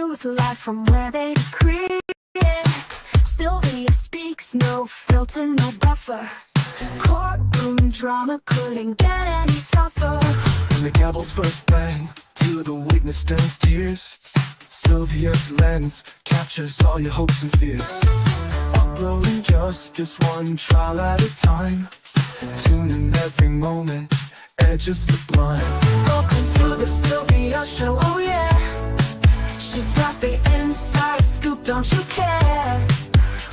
truth live from where they decree it. Sylvia speaks, no filter, no buffer. Courtroom drama couldn't get any tougher. When the gavel's first bang, to the witness stands tears. Sylvia's lens captures all your hopes and fears. Uploading justice one trial at a time. Tuning every moment, edges sublime. Welcome to the Sylvia show, oh yeah. She's got the inside scoop, don't you care?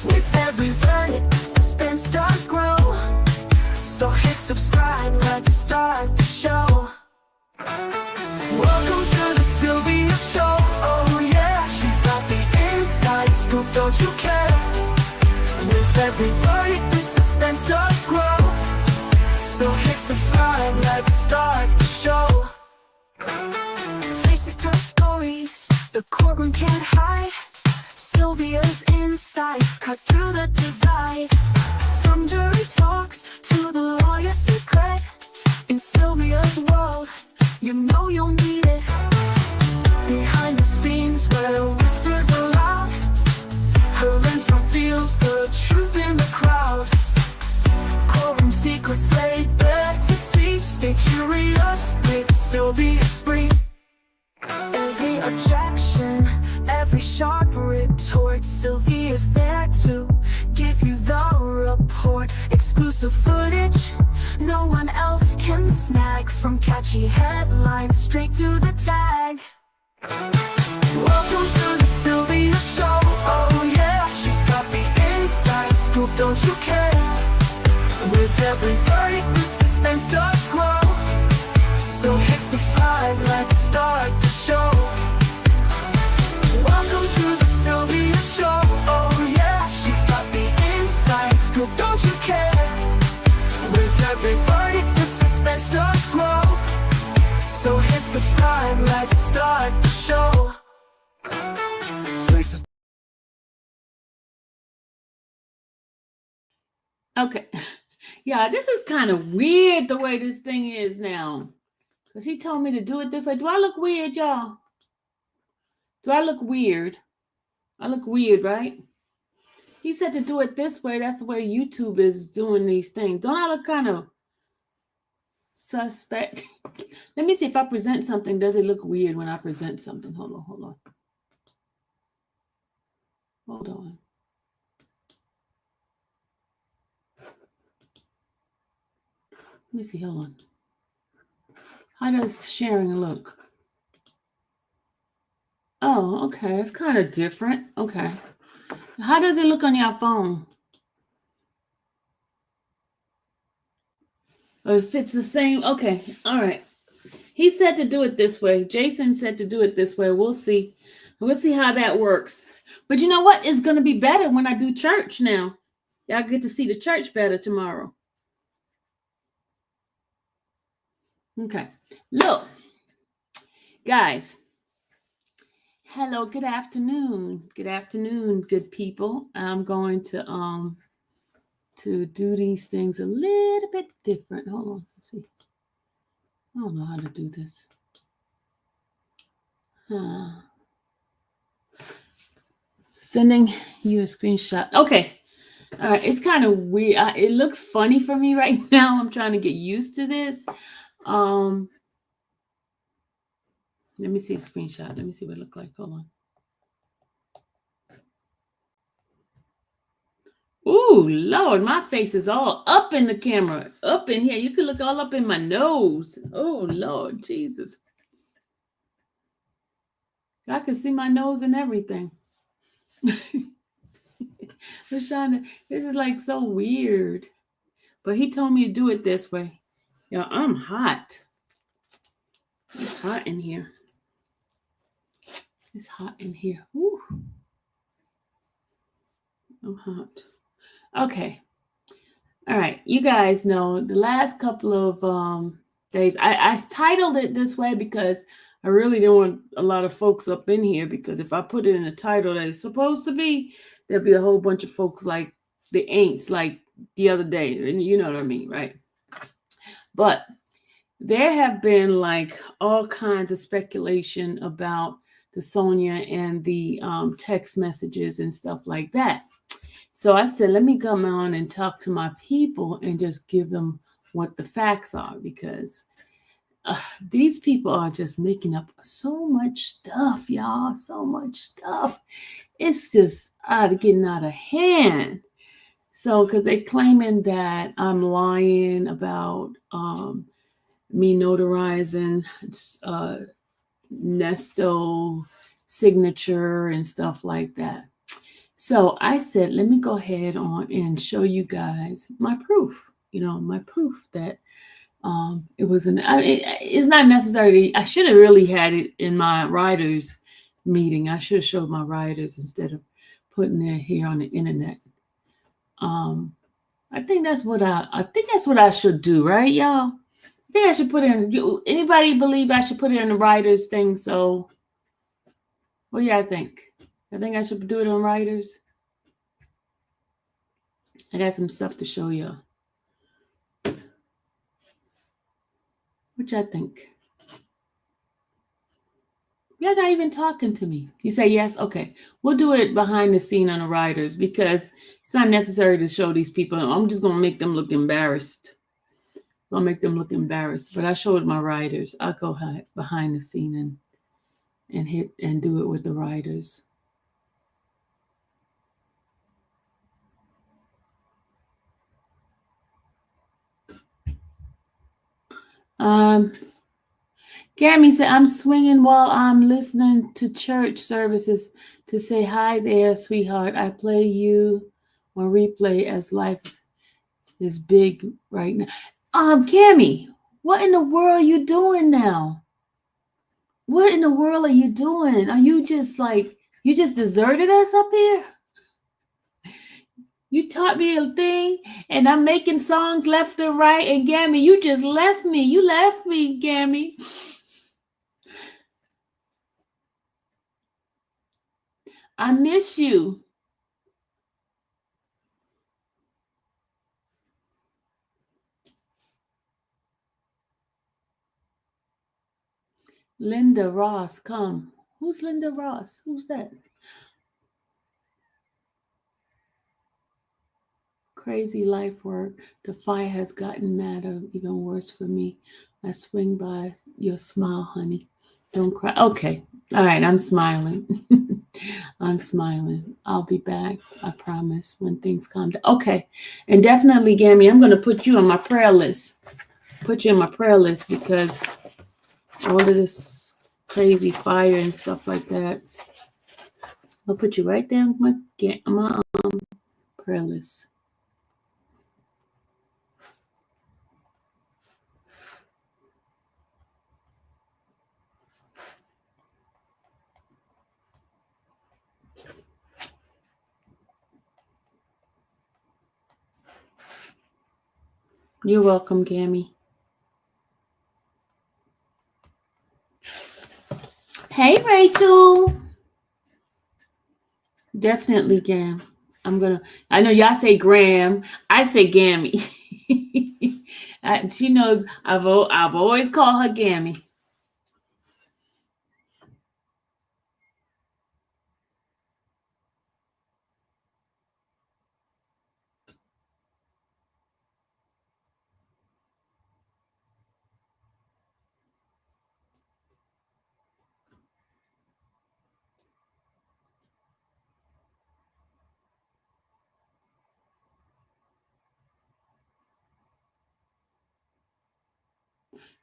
With every verdict, the suspense does grow. So hit subscribe, let's start the show. Welcome to the Sylvia show, oh yeah. She's got the inside scoop, don't you care? With every verdict, the suspense does grow. So hit subscribe, let's start the show. Faces tell stories, the courtroom can't hide. Sylvia's insights cut through the divide. From jury talks to the lawyer's secret. In Sylvia's world, you know you'll need it. Behind the scenes where whispers are loud, her lens reveals the truth in the crowd. Courtroom secrets laid bare to see. Stay curious with Sylvia Spree. Every objection, every sharp retort, Sylvia's there to give you the report. Exclusive footage no one else can snag. From catchy headlines straight to the tag. Welcome to the Sylvia show, oh yeah. She's got the inside scoop, don't you care? With every verdict, the suspense does grow. So hit subscribe, let's start the show. Welcome to the Sylvia show, oh yeah. She's got the inside scoop, don't you care? With every verdict, the suspense does grow. So hit subscribe, let's start the show. Okay. Yeah, this is kind of weird the way this thing is now. Because he told me to do it this way. Do I look weird, y'all? Do I look weird? I look weird, right? He said to do it this way. That's the way YouTube is doing these things. Don't I look kind of suspect? Let me see if I present something. Does it look weird when I present something? Hold on. Hold on. Let me see. Hold on. How does sharing look? Oh, okay. It's kind of different. Okay. How does it look on your phone? Oh, if it's the same. Okay. All right. He said to do it this way. Jason said to do it this way. We'll see. We'll see how that works. But you know what? It's going to be better when I do church now. Y'all get to see the church better tomorrow. Okay. Look, guys. Hello, good afternoon. Good afternoon, good people. I'm going to do these things a little bit different. Hold on. Let's see. I don't know how to do this. Sending you a screenshot. Okay. All right. It's kind of weird. It looks funny for me right now. I'm trying to get used to this. Let me see a screenshot. Let me see what it looks like. Hold on. Ooh, Lord, my face is all up in the camera. Up in here. You can look all up in my nose. Oh, Lord, Jesus. I can see my nose and everything. Lashonda, this is like so weird. But he told me to do it this way. Yeah, I'm hot. It's hot in here. It's hot in here. Woo. I'm hot. Okay. All right. You guys know the last couple of days, I titled it this way because I really didn't want a lot of folks up in here, because if I put it in the title that it's supposed to be, there'll be a whole bunch of folks like the ain'ts like the other day. And you know what I mean, right? But there have been like all kinds of speculation about Sonia and the text messages and stuff like that. So I said, let me come on and talk to my people and just give them what the facts are, because these people are just making up so much stuff, y'all. So much stuff. It's just getting out of hand. So, because they're claiming that I'm lying about me notarizing Nesto signature and stuff like that. So I said, let me go ahead on and show you guys my proof. My proof that it was it's not necessarily, I should have really had it in my writers meeting. I should have showed my writers instead of putting it here on the internet. I think that's what I should do, right, y'all? I think I should put in. Anybody believe I should put it in the writers thing? So, what do y'all think? I think I should do it on writers. I got some stuff to show y'all. What y'all think? You're not even talking to me. You say yes? Okay. We'll do it behind the scene on the writers, because it's not necessary to show these people. I'm just going to make them look embarrassed. I'll make them look embarrassed. But I showed my writers. I'll go behind the scene and hit and do it with the writers. Gammy said, I'm swinging while I'm listening to church services to say hi there, sweetheart. I play you on replay as life is big right now. Gammy, what in the world are you doing now? What in the world are you doing? Are you just you just deserted us up here? You taught me a thing, and I'm making songs left and right, and Gammy, you just left me. You left me, Gammy. I miss you. Linda Ross, come. Who's Linda Ross? Who's that? Crazy life work. The fire has gotten madder, even worse for me. I swing by your smile, honey. Don't cry. Okay. All right. I'm smiling. I'm smiling. I'll be back. I promise, when things calm down. Okay. And definitely, Gammy, I'm going to put you on my prayer list. Put you on my prayer list, because all of this crazy fire and stuff like that, I'll put you right there on my prayer list. You're welcome, Gammy. Hey, Rachel. Definitely, Gam. I know y'all say Graham. I say Gammy. She knows I've always called her Gammy.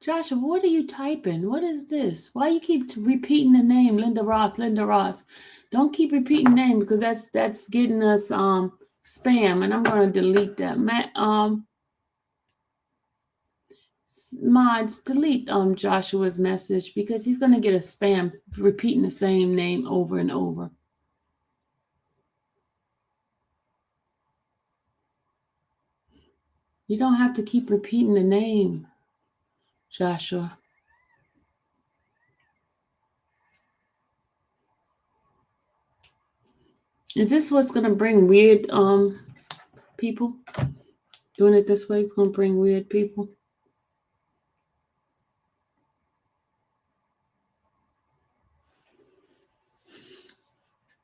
Joshua, what are you typing? What is this? Why you keep repeating the name Linda Ross? Linda Ross. Don't keep repeating the name, because that's getting us spam, and I'm gonna delete that. Mods, delete Joshua's message, because he's gonna get a spam repeating the same name over and over. You don't have to keep repeating the name, Joshua. Is this what's gonna bring weird people? Doing it this way is gonna bring weird people.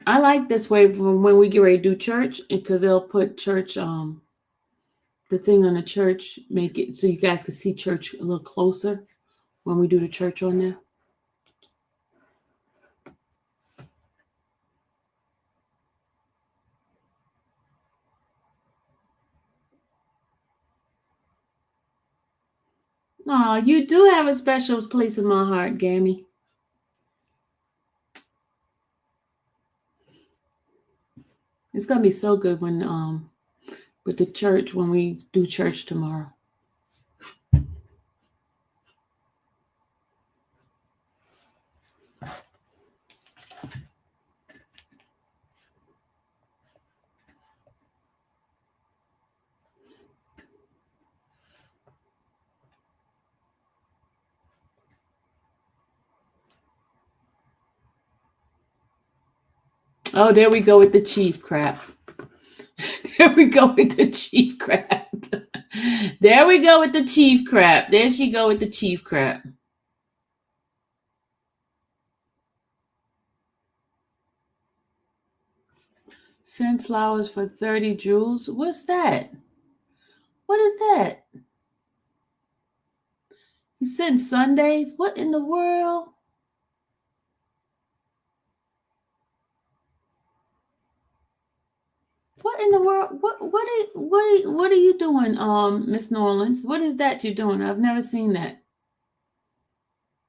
I like this way from when we get ready to do church, because they'll put church the thing on the church, make it so you guys can see church a little closer when we do the church on there. Oh, you do have a special place in my heart, Gammy. It's gonna be so good when with the church when we do church tomorrow. Oh, there we go with the chief crap. There we go with the chief crap. There we go with the chief crap. There she go with the chief crap. Send flowers for 30 jewels. What's that? What is that? You send Sundays? What in the world? What in the world? What are you doing, Miss Norlands? What is that you're doing? I've never seen that.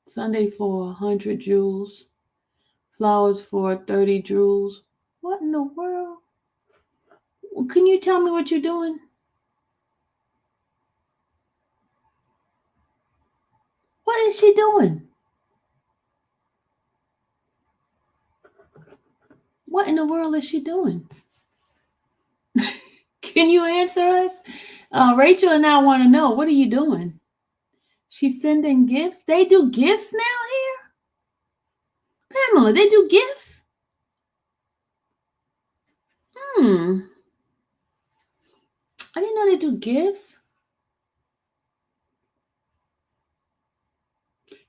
Sunday for 100 jewels. Flowers for 30 jewels. What in the world? Can you tell me what you're doing? What is she doing? What in the world is she doing? Can you answer us? Rachel and I want to know, what are you doing? She's sending gifts? They do gifts now here? Pamela, they do gifts? I didn't know they do gifts.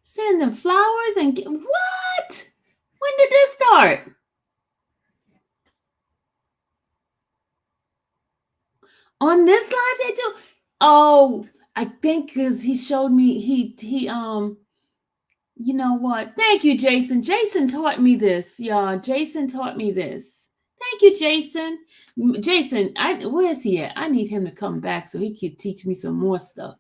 Send them flowers and what? When did this start? On this live they do. Oh, I think because he showed me he you know what? Thank you, Jason. Jason taught me this, y'all. Jason taught me this. Thank you, Jason. Jason, where is he at? I need him to come back so he could teach me some more stuff.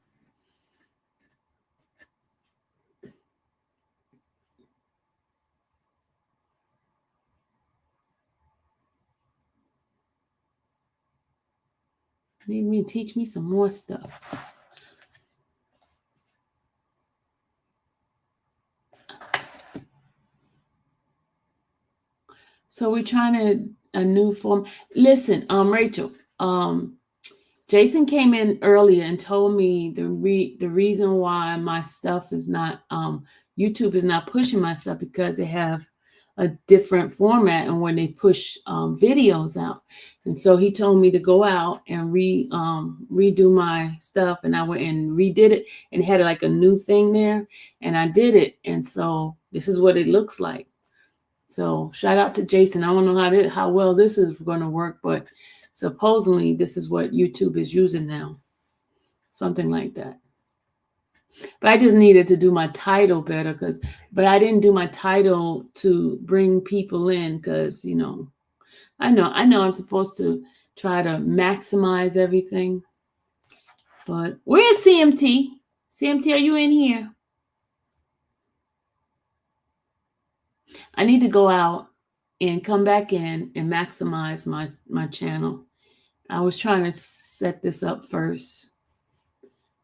Need me to teach me some more stuff. So we're trying a new form. Listen, Rachel, Jason came in earlier and told me the reason why my stuff is not YouTube is not pushing my stuff because they have a different format and when they push videos out. And so he told me to go out and redo my stuff, and I went and redid it and had like a new thing there, and I did it, and so this is what it looks like. So shout out to Jason. I don't know how well this is going to work, but supposedly this is what YouTube is using now. Something like that. But I just needed to do my title better but I didn't do my title to bring people in because, you know I'm supposed to try to maximize everything. But where's CMT? CMT, are you in here? I need to go out and come back in and maximize my channel. I was trying to set this up first.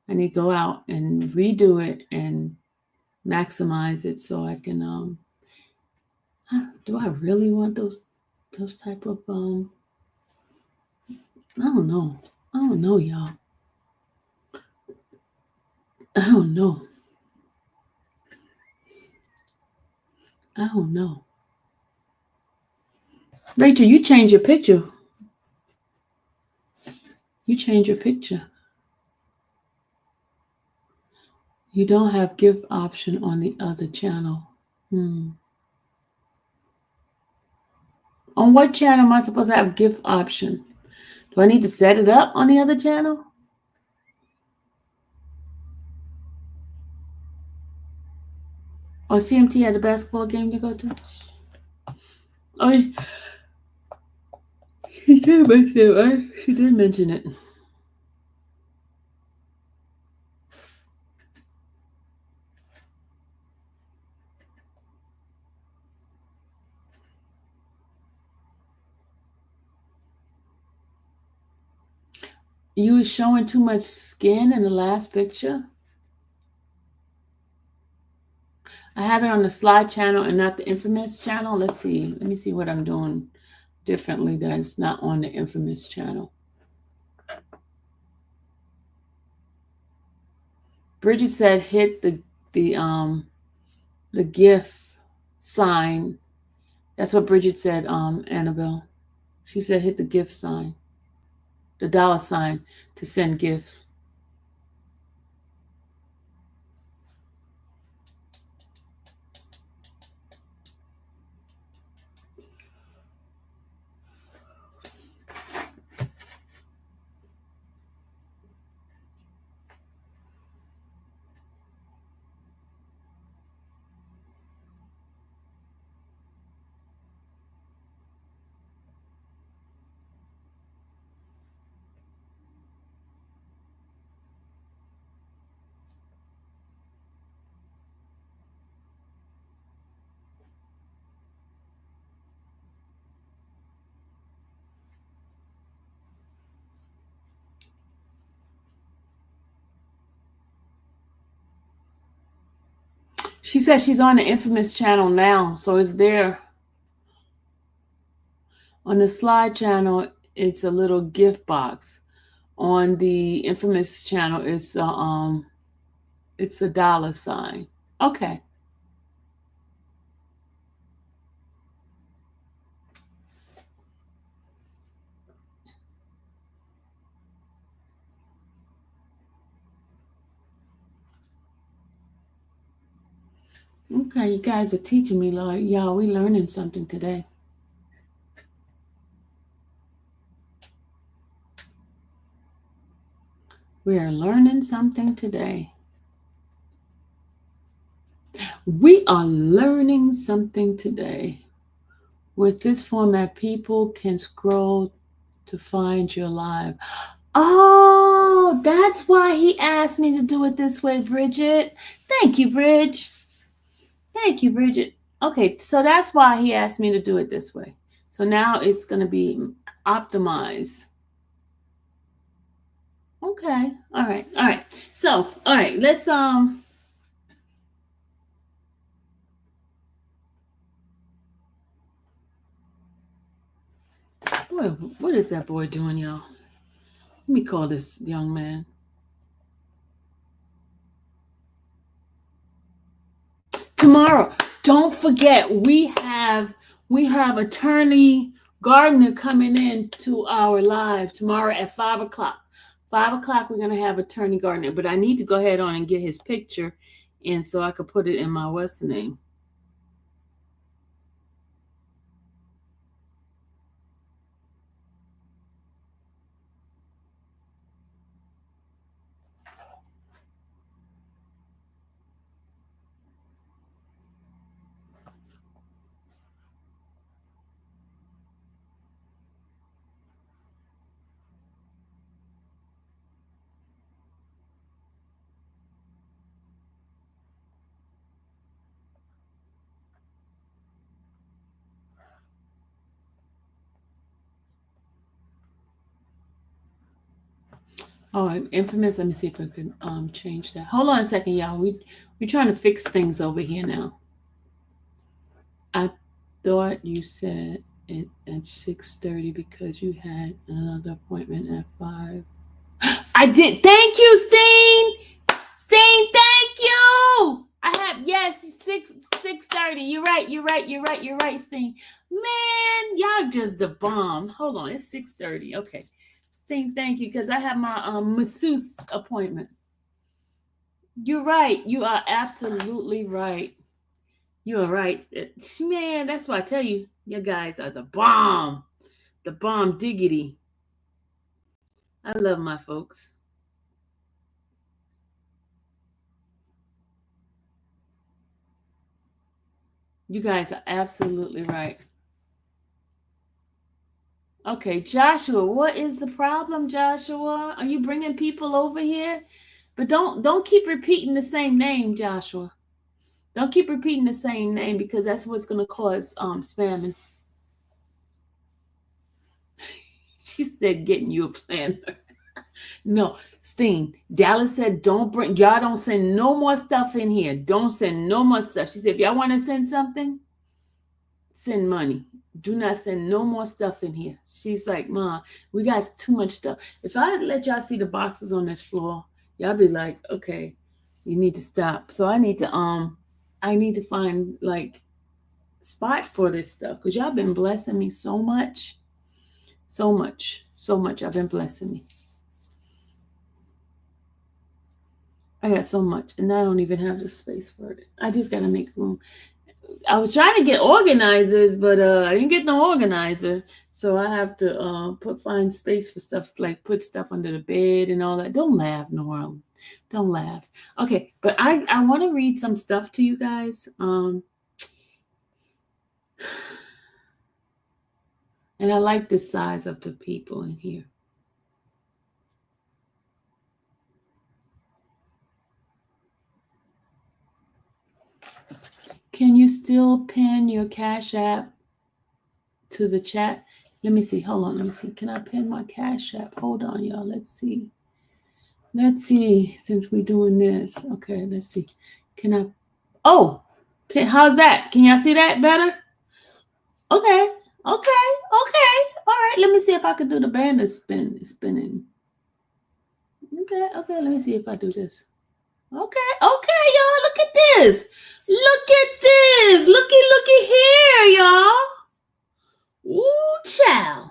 I need to go out and redo it and maximize it so I can do I really want those type of I don't know. I don't know, y'all. I don't know. I don't know. Rachel, you change your picture. You change your picture. You don't have gift option on the other channel. On what channel am I supposed to have gift option? Do I need to set it up on the other channel? Or CMT had a basketball game to go to? Oh, she did mention it, right? She did mention it. You was showing too much skin in the last picture. I have it on the slide channel and not the infamous channel. Let's see. Let me see what I'm doing differently that's not on the infamous channel. Bridget said hit the GIF sign. That's what Bridget said, Annabelle. She said hit the GIF sign, the $sign to send gifts. She says she's on the infamous channel now, so it's there. On the slide channel, it's a little gift box. On the infamous channel, it's a $sign. Okay. Okay, you guys are teaching me, Lord. Y'all, we learning something today. We are learning something today. We are learning something today. With this format, people can scroll to find your live. Oh, that's why he asked me to do it this way, Bridget. Thank you, Bridge. Thank you, Bridget. Okay, so that's why he asked me to do it this way. So now it's going to be optimized. Okay. All right. So, all right, let's what is that boy doing, y'all? Let me call this young man. Tomorrow, don't forget, we have attorney Gardner coming in to our live tomorrow at 5:00. 5:00, we're gonna have attorney Gardner, but I need to go ahead on and get his picture, and so I could put it in my what's the name. Oh, infamous. Let me see if I can change that. Hold on a second, y'all. We're trying to fix things over here now. I thought you said it at 6:30 because you had another appointment at 5. I did. Thank you, Steen. Steen, thank you. I have, yes, 6:30. You're right, Steen. Man, y'all just the bomb. Hold on, it's 6:30. Okay. Steen, thank you, because I have my masseuse appointment. You're right. You are absolutely right. You are right. Man, that's why I tell you. You guys are the bomb. The bomb diggity. I love my folks. You guys are absolutely right. Okay, Joshua, what is the problem, Joshua? Are you bringing people over here? But don't keep repeating the same name, Joshua. Don't keep repeating the same name because that's what's going to cause spamming. She said getting you a planner. No, Steen. Dallas said y'all don't send no more stuff in here. Don't send no more stuff. She said if y'all want to send something, send money. Do not send no more stuff in here. She's like, Ma, we got too much stuff. If I let y'all see the boxes on this floor, y'all be like, okay, you need to stop. So I need to find like spot for this stuff because y'all been blessing me so much. So much. So much. Y'all been blessing me. I got so much and I don't even have the space for it. I just gotta make room. I was trying to get organizers, but I didn't get no organizer. So I have to find space for stuff, like put stuff under the bed and all that. Don't laugh, Nora. Don't laugh. Okay, but I want to read some stuff to you guys. And I like the size of the people in here. Can you still pin your Cash App to the chat? Let me see. Hold on. Let me see. Can I pin my Cash App? Hold on, y'all. Let's see. Let's see. Since we're doing this. Okay, let's see. Can I? Oh, okay. How's that? Can y'all see that better? Okay. Okay. Okay. All right. Let me see if I can do the banner spinning. Okay. Okay. Let me see if I do this. Okay. Okay, y'all. Look at this. Look at this. Looky here, y'all. Ooh, child.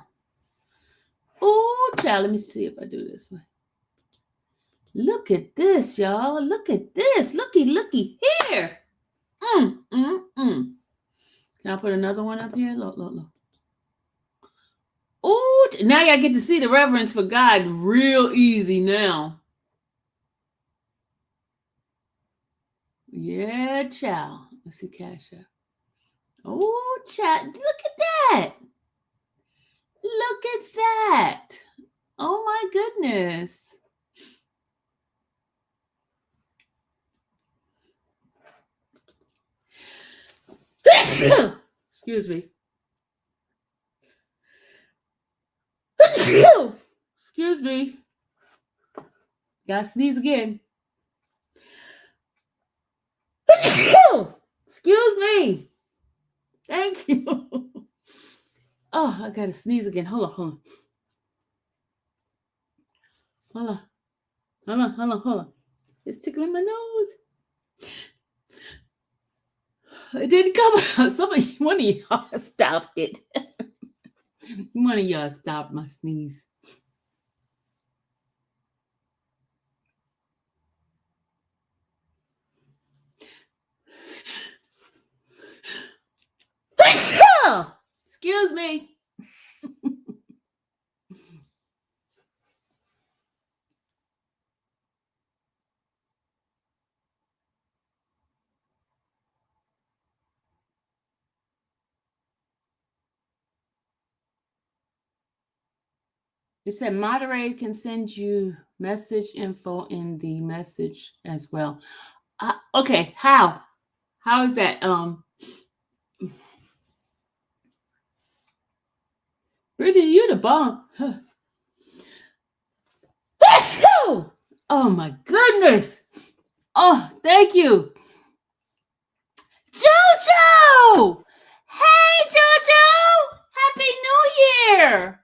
Ooh, child. Let me see if I do this one. Look at this, y'all. Look at this. Looky here. Can I put another one up here? Look. Ooh, now y'all get to see the reverence for God real easy now. Yeah, child. Let's see, Cash App. Oh, child. Look at that. Look at that. Oh, my goodness. Excuse me. Excuse me. Gotta sneeze again. Excuse me. Thank you. Oh, I gotta sneeze again. Hold on. Hold on. It's tickling my nose. It didn't come out. One of y'all stopped it. One of y'all stopped my sneeze. Excuse me. It said moderator can send you message info in the message as well. Okay, how? How is that? Bridget, you the bomb. Oh my goodness. Oh, thank you. Jojo! Hey, Jojo! Happy New Year!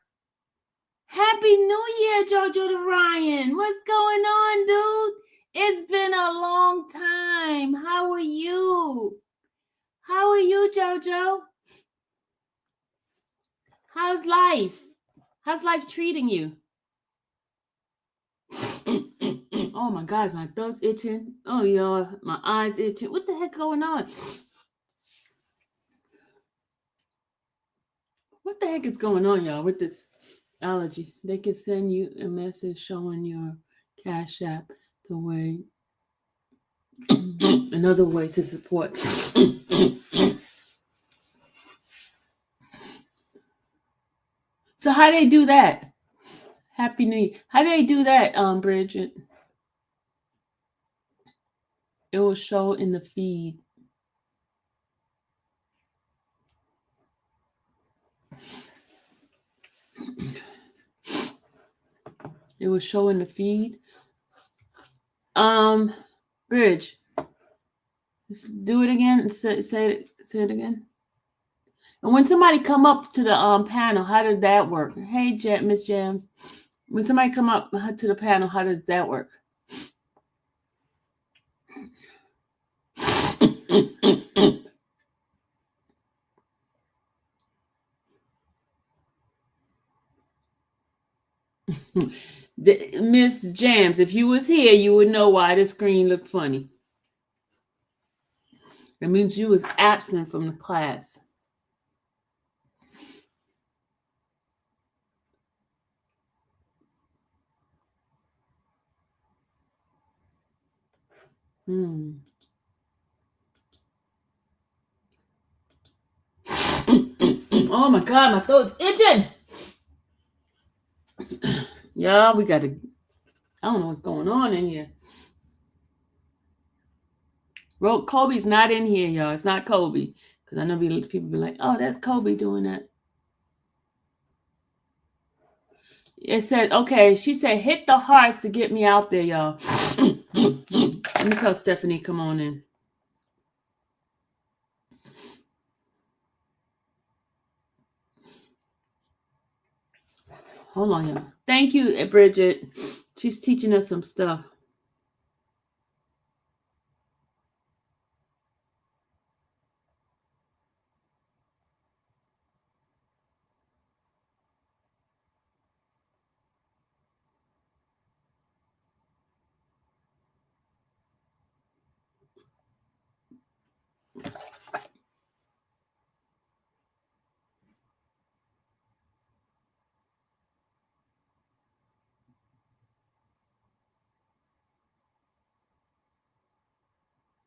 Happy New Year, Jojo to Ryan. What's going on, dude? It's been a long time. How are you? How are you, Jojo? How's life? How's life treating you? Oh my gosh, my throat's itching. Oh, y'all, my eyes itching. What the heck going on? What the heck is going on, y'all, with this allergy? They can send you a message showing your Cash App the way, and other ways to support. So how do they do that? Happy New Year. How do they do that, Bridget? It will show in the feed. It will show in the feed. Bridge. Do it again. Say it again. And when somebody come up to the panel, how did that work? Hey, Miss Jams. When somebody come up to the panel, how does that work? Miss Jams, if you was here, you would know why the screen looked funny. It means you was absent from the class. Oh my God, my throat's itching. Y'all, we got to, I don't know what's going on in here. Kobe's not in here, y'all. It's not Kobe. Because I know people be like, oh, that's Kobe doing that. It said, okay, she said, hit the hearts to get me out there, y'all. Let me tell Stephanie, come on in. Hold on, y'all. Thank you, Bridget. She's teaching us some stuff.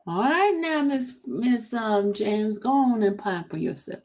All right, now, Miss James, go on and pamper yourself.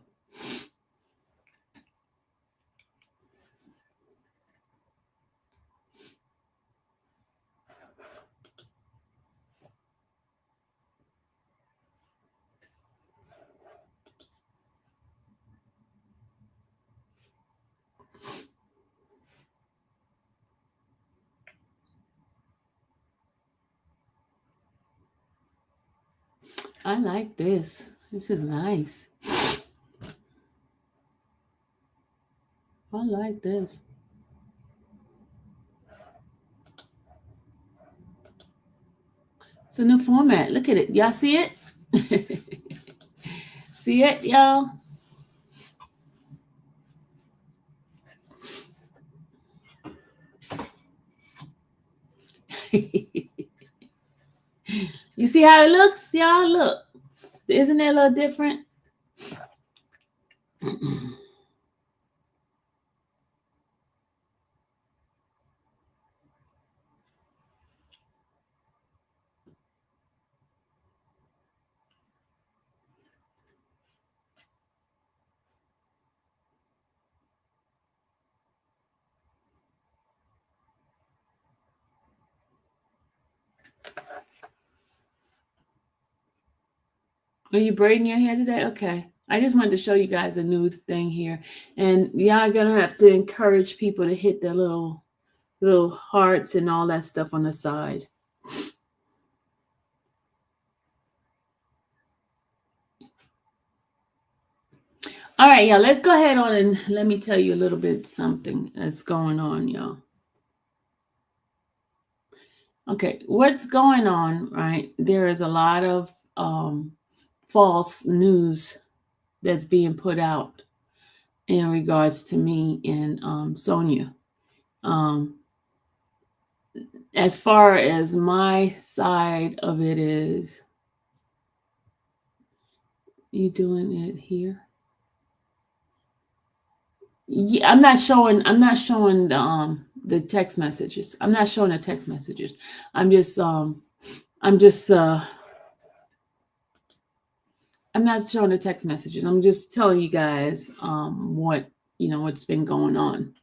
I like this. This is nice. I like this. It's a new format. Look at it. Y'all see it? See it, y'all? You see how it looks, y'all? Look. Isn't it a little different? Are you braiding your hair today? Okay. I just wanted to show you guys a new thing here. And y'all gonna have to encourage people to hit their little hearts and all that stuff on the side. All right, y'all, let's go ahead on and let me tell you a little bit something that's going on, y'all. Okay, what's going on, right? There is a lot of false news that's being put out in regards to me and Sonia. As far as my side of it is, you doing it here? Yeah, I'm not showing. I'm not showing the text messages. I'm not showing the text messages. I'm just I'm just I'm not showing the text messages. I'm just telling you guys what what's been going on.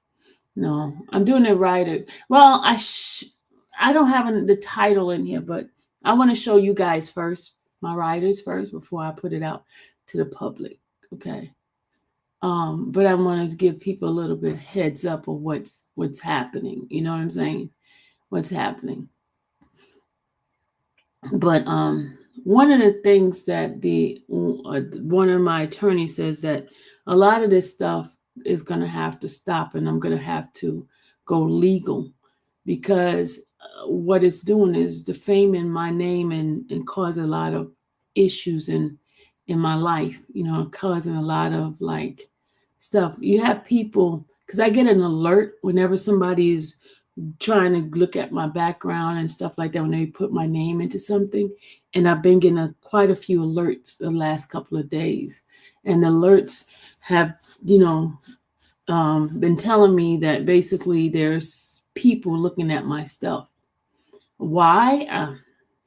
No, I'm doing it right. Well, I don't have the title in here, but I want to show you guys first, my writers first, before I put it out to the public. Okay. But I want to give people a little bit heads up of what's happening. You know what I'm saying? What's happening. But one of the things that the one of my attorneys says that a lot of this stuff is going to have to stop, and I'm going to have to go legal because what it's doing is defaming my name and cause a lot of issues in my life. Causing a lot of like stuff. You have people because I get an alert whenever somebody is trying to look at my background and stuff like that when they put my name into something. And I've been getting quite a few alerts the last couple of days. And the alerts have, been telling me that basically there's people looking at my stuff. Why?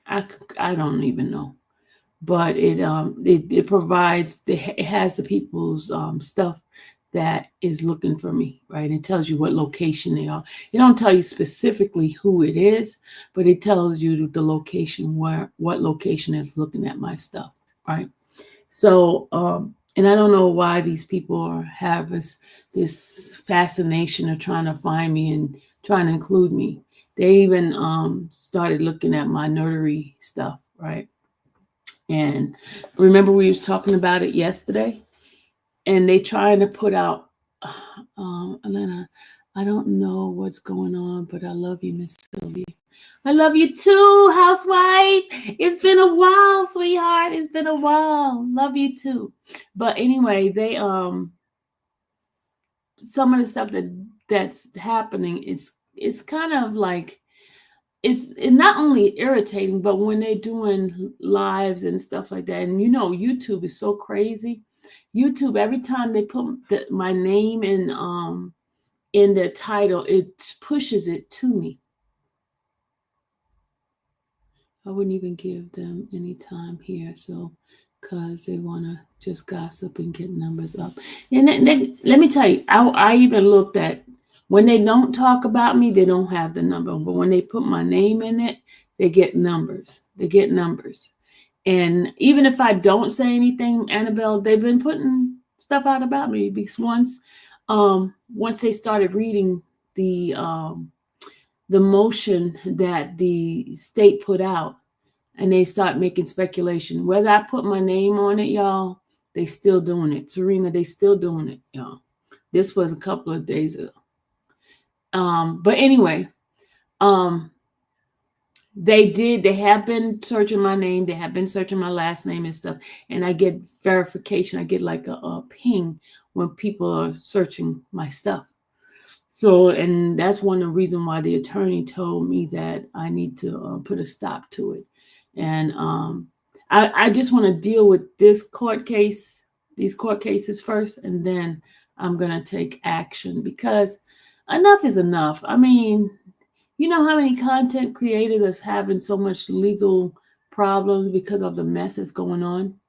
I don't even know. But it provides it has the people's stuff that is looking for me, right? It tells you what location they are. It don't tell you specifically who it is, but it tells you the location what location is looking at my stuff, right? So and I don't know why these people have this fascination of trying to find me and trying to include me. They even started looking at my notary stuff, right? And remember we was talking about it yesterday, and they trying to put out Elena, I don't know what's going on, but I love you, Miss Sylvia. I love you too, housewife. It's been a while, sweetheart. It's been a while. Love you too. But anyway, they some of the stuff that's happening, it's kind of like it's not only irritating, but when they're doing lives and stuff like that, and YouTube is so crazy. YouTube, every time they put my name in their title, it pushes it to me. I wouldn't even give them any time here, so because they want to just gossip and get numbers up. And then let me tell you, I even looked at when they don't talk about me, they don't have the number. But when they put my name in it, they get numbers. They get numbers. And even if I don't say anything, Annabelle, they've been putting stuff out about me because once they started reading the motion that the state put out, and they start making speculation. Whether I put my name on it, y'all, they still doing it. Serena, they still doing it, y'all. This was a couple of days ago. But anyway, they have been searching my name. They have been searching my last name and stuff. And I get verification. I get like a ping when people are searching my stuff. So, and that's one of the reasons why the attorney told me that I need to put a stop to it. And I just want to deal with these court cases first, and then I'm going to take action because enough is enough. I mean, you know how many content creators is having so much legal problems because of the mess that's going on?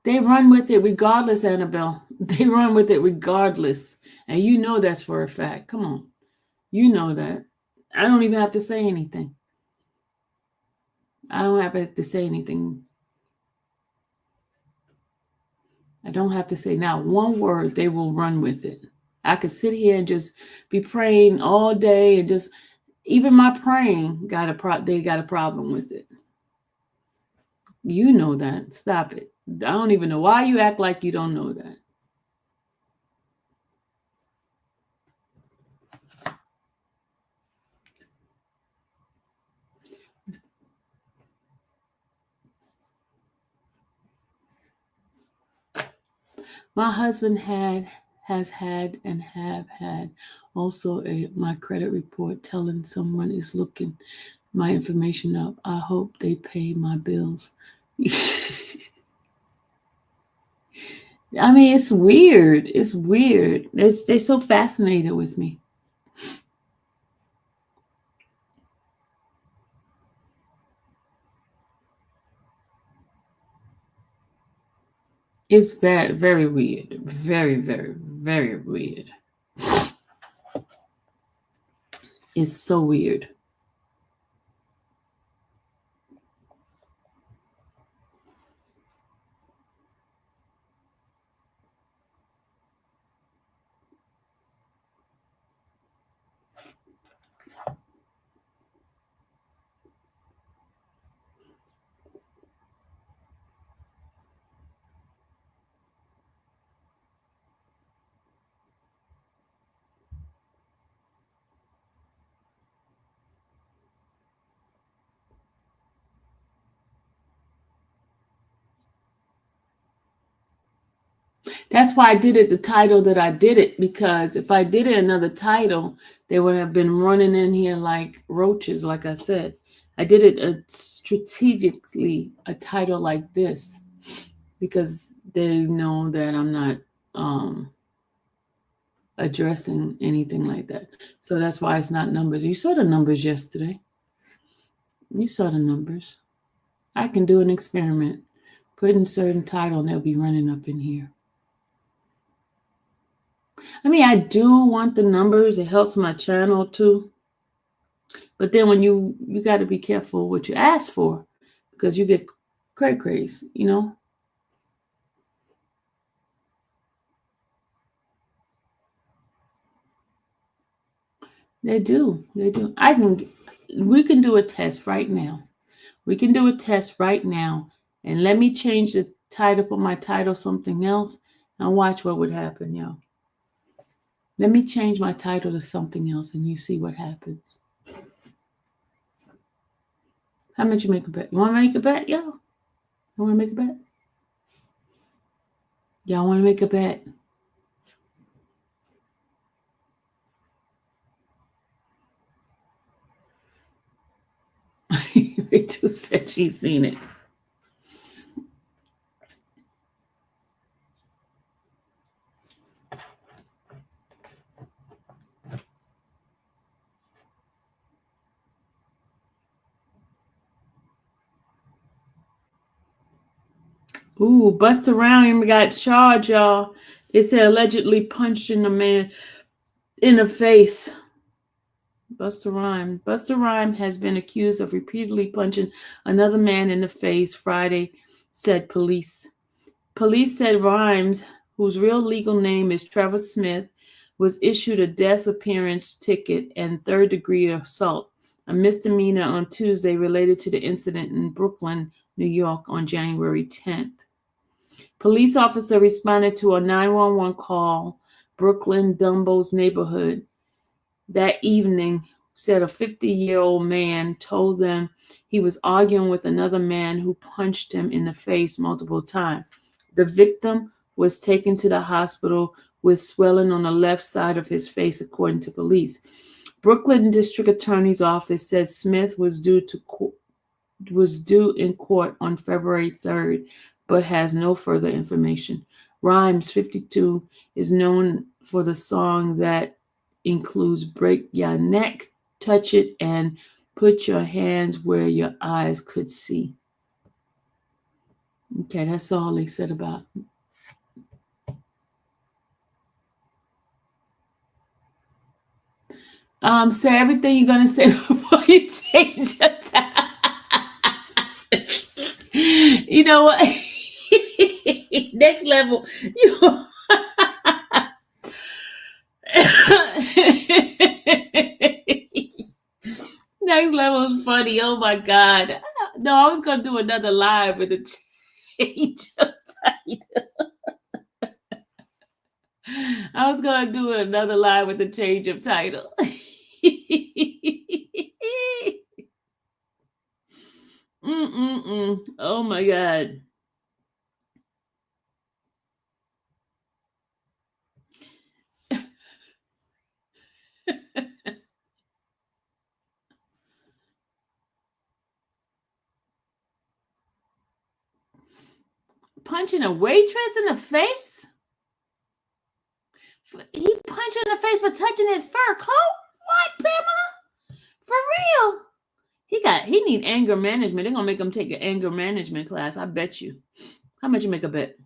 They run with it regardless, Annabelle. They run with it regardless. And you know that's for a fact. Come on. You know that. I don't even have to say anything. I don't have to say anything. I don't have to say not one word. They will run with it. I could sit here and just be praying all day and just even my praying they got a problem with it. You know that. Stop it. I don't even know why you act like you don't know that. My husband has had and have had also my credit report telling someone is looking my information up. I hope they pay my bills. I mean, it's weird. It's weird. They're so fascinated with me. It's very, very weird. Very, very, very weird. It's so weird. That's why I did it the title that I did it, because if I did it another title, they would have been running in here like roaches, like I said. I did it strategically a title like this because they know that I'm not addressing anything like that. So that's why it's not numbers. You saw the numbers yesterday. You saw the numbers. I can do an experiment, put in certain title, and they'll be running up in here. I mean, I do want the numbers. It helps my channel too. But then when you got to be careful what you ask for, because you get crazy, you know. They do. They do. We can do a test right now. We can do a test right now. And let me change the title, put my title something else, and watch what would happen, y'all. Let me change my title to something else and you see what happens. How much you make a bet? You want to make a bet, y'all? You want to make a bet? Y'all want to make a bet? Rachel said she's seen it. Ooh, Busta Rhymes got charged, y'all. They said allegedly punching a man in the face. Busta Rhymes. Busta Rhymes has been accused of repeatedly punching another man in the face Friday, said police. Police said Rhymes, whose real legal name is Trevor Smith, was issued a death appearance ticket and third-degree assault, a misdemeanor on Tuesday related to the incident in Brooklyn, New York on January 10th. Police officer responded to a 911 call, Brooklyn Dumbo's neighborhood. That evening, said a 50-year-old man told them he was arguing with another man who punched him in the face multiple times. The victim was taken to the hospital with swelling on the left side of his face, according to police. Brooklyn District Attorney's Office said Smith was due in court on February 3rd, but has no further information. Rhymes, 52, is known for the song that includes Break Your Neck, Touch It, and Put Your Hands Where Your Eyes Could See. Okay, that's all they said about it. Say everything you're gonna say before you change your time. You know what? Next level. Next level is funny. Oh my god. No, I was gonna do another live with a change of title. I was gonna do another live with a change of title. Oh my god. punching a waitress in the face? He punched her in the face for touching his fur coat? What, Pamela? For real? He need anger management. They're gonna make him take an anger management class. I bet you. How much you make a bet?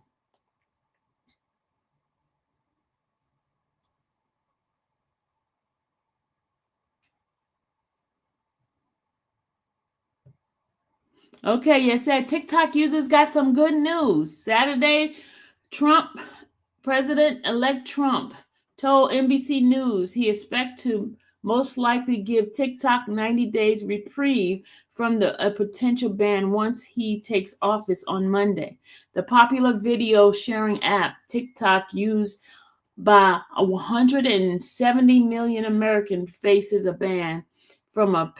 Okay, you said TikTok users got some good news. Saturday, President-elect Trump told NBC News he expects to most likely give TikTok 90 days reprieve from a potential ban once he takes office on Monday. The popular video sharing app TikTok, used by 170 million Americans, faces a ban from a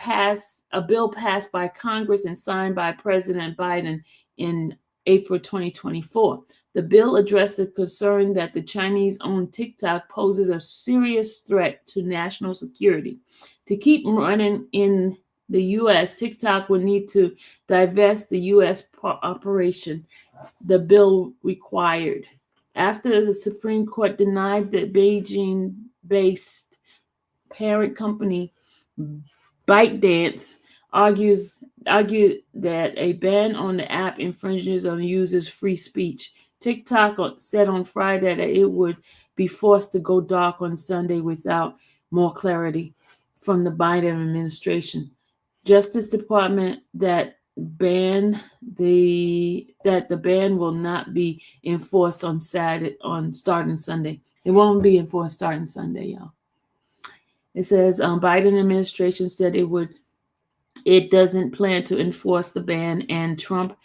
bill passed by Congress and signed by President Biden in April 2024. The bill addresses concern that the Chinese-owned TikTok poses a serious threat to national security. To keep running in the U.S., TikTok will need to divest the U.S. operation, the bill required. After the Supreme Court denied the Beijing-based parent company ByteDance argued that a ban on the app infringes on users' free speech. TikTok said on Friday that it would be forced to go dark on Sunday without more clarity from the Biden administration. Justice Department that the ban will not be enforced on starting Sunday. It won't be enforced starting Sunday, y'all. It says Biden administration said it doesn't plan to enforce the ban, and Trump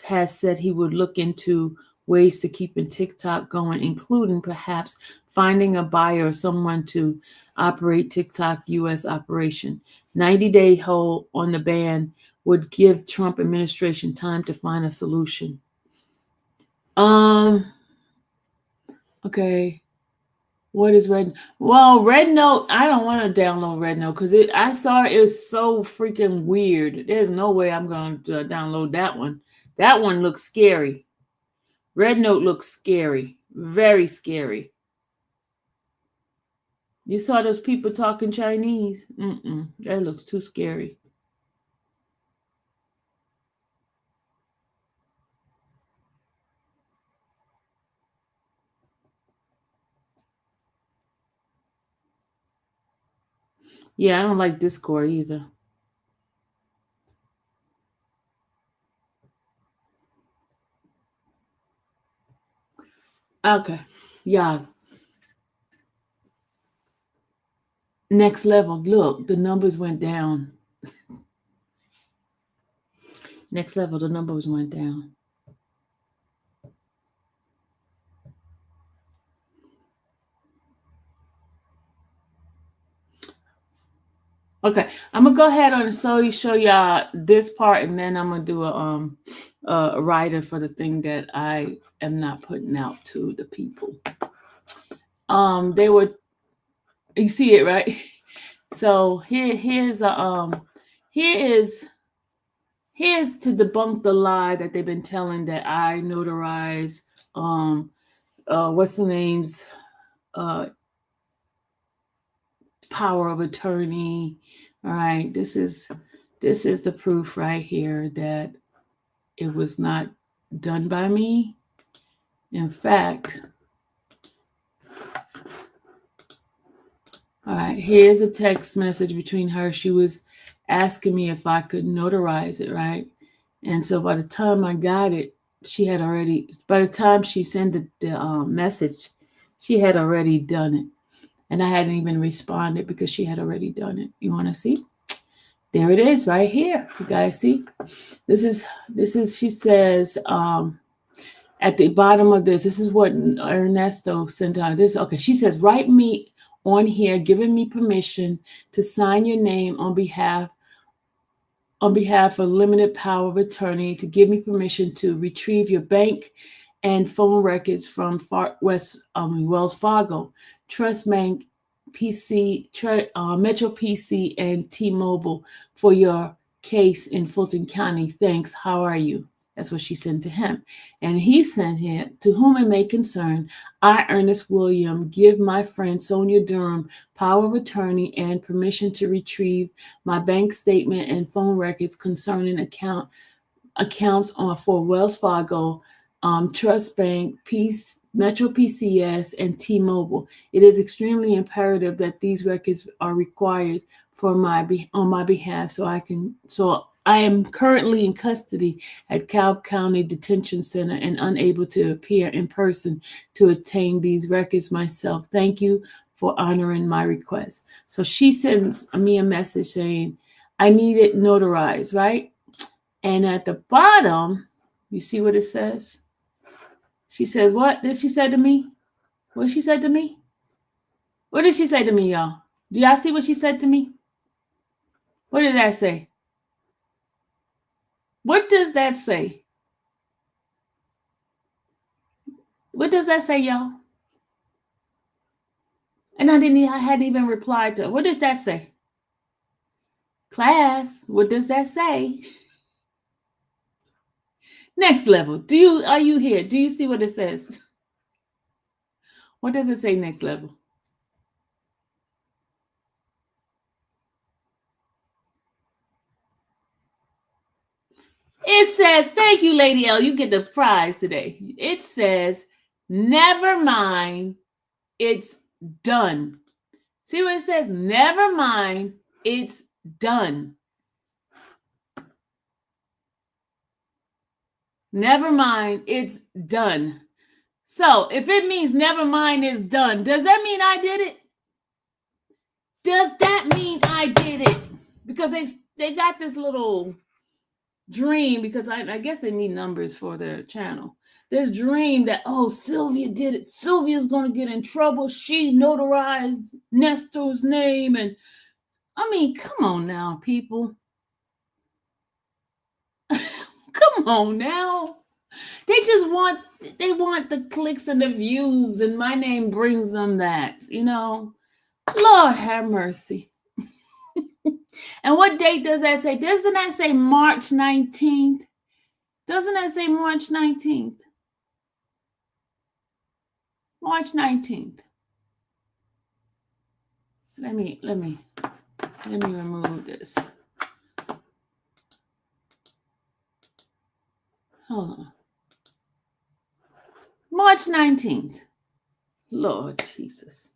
has said he would look into ways to keeping TikTok going, including perhaps finding a buyer or someone to operate TikTok U.S. operation. 90-day hold on the ban would give Trump administration time to find a solution. Okay. What is Red? Well, Red Note, I don't want to download Red Note because I saw it was so freaking weird. There's no way I'm going to download that one. That one looks scary. Red Note looks scary. Very scary. You saw those people talking Chinese? That looks too scary. Yeah, I don't like Discord either. Okay. Yeah. Next level. Look, the numbers went down. Next level, the numbers went down. Okay, I'm gonna go ahead and show y'all this part, and then I'm gonna do a writer for the thing that I am not putting out to the people. They were, you see it, right? So here's to debunk the lie that they've been telling that I notarize what's the name's power of attorney. All right, this is the proof right here that it was not done by me. In fact, all right, here's a text message between her. She was asking me if I could notarize it, right? And so by the time I got it, by the time she sent the message, she had already done it. And I hadn't even responded because she had already done it. You want to see? There it is right here. You guys see? This is, she says, at the bottom of this is what Ernesto sent out. Okay, she says, write me on here, giving me permission to sign your name on behalf of limited power of attorney, to give me permission to retrieve your bank and phone records from Wells Fargo, Trust Bank, Metro PC, and T-Mobile for your case in Fulton County. Thanks. How are you? That's what she sent to him. And he sent him, to whom it may concern, I, Ernest William, give my friend Sonia Durham power of attorney and permission to retrieve my bank statement and phone records concerning accounts for Wells Fargo, Trust Bank, Metro PCS, and T-Mobile. It is extremely imperative that these records are required on my behalf, so I am currently in custody at Cobb County Detention Center and unable to appear in person to obtain these records myself. Thank you for honoring my request. So she sends me a message saying, I need it notarized, right? And at the bottom, you see what it says? She says, what did she say to me? What she said to me? What did she say to me, y'all? Do y'all see what she said to me? What did that say? What does that say? What does that say, y'all? And I hadn't even replied to it. What does that say? Class, what does that say? Next level. Are you here? Do you see what it says? What does it say next level? It says, thank you, Lady L. You get the prize today. It says, never mind, it's done. See what it says? Never mind, it's done. Never mind, it's done. So if it means never mind, it's done, does that mean I did it? Does that mean I did it? Because they got this little dream, because I guess they need numbers for their channel. This dream that, oh, Sylvia did it. Sylvia's going to get in trouble. She notarized Nestor's name. And I mean, come on now, people. Come on now. They want the clicks and the views, and my name brings them that, Lord have mercy. And what date does that say? Doesn't that say March 19th? Doesn't that say March 19th? March 19th. Let me remove this. Hold on. March 19th. Lord Jesus.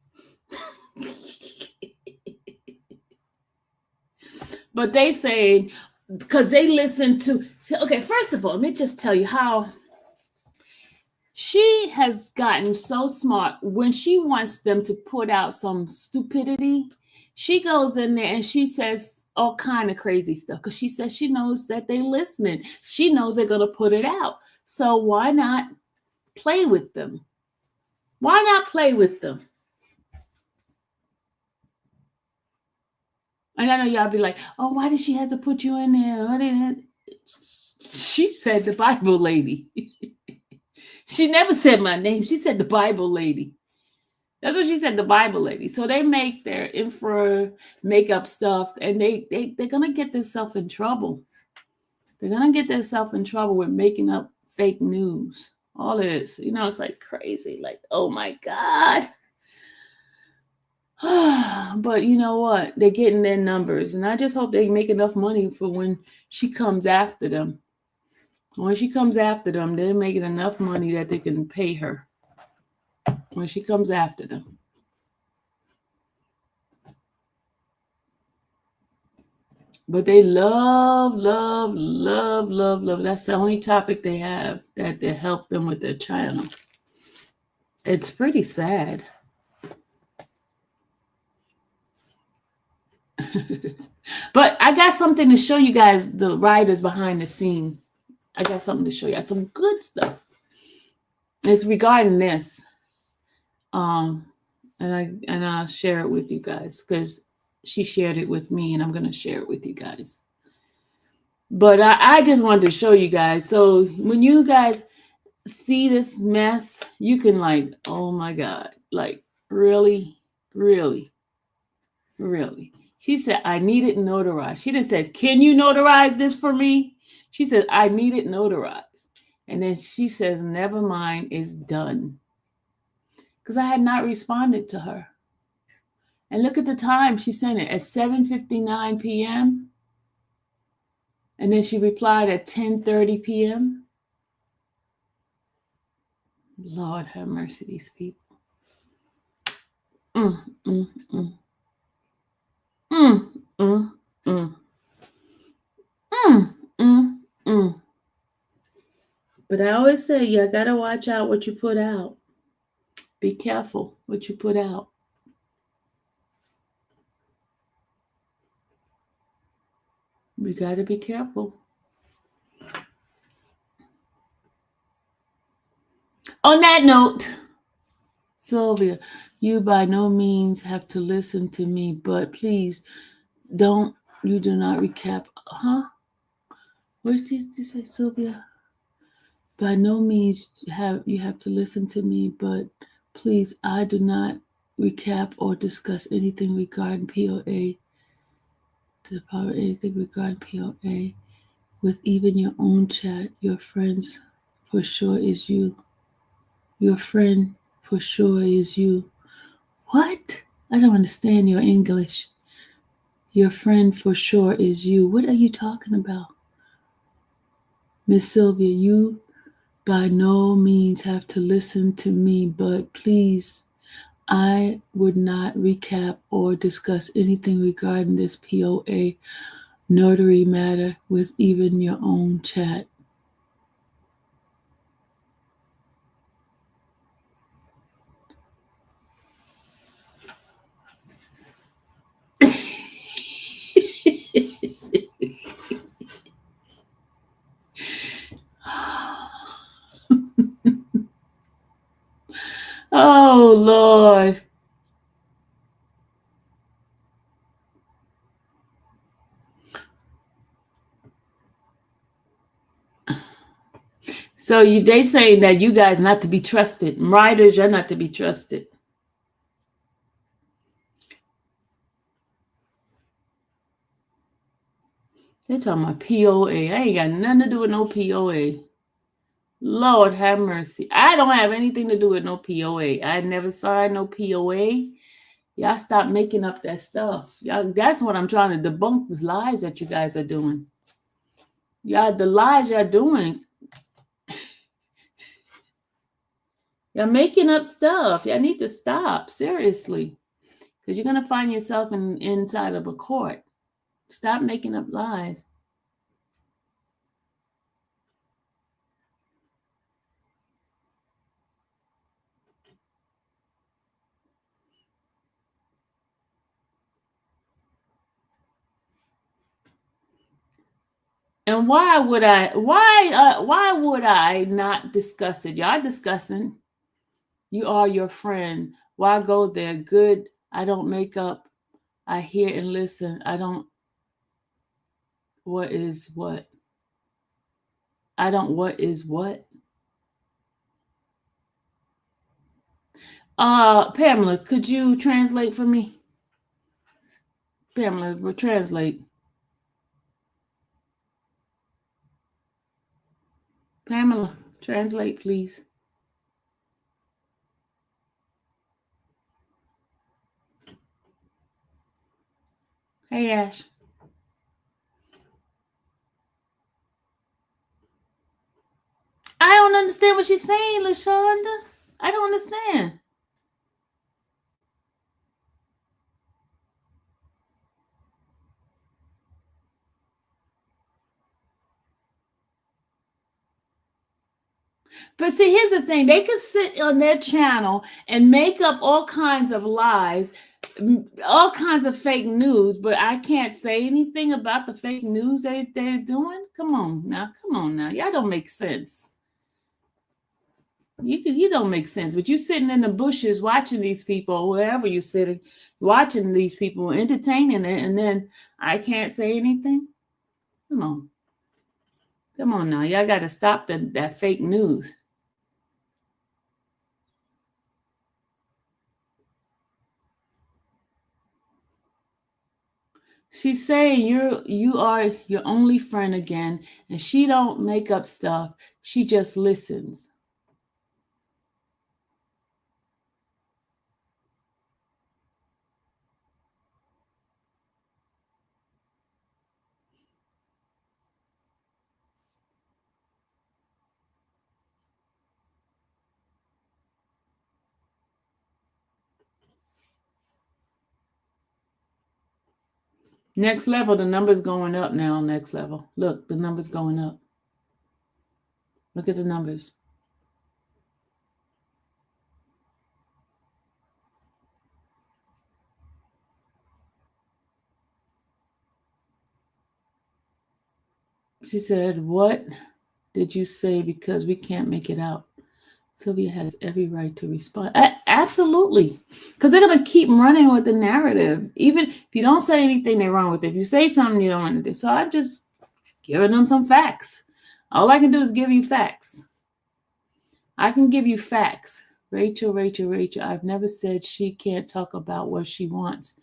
But they say, because they listen to, okay, first of all, let me just tell you how she has gotten so smart. When she wants them to put out some stupidity, she goes in there and she says all kind of crazy stuff, because she says she knows that they're listening. She knows they're going to put it out. So why not play with them? Why not play with them? And I know y'all be like, oh, why did she have to put you in there? She said the Bible lady. She never said my name. She said the Bible lady. That's what she said, the Bible lady. So they make their infra makeup stuff, and they're going to get themselves in trouble. They're going to get themselves in trouble with making up fake news. All it is. It's like crazy. Like, oh my God. But you know what? They're getting their numbers. And I just hope they make enough money for when she comes after them. When she comes after them, they're making enough money that they can pay her. When she comes after them. But they love. That's the only topic they have that help them with their channel. It's pretty sad. But I got something to show you guys, the writers behind the scene. I got something to show you. Some good stuff. It's regarding this. And I'll share it with you guys, because she shared it with me, and I'm going to share it with you guys. But I just wanted to show you guys. So when you guys see this mess, you can like, oh my God, like really, really, really. She said, I need it notarized. She didn't say, can you notarize this for me? She said, I need it notarized. And then she says, never mind, it's done. Because I had not responded to her. And look at the time she sent it at 7:59 p.m. And then she replied at 10:30 p.m. Lord have mercy, these people. Mm, mm, mm. Mm, mm, mm. Mm, mm, mm. But I always say, you gotta watch out what you put out. Be careful what you put out. You gotta be careful. On that note, Sylvia, you by no means have to listen to me, but please you do not recap. Huh? What did you say, Sylvia? By no means you have to listen to me, but please, I do not recap or discuss anything regarding POA, to the power of anything regarding POA, with even your own chat. Your friends for sure is you. Your friend for sure is you. What? I don't understand your English. Your friend for sure is you. What are you talking about? Miss Sylvia, you by no means have to listen to me, but please, I would not recap or discuss anything regarding this POA notary matter with even your own chat. Oh, Lord. So they saying that you guys not to be trusted. Writers, you're not to be trusted. They're talking about POA. I ain't got nothing to do with no POA. Lord have mercy. I don't have anything to do with no POA. I never signed no POA. Y'all stop making up that stuff. Y'all, that's what I'm trying to debunk, these lies that you guys are doing. Y'all, the lies you're doing. You're making up stuff. Y'all need to stop, seriously. Because you're going to find yourself inside of a court. Stop making up lies. And why would I not discuss it? Y'all discussing. You are your friend. Why go there? Good. I don't make up. I hear and listen. I don't. What is what? I don't. What is what? Pamela, could you translate for me? Pamela, we'll translate. Pamela, translate, please. Hey, Ash. I don't understand what she's saying, LaShonda. I don't understand. But see, here's the thing. They could sit on their channel and make up all kinds of lies, all kinds of fake news, but I can't say anything about the fake news they're doing. Come on now. Y'all don't make sense. You don't make sense. But you sitting in the bushes watching these people, wherever you sitting, watching these people, entertaining it, and then I can't say anything. Come on now. Y'all got to stop that fake news. She's saying you are your only friend again, and she don't make up stuff. She just listens. Next level, the number's going up now. Next level. Look, the number's going up. Look at the numbers. She said, "What did you say? Because we can't make it out." Sylvia has every right to respond. Absolutely. Because they're going to keep running with the narrative. Even if you don't say anything, they're wrong with it. If you say something, you don't want to do. So I'm just giving them some facts. All I can do is give you facts. I can give you facts. Rachel. I've never said she can't talk about what she wants.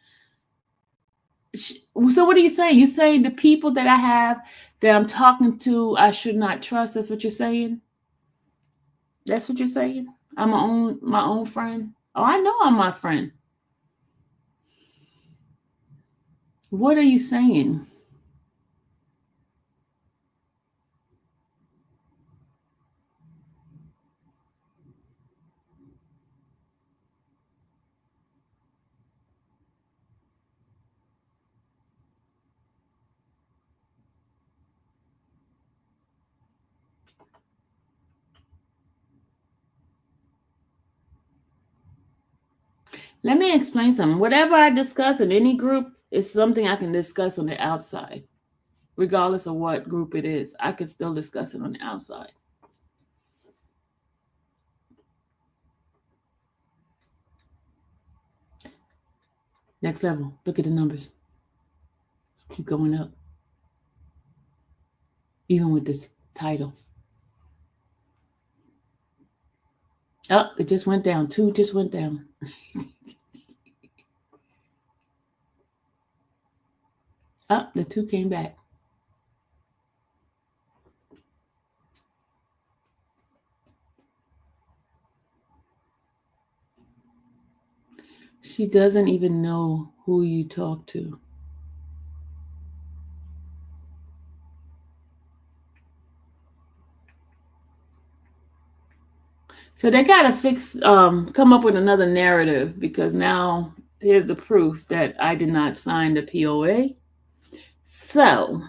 So what are you saying? You saying the people that I have that I'm talking to, I should not trust? That's what you're saying? That's what you're saying? I'm my own friend? Oh, I know I'm my friend. What are you saying? Let me explain something. Whatever I discuss in any group is something I can discuss on the outside. Regardless of what group it is, I can still discuss it on the outside. Next level. Look at the numbers. Let's keep going up. Even with this title. Oh, it just went down. 2 just went down. Oh, the 2 came back. She doesn't even know who you talk to. So they gotta come up with another narrative, because now here's the proof that I did not sign the POA. So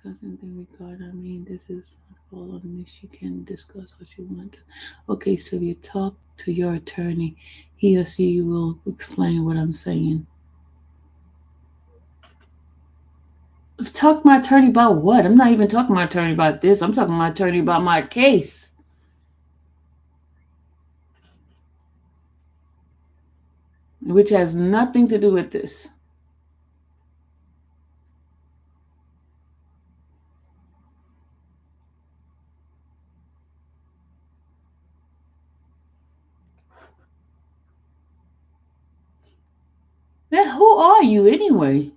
discussing thing regard. I mean, this is all on me. You can discuss what you want. Okay, so you talk to your attorney. He or she will explain what I'm saying. Talk to my attorney about what? I'm not even talking to my attorney about this. I'm talking to my attorney about my case. Which has nothing to do with this. Now, who are you anyway?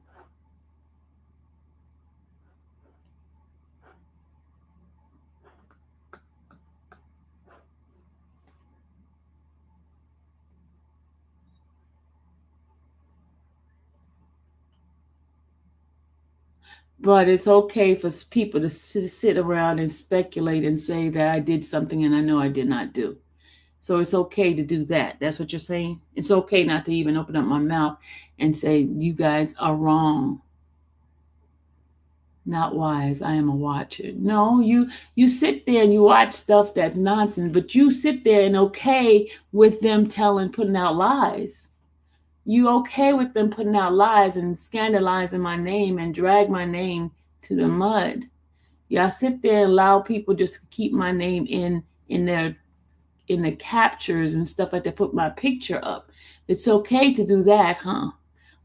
But it's okay for people to sit around and speculate and say that I did something and I know I did not do. So it's okay to do that. That's what you're saying? It's okay not to even open up my mouth and say, you guys are wrong. Not wise. I am a watcher. No, you sit there and you watch stuff that's nonsense, but you sit there and okay with them putting out lies. You okay with them putting out lies and scandalizing my name and drag my name to the mud. Y'all sit there and allow people just keep my name in the captures and stuff like that, put my picture up. It's okay to do that, huh?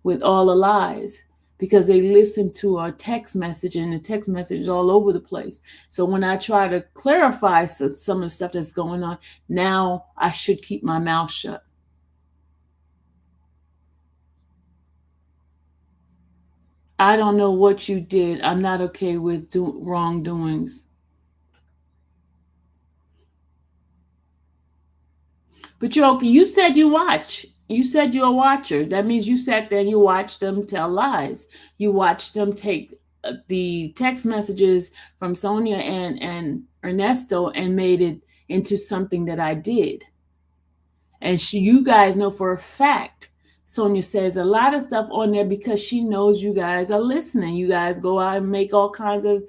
With all the lies. because they listen to a text message and the text message is all over the place. So when I try to clarify some of the stuff that's going on, now I should keep my mouth shut. I don't know what you did. I'm not okay with wrongdoings. But you're okay. You said you watch. You said you're a watcher. That means you sat there and you watched them tell lies. You watched them take the text messages from Sonia and Ernesto and made it into something that I did. And you guys know for a fact, Sonia says a lot of stuff on there because she knows you guys are listening. You guys go out and make all kinds of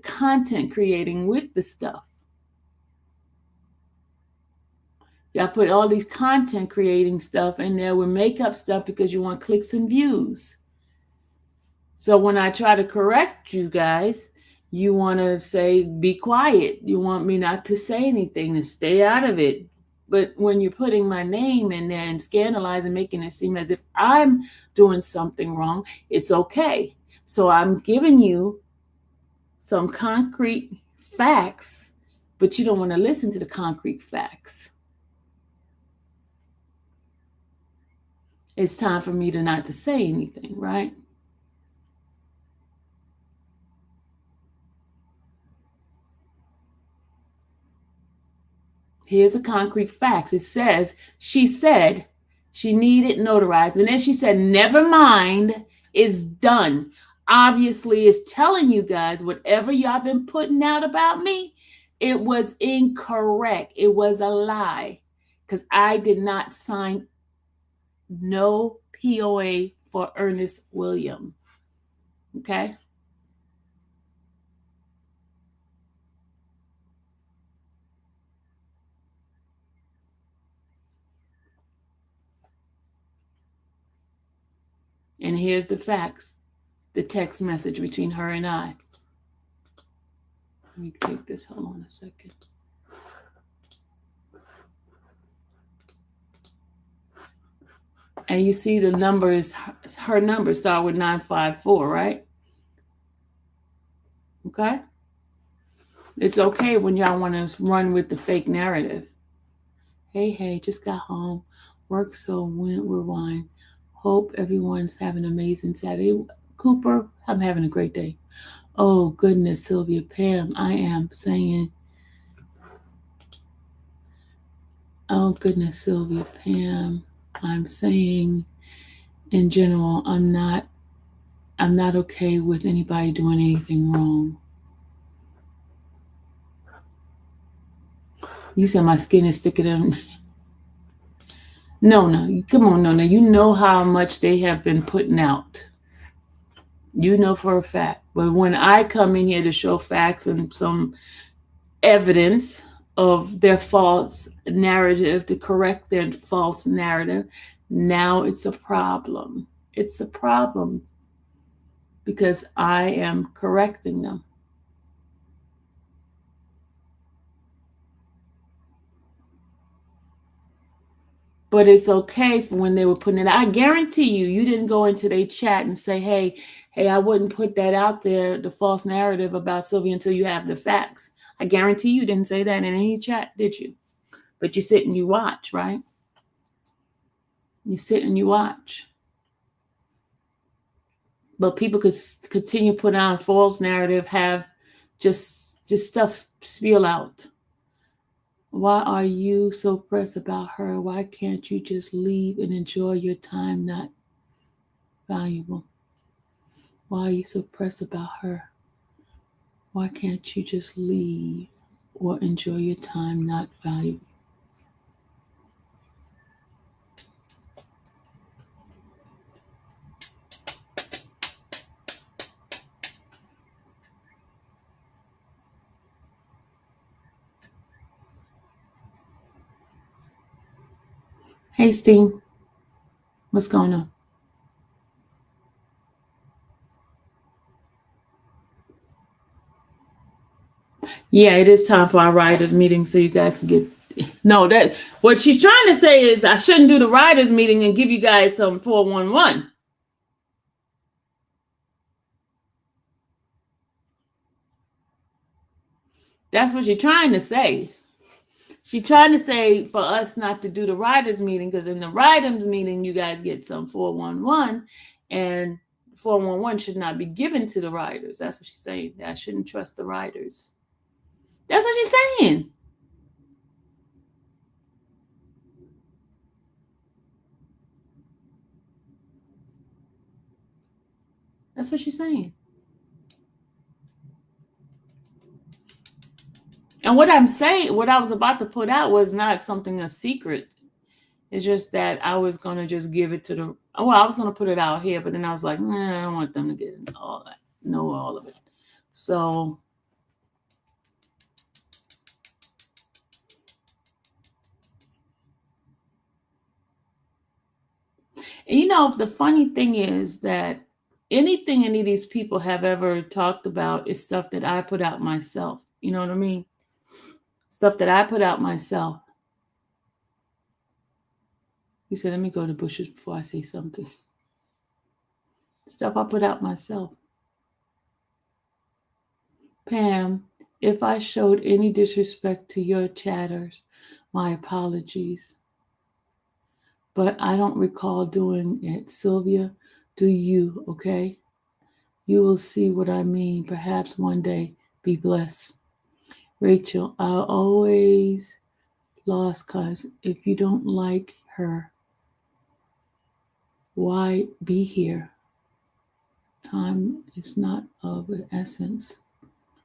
content creating with the stuff. Y'all put all these content creating stuff in there with makeup stuff because you want clicks and views. So when I try to correct you guys, you want to say, be quiet. You want me not to say anything, to stay out of it. But when you're putting my name in there and scandalizing, making it seem as if I'm doing something wrong, it's okay. So I'm giving you some concrete facts, but you don't want to listen to the concrete facts. It's time for me to not to say anything, right? Here's the concrete facts. It says, she said she needed notarized. And then she said, never mind, it's done. Obviously, it's telling you guys whatever y'all been putting out about me, it was incorrect. It was a lie because I did not sign no POA for Ernest William. Okay? And here's the facts. The text message between her and I. Let me take this. Hold on a second. And you see the numbers, her numbers start with 954, right? Okay? It's okay when y'all want to run with the fake narrative. Hey, just got home. Work, so went rewind. Hope everyone's having an amazing Saturday. Cooper, I'm having a great day. Oh, goodness, Sylvia, Pam, I am saying. Oh, goodness, Sylvia, Pam, I'm saying in general, I'm not okay with anybody doing anything wrong. You said my skin is thicker than... No, come on, no. You know how much they have been putting out. You know for a fact. But when I come in here to show facts and some evidence of their false narrative, to correct their false narrative, now it's a problem. It's a problem because I am correcting them. But it's okay for when they were putting it out. I guarantee you didn't go into their chat and say, hey, I wouldn't put that out there, the false narrative about Sylvia, until you have the facts. I guarantee you didn't say that in any chat, did you? But you sit and you watch, right? You sit and you watch. But people could continue to put on false narrative, have just stuff spill out. Why are you so pressed about her? Why can't you just leave and enjoy your time not valuable? Why are you so pressed about her? Why can't you just leave or enjoy your time not valuable? Hey, Steen. What's going on? Yeah, it is time for our writers meeting so you guys can get No, that what she's trying to say is I shouldn't do the writers meeting and give you guys some 411. That's what she's trying to say. She's trying to say for us not to do the writers meeting, because in the writers meeting you guys get some 411, and 411 should not be given to the writers. That's what she's saying. I shouldn't trust the writers. That's what she's saying. That's what she's saying. And what I'm saying, what I was about to put out was not something a secret. It's just that I was going to just give it to the, well, I was going to put it out here, but then I was like, nah, I don't want them to get all that, know all of it. So, you know, the funny thing is that anything any of these people have ever talked about is stuff that I put out myself. You know what I mean? Stuff that I put out myself. He said, let me go to the bushes before I say something. Stuff I put out myself. Pam, if I showed any disrespect to your chatters, my apologies. But I don't recall doing it. Sylvia, do you, okay? You will see what I mean. Perhaps one day. Be blessed. Rachel, I always lost cause if you don't like her, why be here? Time is not of essence.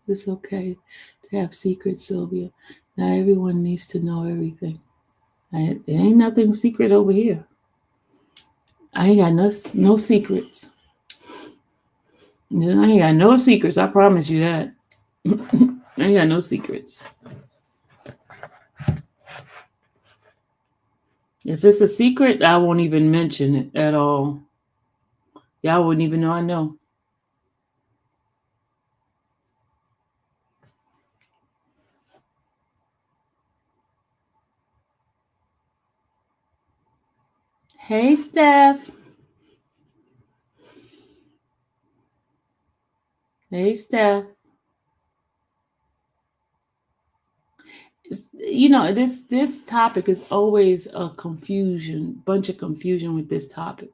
It's okay to have secrets, Sylvia. Not everyone needs to know everything. There ain't nothing secret over here. I ain't got no secrets. I ain't got no secrets. I promise you that. I ain't got no secrets. If it's a secret, I won't even mention it at all. Y'all wouldn't even know I know. Hey, Steph. Hey, Steph. You know, this topic is always a bunch of confusion with this topic.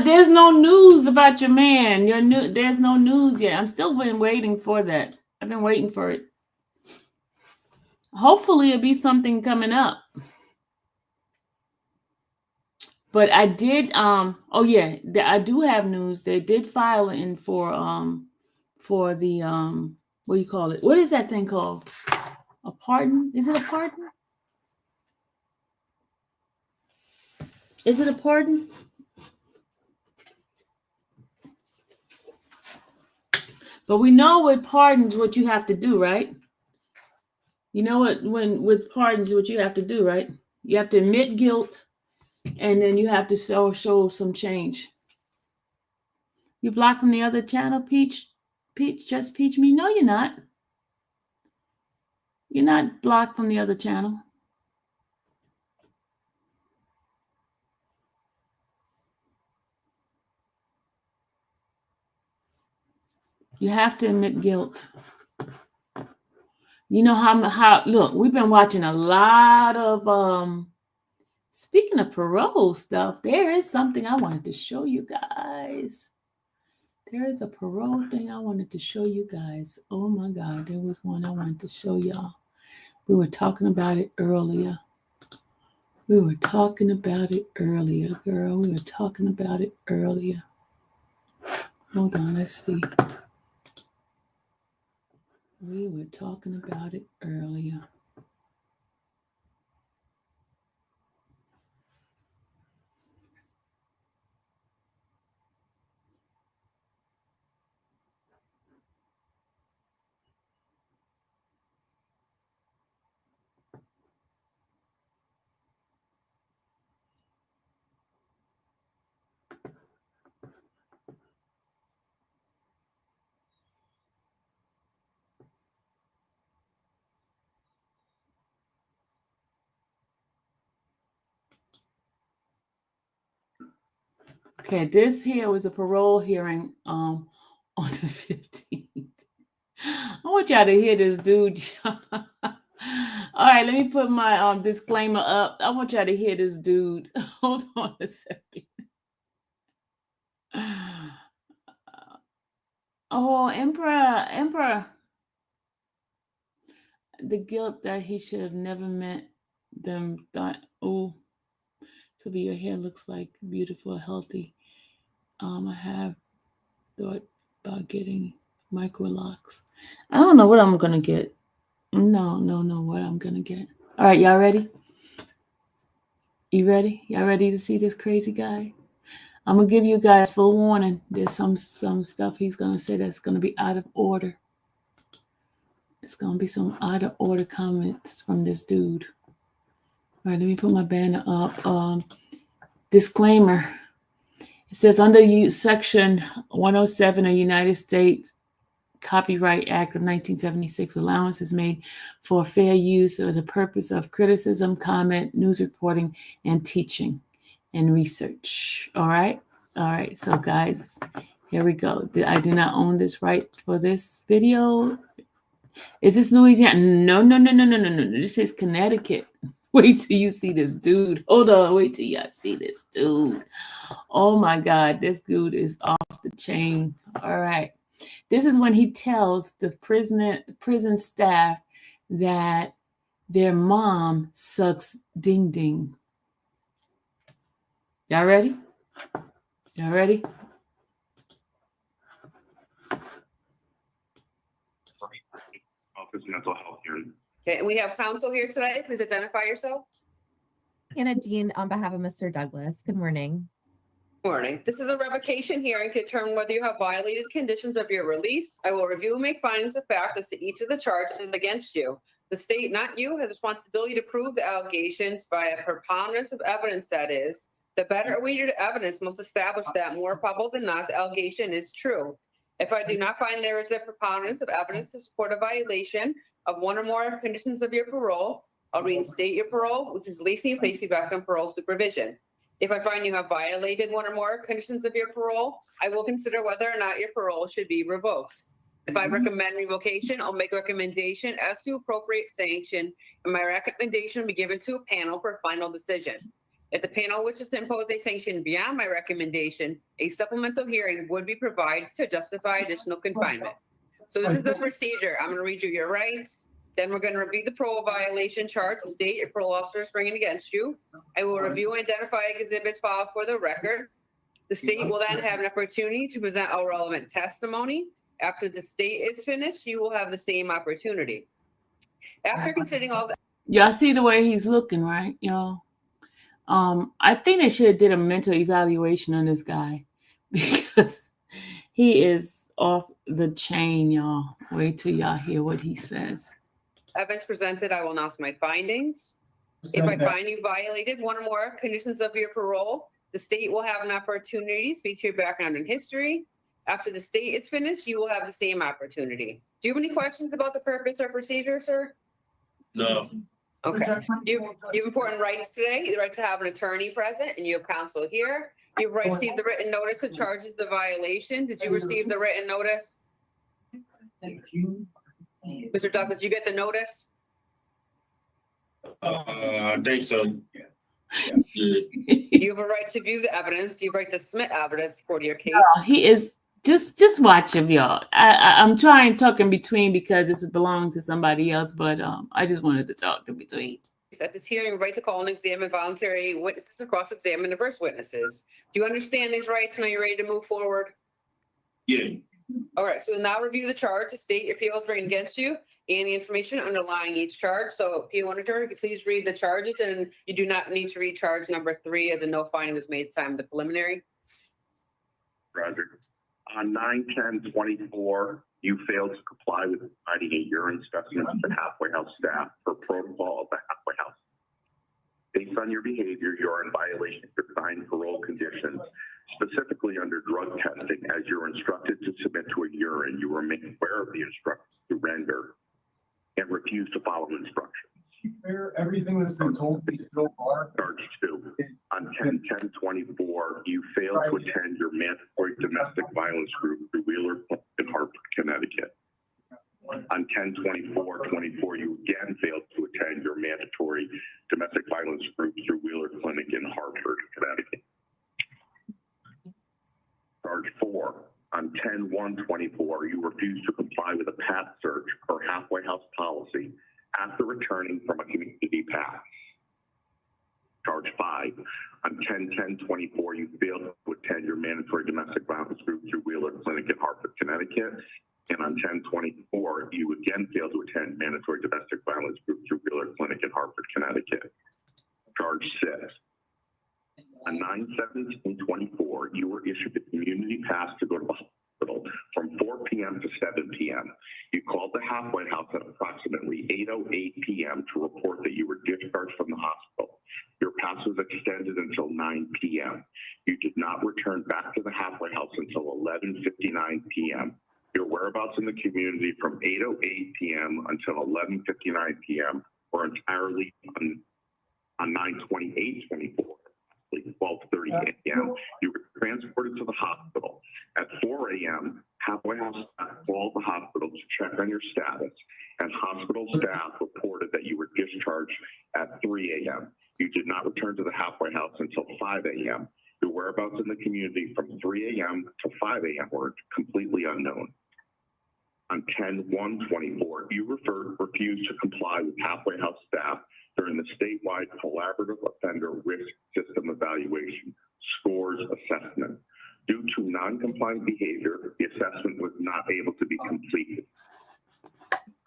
There's no news about your man. There's no news yet. I'm still been waiting for that. I've been waiting for it. Hopefully it'll be something coming up. But I did oh yeah, I do have news. They did file in for the what do you call it? What is that thing called? A pardon? Is it a pardon? Is it a pardon? But we know with pardons what you have to do, right? You know what, when with pardons what you have to do, right? You have to admit guilt, and then you have to show some change. You blocked from the other channel, Peach? Just Peach me? No, you're not. You're not blocked from the other channel. You have to admit guilt. You know how look, we've been watching a lot of speaking of parole stuff, there is something I wanted to show you guys. There is a parole thing I wanted to show you guys. Oh my God, there was one I wanted to show y'all. We were talking about it earlier. We were talking about it earlier, girl. We were talking about it earlier. Hold on, let's see. We were talking about it earlier. Okay, this here was a parole hearing on the 15th. I want y'all to hear this dude. All right, let me put my disclaimer up. I want y'all to hear this dude. Hold on a second. Oh, Emperor. The guilt that he should have never met them. Thought, oh, Sylvia, your hair looks like beautiful, healthy. I have thought about getting micro locks. I don't know what I'm gonna get. No, what I'm gonna get. All right, y'all ready? You ready? Y'all ready to see this crazy guy? I'm gonna give you guys full warning. There's some stuff he's gonna say that's gonna be out of order. It's gonna be some out of order comments from this dude. All right, let me put my banner up. Disclaimer. It says under Section 107 of United States Copyright Act of 1976, allowance is made for fair use for the purpose of criticism, comment, news reporting, and teaching and research. All right. So guys, here we go. I do not own this right for this video. Is this Louisiana? No. This is Connecticut. Wait till you see this dude. Hold on. Wait till y'all see this dude. Oh my God. This dude is off the chain. All right. This is when he tells the prison staff that their mom sucks ding ding. Y'all ready? Y'all ready? Office mental health hearing. Okay, and we have counsel here today. Please identify yourself. Anna Dean on behalf of Mr. Douglas. Good morning. Good morning. This is a revocation hearing to determine whether you have violated conditions of your release. I will review and make findings of fact as to each of the charges against you. The state, not you, has responsibility to prove the allegations by a preponderance of evidence, that is. The better weighted evidence must establish that more probable than not the allegation is true. If I do not find there is a preponderance of evidence to support a violation of one or more conditions of your parole, I'll reinstate your parole, which is releasing and placing you back on parole supervision. If I find you have violated one or more conditions of your parole, I will consider whether or not your parole should be revoked. If I recommend revocation, I'll make a recommendation as to appropriate sanction, and my recommendation will be given to a panel for a final decision. If the panel wishes to impose a sanction beyond my recommendation, a supplemental hearing would be provided to justify additional confinement. So this is the procedure. I'm going to read you your rights. Then we're going to review the parole violation charge the state your parole officer is bringing against you. I will review and identify exhibits filed for the record. The state will then have an opportunity to present all relevant testimony. After the state is finished, you will have the same opportunity. After considering all the Y'all see the way he's looking, right, y'all? I think they should have did a mental evaluation on this guy because he is off the chain, y'all. Wait till y'all hear what he says. evidence presented, I will announce my findings. If I find you violated one or more conditions of your parole, the state will have an opportunity to speak to your background and history. After the state is finished, you will have the same opportunity. Do you have any questions about the purpose or procedure, sir? No. Okay. You have important rights today. The right to have an attorney present, and you have counsel here. You have right to receive the written notice of charges of violation. Did you receive the written notice? Mr. Douglas, did you get the notice? I think so. You have a right to view the evidence. You have a right to submit evidence for your case. He is Just watch him, y'all. I'm trying to talk in between because this belongs to somebody else, but I just wanted to talk in between. At this hearing, right to call and examine voluntary witnesses and cross-examine diverse witnesses. Do you understand these rights and are you ready to move forward? Yeah. All right, so we'll now review the charge. The state appeals bring against you and the information underlying each charge. So appeal attorney, could you please read the charges, and you do not need to read charge number 3 as a no finding was made at the time of the preliminary. Roger. On 9/10/24, you failed to comply with providing a urine specimen to the halfway house staff per protocol of the halfway house. Based on your behavior, you are in violation of your signed parole conditions, specifically under drug testing, as you were instructed to submit to a urine. You were made aware of the instructions to render and refused to follow instructions. Everything that's been told me so far. Charge 2. On 10/10/24, you failed to attend your mandatory domestic violence group through Wheeler in Hartford, Connecticut. On 10/24/24, you again failed to attend your mandatory domestic violence group through Wheeler Clinic in Hartford, Connecticut. Charge 4. On 10/1/24, you refused to comply with a PAT search or halfway house policy after returning from a community pass. Charge 5. On 10/10/24, you failed to attend your mandatory domestic violence group through Wheeler Clinic in Hartford, Connecticut. And on 10/24, you again failed to attend mandatory domestic violence group through Wheeler Clinic in Hartford, Connecticut. Charge 6. On 9/17/24, you were issued a community pass to go to the hospital from 4 p.m. to 7 p.m. You called the halfway house at approximately 8:08 p.m. to report that you were discharged from the hospital. Your pass was extended until 9 p.m. You did not return back to the halfway house until 11:59 p.m. Your whereabouts in the community from 8:08 p.m. until 11:59 p.m. were entirely on 9/28/24. 12:30 a.m. You were transported to the hospital. At 4 a.m., halfway house staff called the hospital to check on your status, and hospital staff reported that you were discharged at 3 a.m. You did not return to the halfway house until 5 a.m. Your whereabouts in the community from 3 a.m. to 5 a.m. were completely unknown. On 10/1/24, you refused to comply with halfway house staff during the statewide collaborative offender risk system evaluation scores assessment. Due to non-compliant behavior, the assessment was not able to be completed.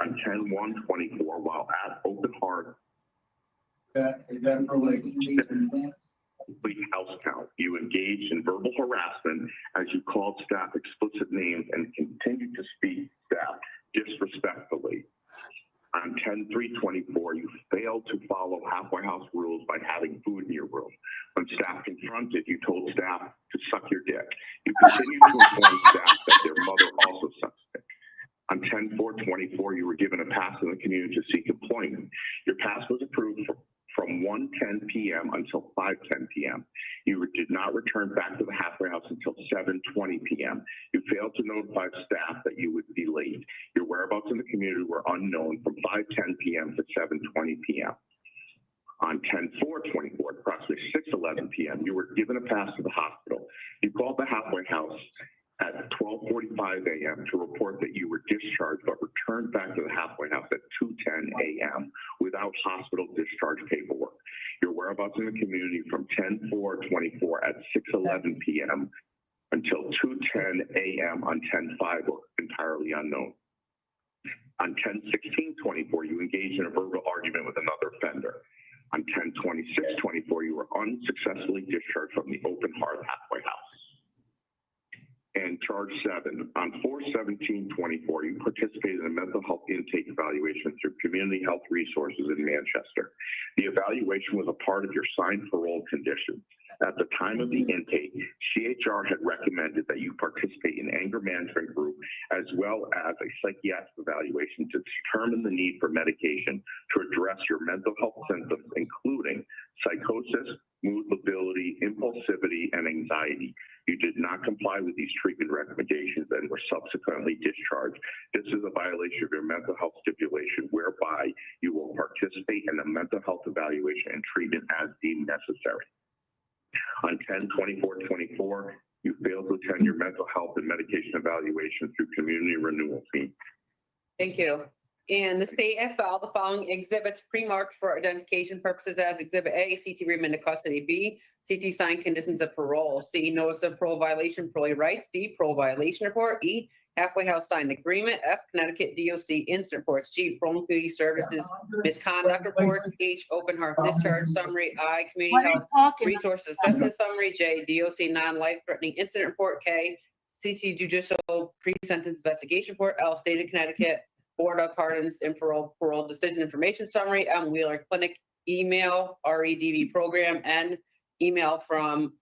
On 10/1/24, while at Open Heart, complete house count, you engaged in verbal harassment as you called staff explicit names and continued to speak staff disrespectfully. On 10/3/24, you failed to follow halfway house rules by having food in your room. When staff confronted, you told staff to suck your dick. You continued to inform staff that their mother also sucks dick. On 10/4/24, you were given a pass in the community to seek employment. Your pass was approved from 1:10 p.m. until 5:10 p.m. You did not return back to the halfway house until 7:20 p.m. You failed to notify staff that you would be late. Your whereabouts in the community were unknown from 5:10 p.m. to 7:20 p.m. On 10/4/24, approximately 6:11 p.m., you were given a pass to the hospital. You called the halfway house at 12:45 a.m. to report that you were discharged but returned back to the halfway house at 2:10 a.m. without hospital discharge paperwork. Your whereabouts in the community from 10/4/24 at 6:11 p.m. until 2:10 a.m. on 10/5 were entirely unknown. On 10/16/24, you engaged in a verbal argument with another offender. On 10/26/24, you were unsuccessfully discharged from the Open Heart halfway house. And charge 7, on 4/17/24, you participated in a mental health intake evaluation through Community Health Resources in Manchester. The evaluation was a part of your signed parole conditions. At the time of the intake, CHR had recommended that you participate in anger management group as well as a psychiatric evaluation to determine the need for medication to address your mental health symptoms, including psychosis, mood lability, impulsivity, and anxiety. You did not comply with these treatment recommendations and were subsequently discharged. This is a violation of your mental health stipulation whereby you will participate in a mental health evaluation and treatment as deemed necessary. On 10/24/24, You failed to attend your mental health and medication evaluation through community renewal fee. Thank you. And the state has filed the following exhibits pre-marked for identification purposes as Exhibit A, CT remanded custody; B, CT signed conditions of parole; C, notice of parole violation, parole rights; D, parole violation report; E, halfway house signed agreement; F, Connecticut DOC incident reports; G, parole and community services misconduct reports; H, open heart discharge summary; I, community What are you health talking resources assessment summary; J, DOC non-life threatening incident report; K, CT judicial pre-sentence investigation report; L, state of Connecticut Board of Pardons and Parole Decision Information Summary; M, Wheeler Clinic email, REDV program; N, email from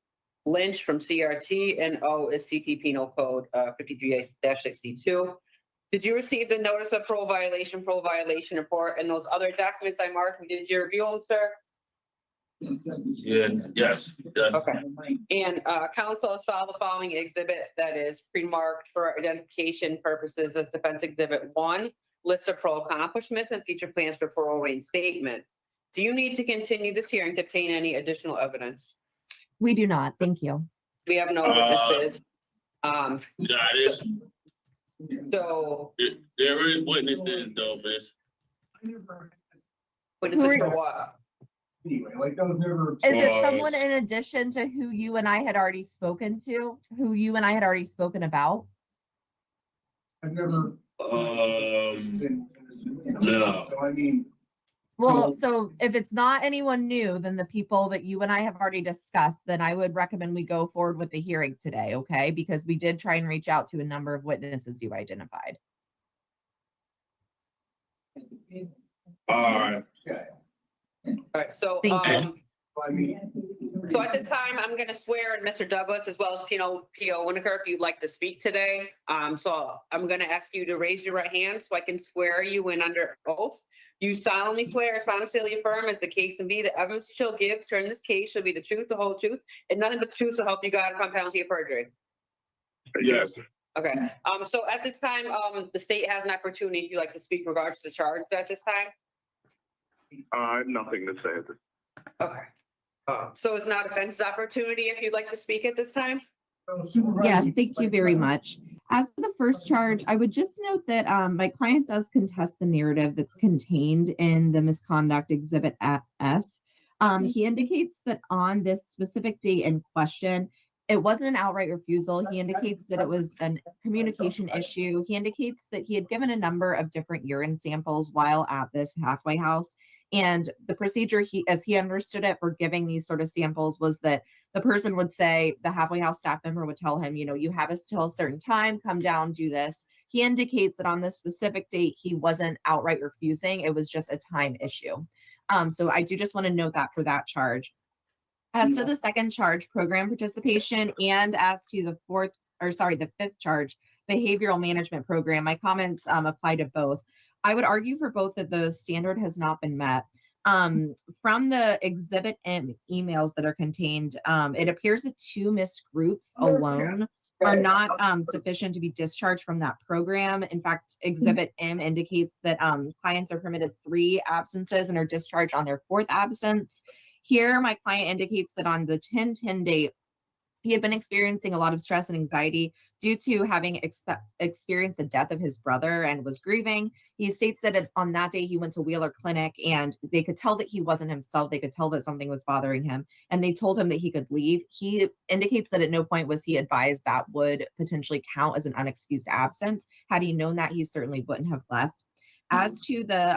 Lynch from CRT; and O is CT Penal Code 53-62. Did you receive the notice of parole violation report, and those other documents I marked? Did you review them, sir? Yeah, yes. Okay. And council has filed the following exhibits that is pre-marked for identification purposes as Defense Exhibit 1, list of parole accomplishments and future plans for parole reinstatement. Do you need to continue this hearing to obtain any additional evidence? We do not. Thank you. We have no witnesses. Yeah, it is. So There is witnesses though, miss. witnesses for what? Anyway, like that was never. Is it someone in addition to who you and I had already spoken to, who you and I had already spoken about? I've never been. No. So I mean, Well, so if it's not anyone new, then the people that you and I have already discussed, then I would recommend we go forward with the hearing today, okay? Because we did try and reach out to a number of witnesses you identified. All right. yeah, All right, so Thank you. I mean, so at this time, I'm going to swear in Mr. Douglas as well as P.O. Winokur if you'd like to speak today. So I'm going to ask you to raise your right hand so I can swear you in under oath. You solemnly swear or solemnly affirm as the case may be, the evidence you shall give during this case shall be the truth, the whole truth, and nothing but the truth, so help you God upon penalty of perjury. Yes. Okay. So at this time, the state has an opportunity if you'd like to speak in regards to the charge at this time. I have nothing to say at this. Okay. So it's not a defense opportunity if you'd like to speak at this time. Yes, thank you very much. As for the first charge, I would just note that my client does contest the narrative that's contained in the misconduct exhibit F. He indicates that on this specific date in question, it wasn't an outright refusal. He indicates that it was a communication issue. He indicates that he had given a number of different urine samples while at this halfway house. And the procedure, as he understood it for giving these sort of samples, was that the person would say, the halfway house staff member would tell him, you have us till a certain time, come down, do this. He indicates that on this specific date, he wasn't outright refusing. It was just a time issue. So I do just want to note that for that charge. As to the second charge, program participation, and as to the fifth charge, behavioral management program, my comments apply to both. I would argue for both that the standard has not been met. From the exhibit M emails that are contained, it appears that 2 missed groups alone are not sufficient to be discharged from that program. In fact, exhibit M indicates that clients are permitted 3 absences and are discharged on their 4th absence. Here, my client indicates that on the 10/10 date, he had been experiencing a lot of stress and anxiety due to having experienced the death of his brother and was grieving. He states that on that day he went to Wheeler Clinic and they could tell that he wasn't himself. They could tell that something was bothering him and they told him that he could leave. He indicates that at no point was he advised that would potentially count as an unexcused absence. Had he known that, he certainly wouldn't have left. As to the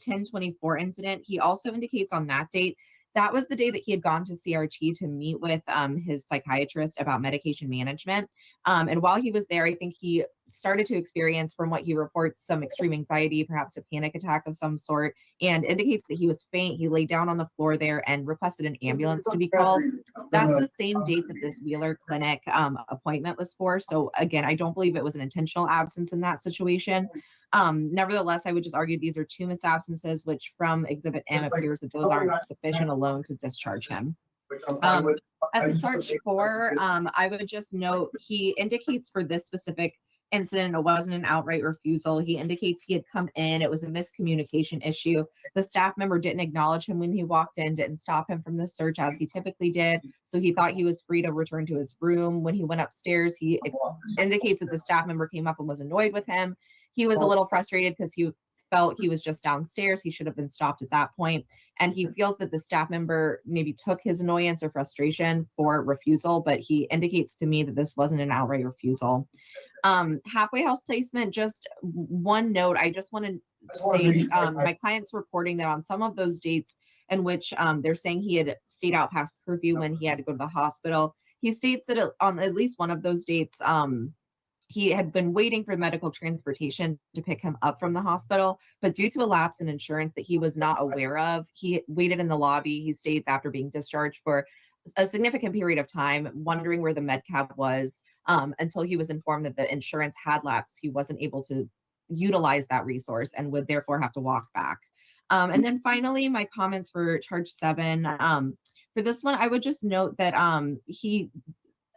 10/24 incident, he also indicates on that date that was the day that he had gone to CRT to meet with his psychiatrist about medication management. And while he was there, I think he started to experience, from what he reports, some extreme anxiety, perhaps a panic attack of some sort, and indicates that he was faint. He laid down on the floor there and requested an ambulance to be called. That's the same date that this Wheeler Clinic appointment was for. So again, I don't believe it was an intentional absence in that situation. Nevertheless, I would just argue these are 2 missed absences, which from Exhibit M appears that those aren't sufficient alone to discharge him. As to Charge 4, I would just note he indicates for this specific incident. It wasn't an outright refusal. He indicates he had come in. It was a miscommunication issue. The staff member didn't acknowledge him when he walked in, didn't stop him from the search as he typically did. So he thought he was free to return to his room. When he went upstairs, he indicates that the staff member came up and was annoyed with him. He was a little frustrated because he felt he was just downstairs. He should have been stopped at that point. And he feels that the staff member maybe took his annoyance or frustration for refusal, but he indicates to me that this wasn't an outright refusal. Halfway house placement, just one note. I just want to say my client's reporting that on some of those dates in which they're saying he had stayed out past curfew when he had to go to the hospital, he states that on at least one of those dates, he had been waiting for medical transportation to pick him up from the hospital, but due to a lapse in insurance that he was not aware of, he waited in the lobby, he states, after being discharged for a significant period of time, wondering where the med cab was, until he was informed that the insurance had lapsed. He wasn't able to utilize that resource and would therefore have to walk back. And then finally, my comments for charge 7. For this one, I would just note that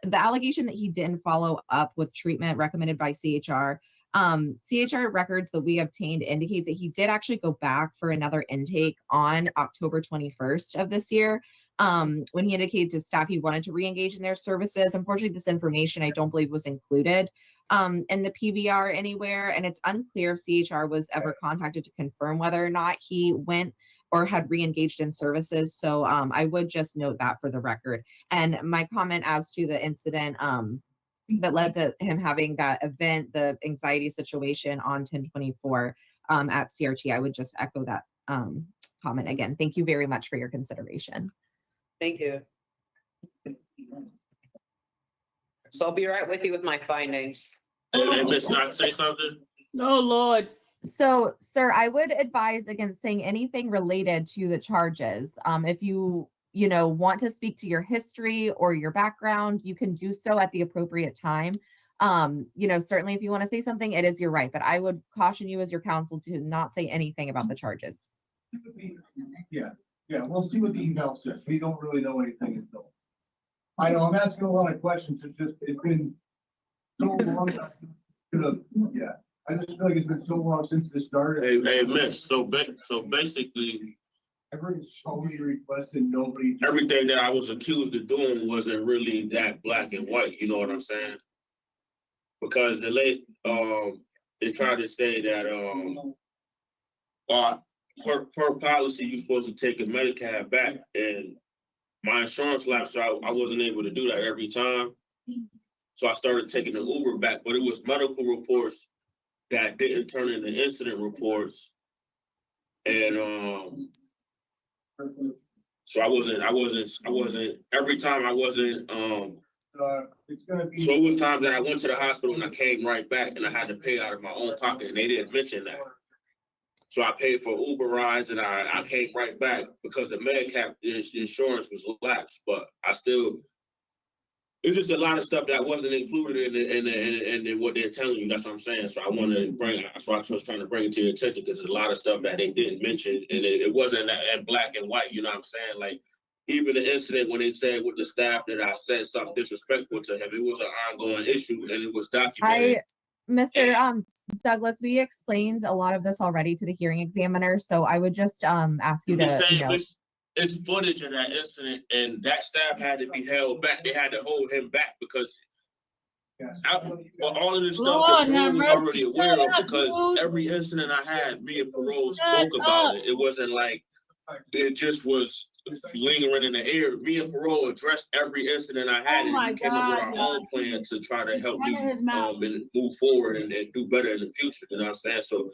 the allegation that he didn't follow up with treatment recommended by CHR. CHR records that we obtained indicate that he did actually go back for another intake on October 21st of this year, when he indicated to staff he wanted to re-engage in their services. Unfortunately, this information I don't believe was included in the PBR anywhere, and it's unclear if CHR was ever contacted to confirm whether or not he went or had re-engaged in services. So I would just note that for the record. And my comment as to the incident that led to him having that event, the anxiety situation on 10/24 at CRT, I would just echo that comment again. Thank you very much for your consideration. Thank you. So I'll be right with you with my findings. Hey, Miss, can I say something? Oh, Lord. So, sir, I would advise against saying anything related to the charges. If you want to speak to your history or your background, you can do so at the appropriate time. Certainly if you want to say something, it is your right, but I would caution you as your counsel to not say anything about the charges. Yeah, we'll see what the email says. We don't really know anything until. I know I'm asking a lot of questions. It's been so long. Yeah, I just feel like it's been so long since this started. Hey, Miss, so basically, I've heard so many requests and nobody. everything that I was accused of doing wasn't really that black and white, you know what I'm saying? Because the late, they tried to say that, per policy, you're supposed to take a Medicab back, and my insurance lapsed, so I wasn't able to do that every time. So I started taking the Uber back, but it was medical reports that didn't turn into incident reports. And so I wasn't, every time I wasn't, It's gonna be. so it was times that I went to the hospital and I came right back and I had to pay out of my own pocket, and they didn't mention that. So I paid for Uber rides and I came right back because the Medicap insurance was lapsed, but I still, it's just a lot of stuff that wasn't included in what they're telling you. That's what I'm saying. So I want to that's why I was trying to bring it to your attention, because there's a lot of stuff that they didn't mention, and it wasn't in black and white. You know what I'm saying? Like even the incident when they said with the staff that I said something disrespectful to him, it was an ongoing issue and it was documented. Mr. Douglas, we explained a lot of this already to the hearing examiner, so I would just ask you to, It's footage of that incident, and that staff had to be held back. They had to hold him back because all of this stuff that Parole was already aware of, because every incident I had, me and Parole spoke about it. It wasn't like it just was lingering in the air. Me and Parole addressed every incident I had, and we came up with our own plan to try to help me and move forward and do better in the future. You know what I'm saying? So,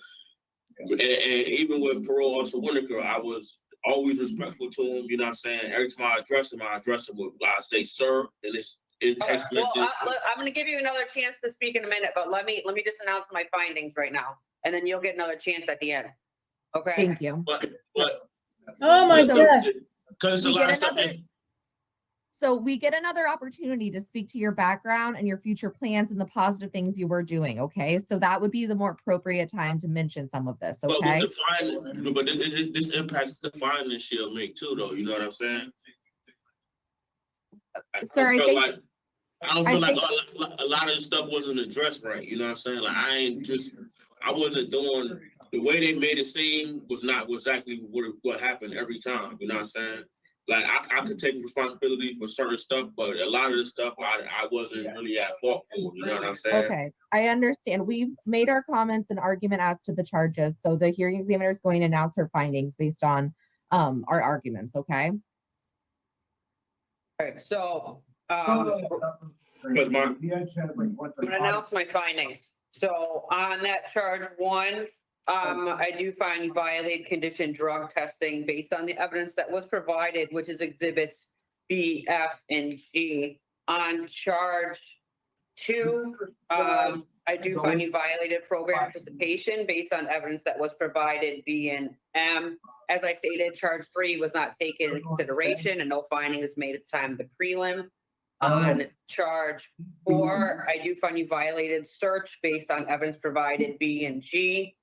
and even with Parole Officer Winnaker, I was always respectful to him. You know what I'm saying? Every time I address him with, I say sir, and it's in text message. Well, I'm going to give you another chance to speak in a minute, but let me just announce my findings right now, and then you'll get another chance at the end. Okay. thank you. But Oh my God. Because it's a lot of stuff. So we get another opportunity to speak to your background and your future plans and the positive things you were doing. Okay, so that would be the more appropriate time to mention some of this. Okay. But this impacts the finding she'll make too, though. You know what I'm saying? Sir, I think I don't feel like a lot of the stuff wasn't addressed right. You know what I'm saying? Like I wasn't doing the way they made it seem was exactly what happened every time. You know what I'm saying? Like I could take responsibility for certain stuff, but a lot of the stuff I wasn't really at fault for. You know what I'm saying? Okay, I understand. We've made our comments and argument as to the charges. So the hearing examiner is going to announce her findings based on our arguments. Okay. All right, so, Because I'm gonna announce my findings. So on that charge one, I do find you violated condition drug testing based on the evidence that was provided, which is exhibits B, F, and G. On charge two, I do find you violated program participation based on evidence that was provided, B and M. As I stated, charge three was not taken into consideration and no finding is made at the time of the prelim. On charge four, I do find you violated search based on evidence provided, B and G.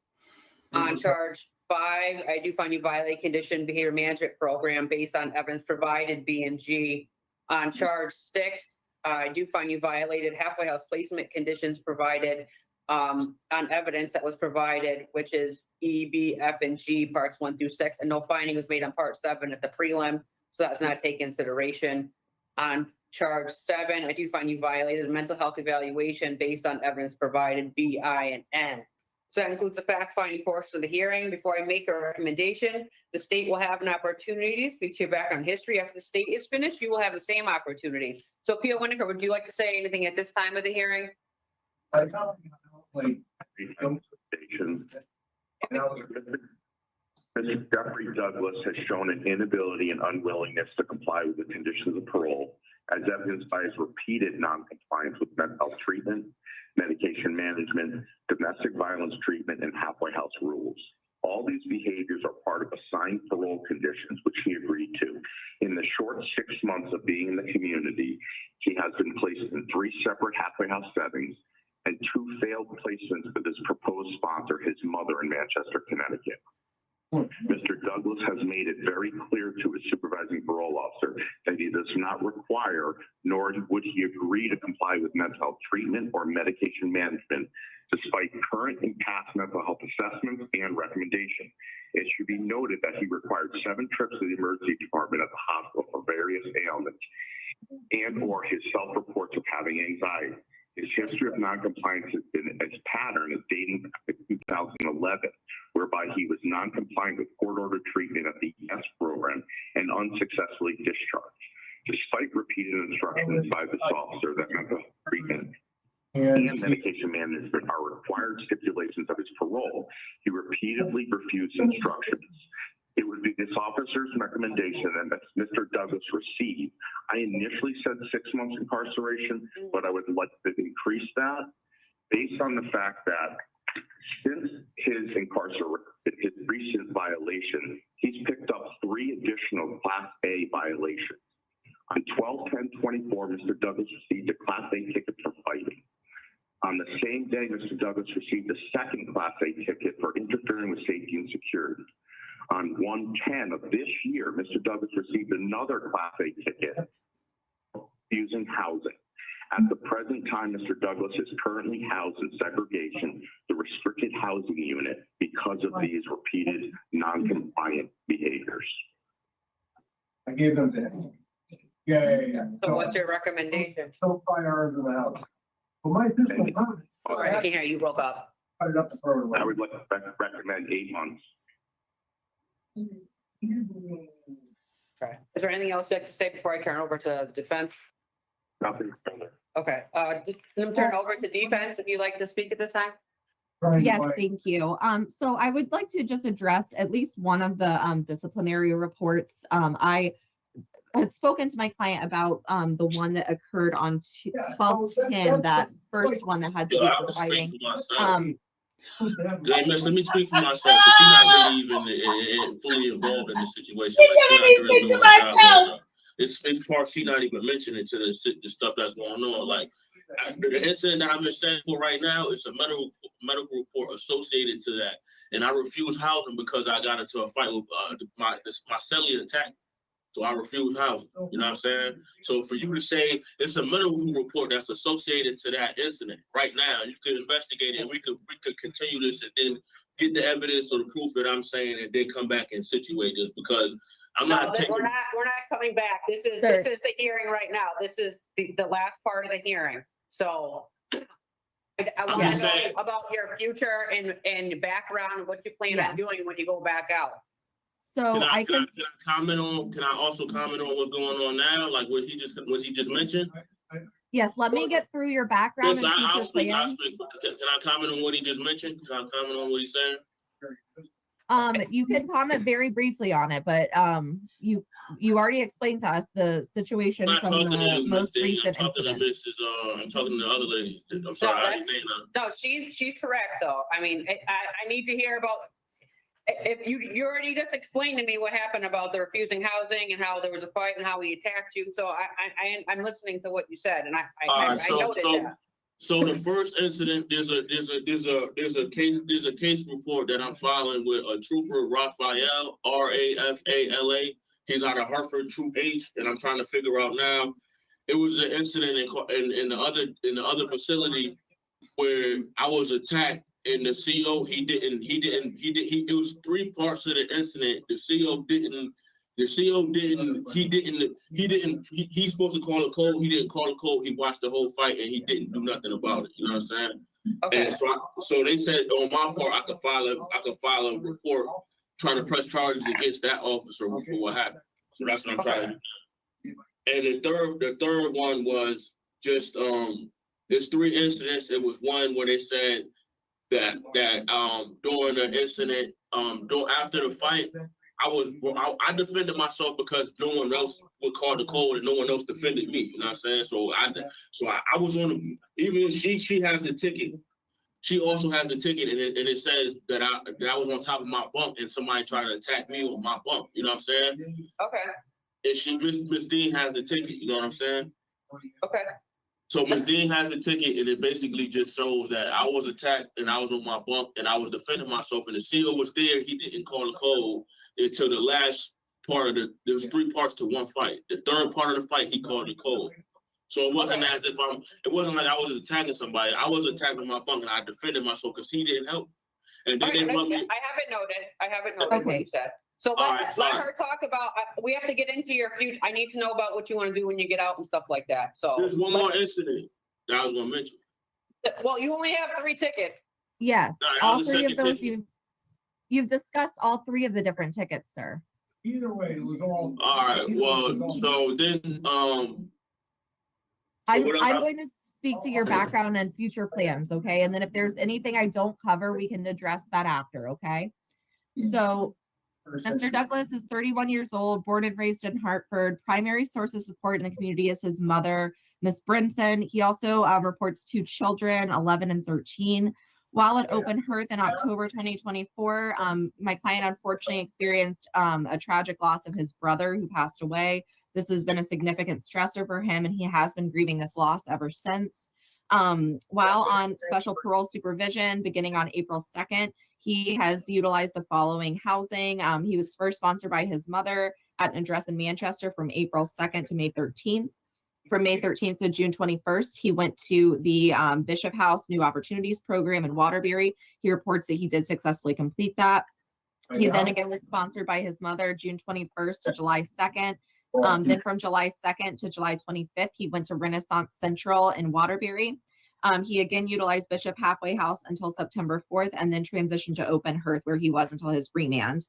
On charge five, I do find you violate condition behavior management program based on evidence provided, B and G. On charge six, I do find you violated halfway house placement conditions provided on evidence that was provided, which is E, B, F, and G, parts 1 through 6, and no finding was made on part 7 at the prelim, so that's not taken consideration. On charge 7, I do find you violated mental health evaluation based on evidence provided, B, I, and N. So that includes the fact-finding portion of the hearing. Before I make a recommendation, the state will have an opportunity to speak to you back on history. After the state is finished, you will have the same opportunity. So P.O. Winokur, would you like to say anything at this time of the hearing? Mr. Jeffrey Douglas has shown an inability and unwillingness to comply with the conditions of parole, as evidenced by his repeated non-compliance with mental health treatment, medication management, domestic violence treatment, and halfway house rules. All these behaviors are part of assigned parole conditions, which he agreed to. In the short 6 months of being in the community, he has been placed in 3 separate halfway house settings and 2 failed placements with his proposed sponsor, his mother in Manchester, Connecticut. Mr. Douglas has made it very clear to his supervising parole officer that he does not require, nor would he agree to comply with mental health treatment or medication management, despite current and past mental health assessments and recommendation. It should be noted that he required 7 trips to the emergency department at the hospital for various ailments and or his self-reports of having anxiety. His history of noncompliance has been its pattern is dating back to 2011, whereby he was non-compliant with court-ordered treatment at the ES program and unsuccessfully discharged. Despite repeated instructions by this officer that mental health treatment and medication management are required stipulations of his parole, he repeatedly refused instructions. It would be this officer's recommendation that Mr. Douglas receive. I initially said 6 months incarceration, but I would like to increase that based on the fact that since his recent violation, he's picked up 3 additional Class A violations. On 12/10/24, Mr. Douglas received a Class A ticket for fighting. On the same day, Mr. Douglas received a second Class A ticket for interfering with safety and security. On 1/10 of this year, Mr. Douglas received another Class A ticket using housing. At the present time, Mr. Douglas is currently housed in segregation, the restricted housing unit, because of these repeated non-compliant behaviors. I gave them that. Yeah. So what's your recommendation? No firearms in the house. Well, my pistol, All right, I can hear you broke up. I cut it up to throw it away. I would like to recommend 8 months. Okay. Is there anything else you have to say before I turn over to the defense? Nothing further. Okay, let me turn over to defense if you'd like to speak at this time. Yes, thank you. So I would like to just address at least one of the disciplinary reports. I had spoken to my client about the one that occurred on 12/10, that first one that had to do with fighting. Let me speak for myself, because she's not really even fully involved in the situation. Like, it's part she's not even mentioning to the stuff that's going on. Like the incident that I'm in for right now is a medical report associated to that, and I refuse housing because I got into a fight with my cellie attacked So I refuse housing. You know what I'm saying? So for you to say it's a mental report that's associated to that incident right now, you could investigate it and we could continue this and then get the evidence or the proof that I'm saying and then come back and situate this because I'm not taking. We're not coming back. This is the hearing right now. This is the last part of the hearing. So I want to know about your future and background and what you plan on doing when you go back out. So Can I comment on? Can I also comment on what's going on now? Like what he just mentioned. Yes, let me get through your background. Yes, and I'll speak. plans. Can I comment on what he just mentioned? Can I comment on what he's saying? You can comment very briefly on it, but you already explained to us the situation from the most recent incident. I'm talking to the other lady. I'm sorry, No, she's correct though. I mean, I need to hear about. If you already just explained to me what happened about the refusing housing and how there was a fight and how he attacked you, so I'm listening to what you said, and I noted that. So the first incident, there's a case report that I'm filing with a trooper Raphael, Rafala. He's out of Hartford, Troop H, and I'm trying to figure out now. It was an incident in the other facility where I was attacked. And the CO, it was three parts of the incident. He's supposed to call a code. He didn't call a code. He watched the whole fight and he didn't do nothing about it. You know what I'm saying? Okay. And so they said on my part, I could file a report trying to press charges against that officer for what happened. So that's what I'm trying to do. And the third one was just, there's three incidents. It was one where they said, that during the incident, after the fight, I defended myself because no one else would call the code and no one else defended me. You know what I'm saying? So I was on even she has the ticket. She also has the ticket and it says that I was on top of my bunk and somebody tried to attack me on my bunk. You know what I'm saying? Okay. And Miss Dean has the ticket. You know what I'm saying? Okay. So Ms. Dean has the ticket, and it basically just shows that I was attacked, and I was on my bunk, and I was defending myself, and the CO was there. He didn't call the code until the last part of there was three parts to one fight. The third part of the fight, he called the code. So it wasn't as if it wasn't like I was attacking somebody. I was attacking my bunk, and I defended myself because he didn't help. And then they brought me. I have it noted what you said. So let her talk about, we have to get into your future. I need to know about what you want to do when you get out and stuff like that. So there's one more incident that I was going to mention. Well, you only have 3 tickets. Yes, all 3 of those you've discussed all 3 of the different tickets, sir. Either way, it was all. All right, well, so then, I'm going to speak to your background and future plans, okay? And then if there's anything I don't cover, we can address that after, okay? So Mr. Douglas is 31 years old, born and raised in Hartford. Primary source of support in the community is his mother, Miss Brinson. He also reports 2 children, 11 and 13. While at Open Hearth in October 2024, my client unfortunately experienced a tragic loss of his brother who passed away. This has been a significant stressor for him, and he has been grieving this loss ever since. While on special parole supervision beginning on April 2nd, he has utilized the following housing. He was first sponsored by his mother at an address in Manchester from April 2nd to May 13th. From May 13th to June 21st, he went to the Bishop House New Opportunities Program in Waterbury. He reports that he did successfully complete that. He then again was sponsored by his mother June 21st to July 2nd. Then from July 2nd to July 25th, he went to Renaissance Central in Waterbury. He again utilized Bishop Halfway House until September 4th and then transitioned to Open Hearth where he was until his remand.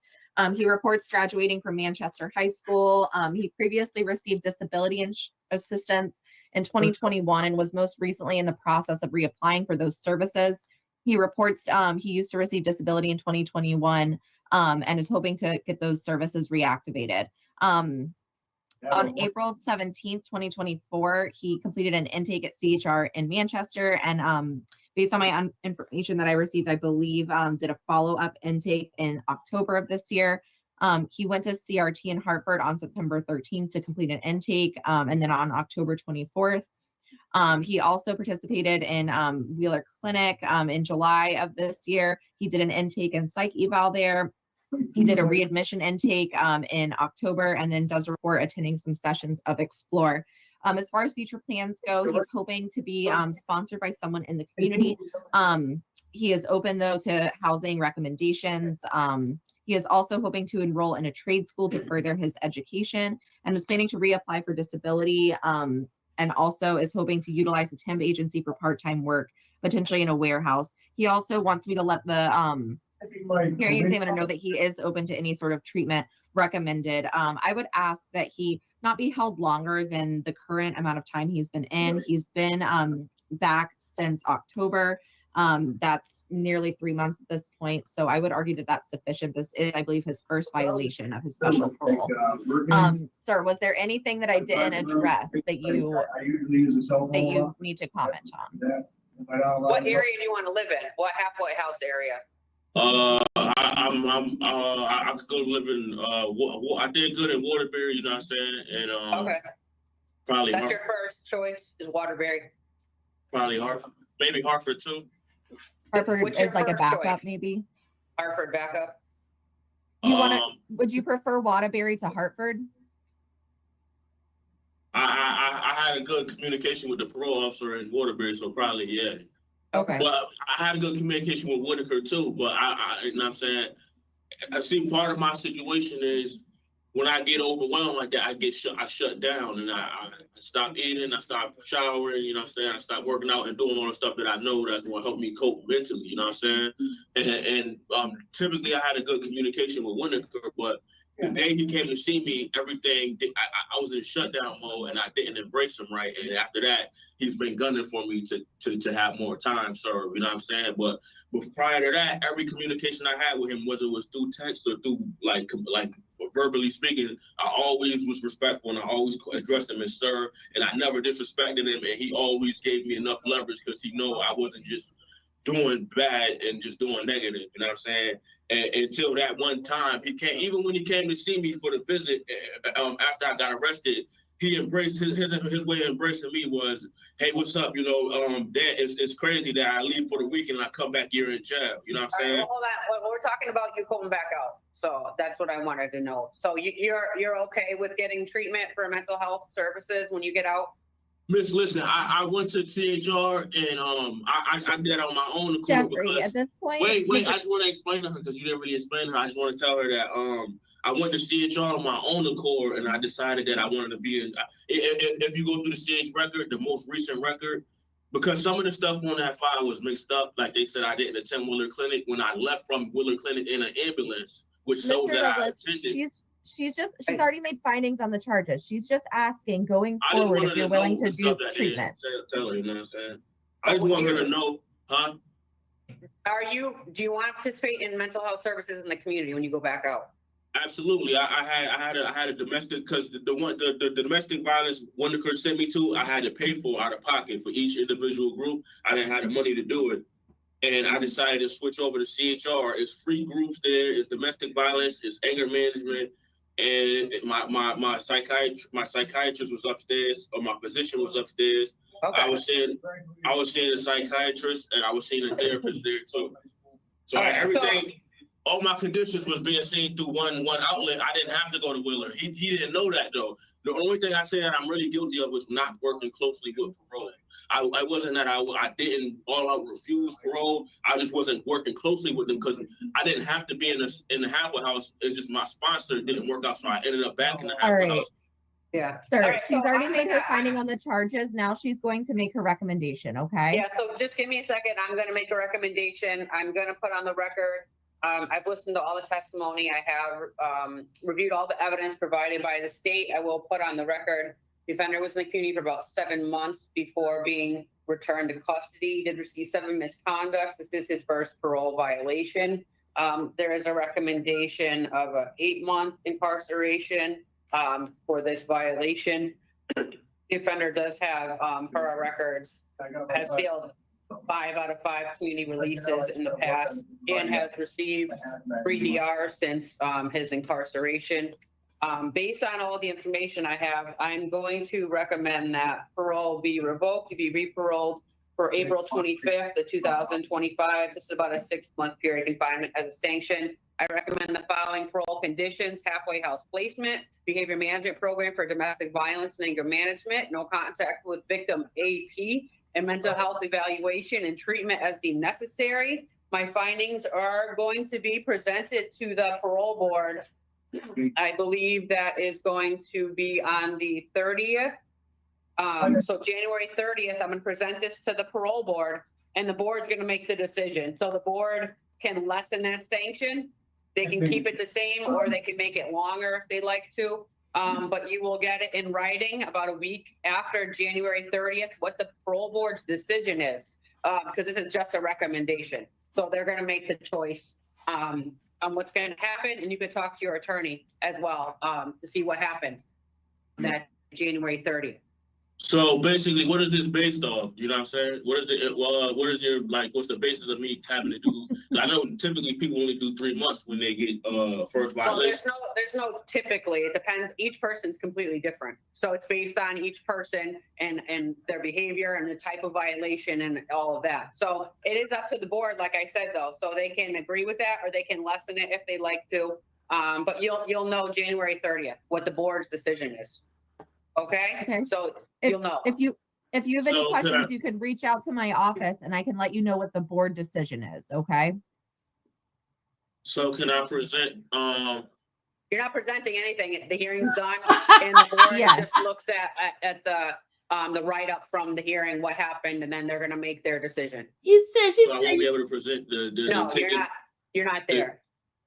He reports graduating from Manchester High School. He previously received disability assistance in 2021 and was most recently in the process of reapplying for those services. He reports he used to receive disability in 2021 and is hoping to get those services reactivated. On April 17th, 2024, he completed an intake at CHR in Manchester and based on my information that I received, I believe did a follow-up intake in October of this year. He went to CRT in Hartford on September 13th to complete an intake and then on October 24th. He also participated in Wheeler Clinic in July of this year. He did an intake and psych eval there. He did a readmission intake in October and then does report attending some sessions of Explore. As far as future plans go, he's hoping to be sponsored by someone in the community. He is open though to housing recommendations. He is also hoping to enroll in a trade school to further his education and is planning to reapply for disability, and also is hoping to utilize a temp agency for part-time work, potentially in a warehouse. He also wants me to let the hearing examiner know that he is open to any sort of treatment recommended. I would ask that he not be held longer than the current amount of time he's been in. He's been back since October. That's nearly 3 months at this point. So I would argue that that's sufficient. This is, I believe, his first violation of his special parole. Sir, was there anything that I didn't address that you need to comment on? What area do you want to live in? What halfway house area? I could go live in, I did good in Waterbury, you know what I'm saying? And, Okay, probably, that's your first choice is Waterbury. probably Hartford, maybe Hartford too. Hartford What's your is like a first backup, choice? maybe. Hartford backup. You want to? Would you prefer Waterbury to Hartford? I had a good communication with the parole officer in Waterbury, so probably, yeah. Okay. But I had a good communication with Whitaker too, but you know what I'm saying? I see part of my situation is when I get overwhelmed like that, I shut down and I stop eating, I stop showering, you know what I'm saying? I stop working out and doing all the stuff that I know that's going to help me cope mentally, you know what I'm saying? And typically I had a good communication with Whitaker, but the day he came to see me, everything, I was in shutdown mode and I didn't embrace him right. And after that, he's been gunning for me to have more time served, you know what I'm saying? But prior to that, every communication I had with him, whether it was through text or through like verbally speaking, I always was respectful and I always addressed him as sir. And I never disrespected him. And he always gave me enough leverage because he knew I wasn't just doing bad and just doing negative, you know what I'm saying? And until that one time, he came, even when he came to see me for the visit, after I got arrested, he embraced his way of embracing me was, hey, what's up? You know, Dad, it's crazy that I leave for the weekend and I come back here in jail. You know what I'm saying? Right, well, hold on. Well, we're talking about you coming back out. So that's what I wanted to know. So you're okay with getting treatment for mental health services when you get out? Miss, listen, I went to CHR and I did that on my own accord. Jeffrey, at this point. Wait, I just want to explain to her because you didn't really explain to her. I just want to tell her that I went to CHR on my own accord and I decided that I wanted to be in. If you go through the CH record, the most recent record, because some of the stuff on that file was mixed up. Like they said, I didn't attend Willard Clinic when I left from Willard Clinic in an ambulance, which shows that I attended. She's already made findings on the charges. She's just asking going forward if you're willing to do treatment. Tell her, you know what I'm saying? I just want her to know, huh? Do you want to participate in mental health services in the community when you go back out? Absolutely. I had a domestic, because the domestic violence Whitaker sent me to, I had to pay for out of pocket for each individual group. I didn't have the money to do it. And I decided to switch over to CHR. It's free groups there, it's domestic violence, it's anger management. And my psychiatrist was upstairs, or my physician was upstairs. Okay. I was seeing a psychiatrist and I was seeing a therapist there too. So everything, all my conditions was being seen through one outlet. I didn't have to go to Willard. He didn't know that though. The only thing I said that I'm really guilty of was not working closely with parole. I wasn't that I didn't all out refuse parole. I just wasn't working closely with them because I didn't have to be in the halfway house. It's just my sponsor didn't work out, so I ended up back in the halfway house. Yeah. Sir, right, she's already made her finding on the charges. Now she's going to make her recommendation, okay? Yeah, so just give me a second. I'm going to make a recommendation. I'm going to put on the record. I've listened to all the testimony. I have reviewed all the evidence provided by the state. I will put on the record. Defender was in the community for about 7 months before being returned to custody. He did receive 7 misconducts. This is his first parole violation. There is a recommendation of an 8-month incarceration for this violation. The offender does have, per our records, has failed 5 out of 5 community releases in the past and has received 3 DR since his incarceration. Based on all the information I have, I'm going to recommend that parole be revoked, to be re-paroled for April 25th of 2025. This is about a 6-month period confinement as a sanction. I recommend the following parole conditions: halfway house placement, behavior management program for domestic violence and anger management, no contact with victim AP, and mental health evaluation and treatment as deemed necessary. My findings are going to be presented to the parole board. I believe that is going to be on the 30th. So January 30th, I'm gonna present this to the parole board, and the board's gonna make the decision. So the board can lessen that sanction. They can keep it the same, or they can make it longer if they'd like to. But you will get it in writing about a week after January 30th, what the parole board's decision is, because this is just a recommendation. So they're gonna make the choice on what's gonna happen, and you can talk to your attorney as well, to see what happened that January 30th. So basically, what is this based off? You know what I'm saying? What is what's the basis of me having to do? 'Cause I know typically people only do 3 months when they get first Well, violation. there's no typically, it depends. Each person's completely different. So it's based on each person and their behavior and the type of violation and all of that. So it is up to the board, like I said, though, so they can agree with that or they can lessen it if they like to. But you'll know January 30th, what the board's decision is. Okay? So you'll know. If you have any So, questions, you can reach out to my office and I can let you know what the board decision is, okay? So can I present? You're not presenting anything. The hearing's done and the board Yes. just looks at the write-up from the hearing, what happened, and then they're gonna make their decision. He said, she So I won't said, be able to present the No, ticket. you're not there.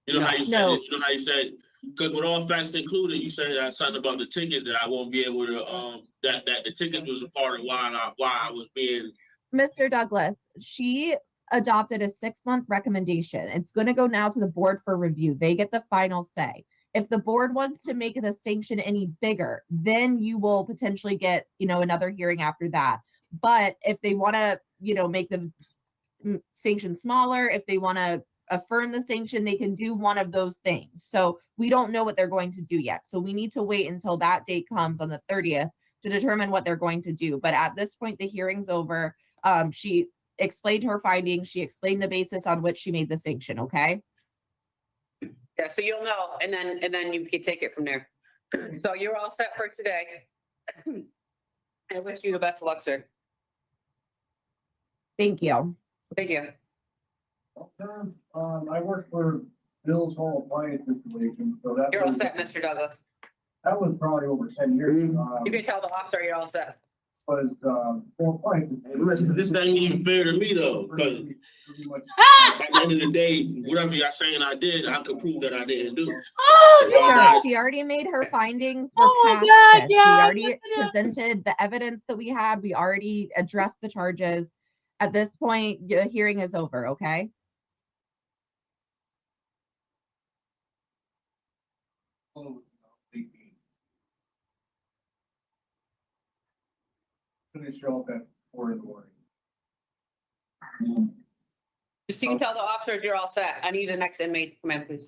You know how you said No. it. You know how you said, because with all facts included, you said that something about the tickets that I won't be able to. That the tickets was a part of why I was being. Mr. Douglas, she adopted a 6-month recommendation. It's going to go now to the board for review. They get the final say. If the board wants to make the sanction any bigger, then you will potentially get, another hearing after that. But if they want to, make the sanction smaller, if they want to affirm the sanction, they can do one of those things. So we don't know what they're going to do yet. So we need to wait until that date comes on the 30th to determine what they're going to do. But at this point, the hearing's over. She explained her findings. She explained the basis on which she made the sanction. Okay. Yeah, so you'll know, and then you can take it from there. So you're all set for today. I wish you the best of luck, sir. Thank you. Thank you. I work for Bill's Home Appliance Installation, so that You're all was, set, Mr. Douglas. that was probably over 10 years. You can tell the officer you're all set. Was, Home Appliance. Hey, listen, this ain't even fair to me though, because Pretty much. at the end of the day, whatever y'all saying I did, I could prove that I didn't do. oh, Sir, no. she already made her findings for Oh my past God, this. We yeah, already look at that. presented the evidence that we had. We already addressed the charges. At this point, the hearing is over, okay? Gonna show up at 4 in the morning. Just so you tell the officers you're all set. I need the next inmate to come in, please.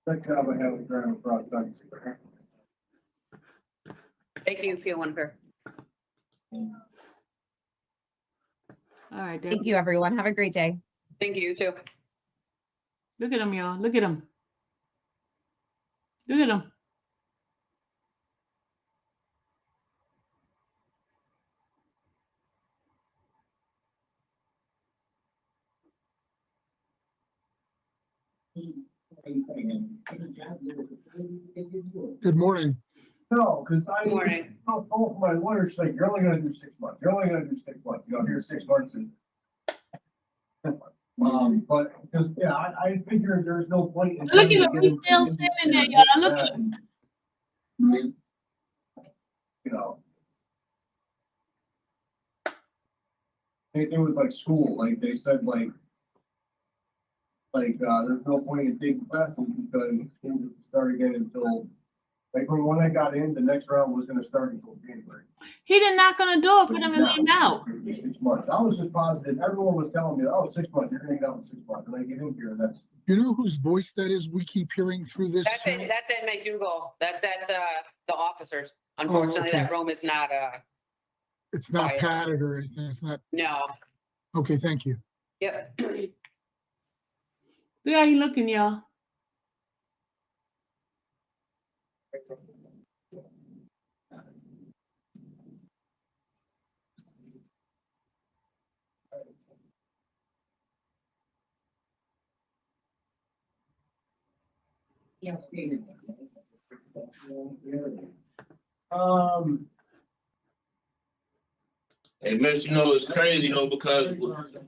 That job I have with driving across country. Thank you, if you want her. All right, there. Thank you, everyone. Have a great day. Thank you, too. Look at him, y'all. Look at him. Look at him. Good morning. No, because I. Good morning. told my lawyer, she's like, you're only gonna do 6 months. You're only gonna do 6 months. You know, here's 6 months and. But, because, yeah, I figured there's no point. in Look at him. trying to He's get still him- standing there, y'all. Look at him. You know. It was like school, like they said, like, there's no point in taking classes because school doesn't start again until, like, when I got in, the next round was gonna start until January. He didn't knock on the door for them to let him out. 6 months. I was just positive. Everyone was telling me, oh, 6 months, you're gonna get out in 6 months. And I get in here and that's. You know whose voice that is we keep hearing through this? That's it, that's at McDougal. That's at the officers. Unfortunately, okay. that room is not, It's not Quiet. padded or anything. It's not. No. Okay, thank you. Yep. Look how you looking, y'all. Hey, Miss, it's crazy though, because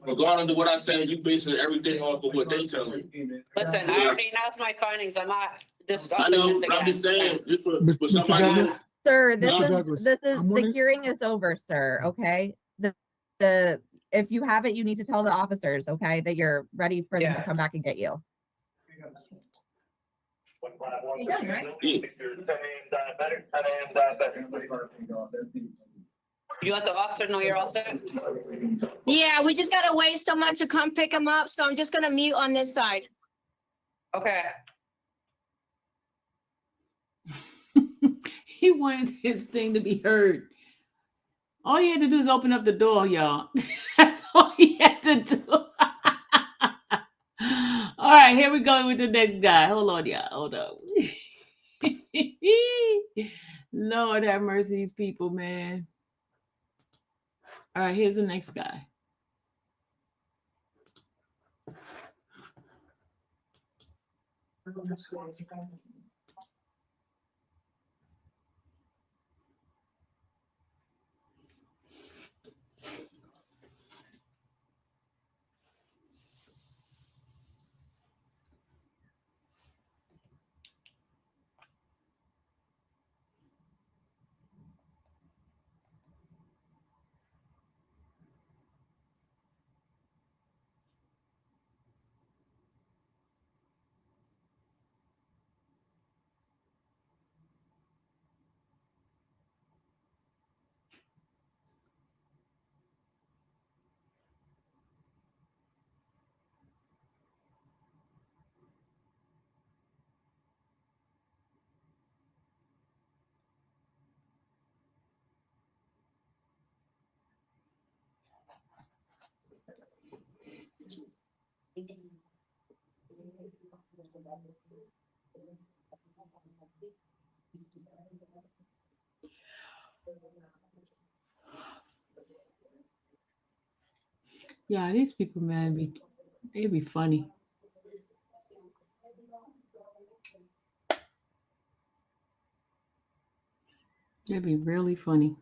regardless of what I say, you basing everything off of what they tell me. Listen, I already announced my findings. I'm not I discussing know, this but I'm again. just saying, just for Mr. somebody Douglas? else. Sir, this Mr. is Douglas, this is I'm the wondering- hearing is over, sir. Okay. The if you have it, you need to tell the officers, okay, that you're ready for them to Yeah. come back and get you. You let the officer know you're all set? Yeah, we just gotta wait someone to come pick him up, so I'm just gonna mute on this side. Okay. He wanted his thing to be heard. All he had to do is open up the door, y'all. That's all he had to do. All right, here we go with the next guy. Hold on, y'all. Hold on. Lord have mercy, these people, man. All right, here's the next guy. Yeah, these people, man, they be funny. They'd be really funny.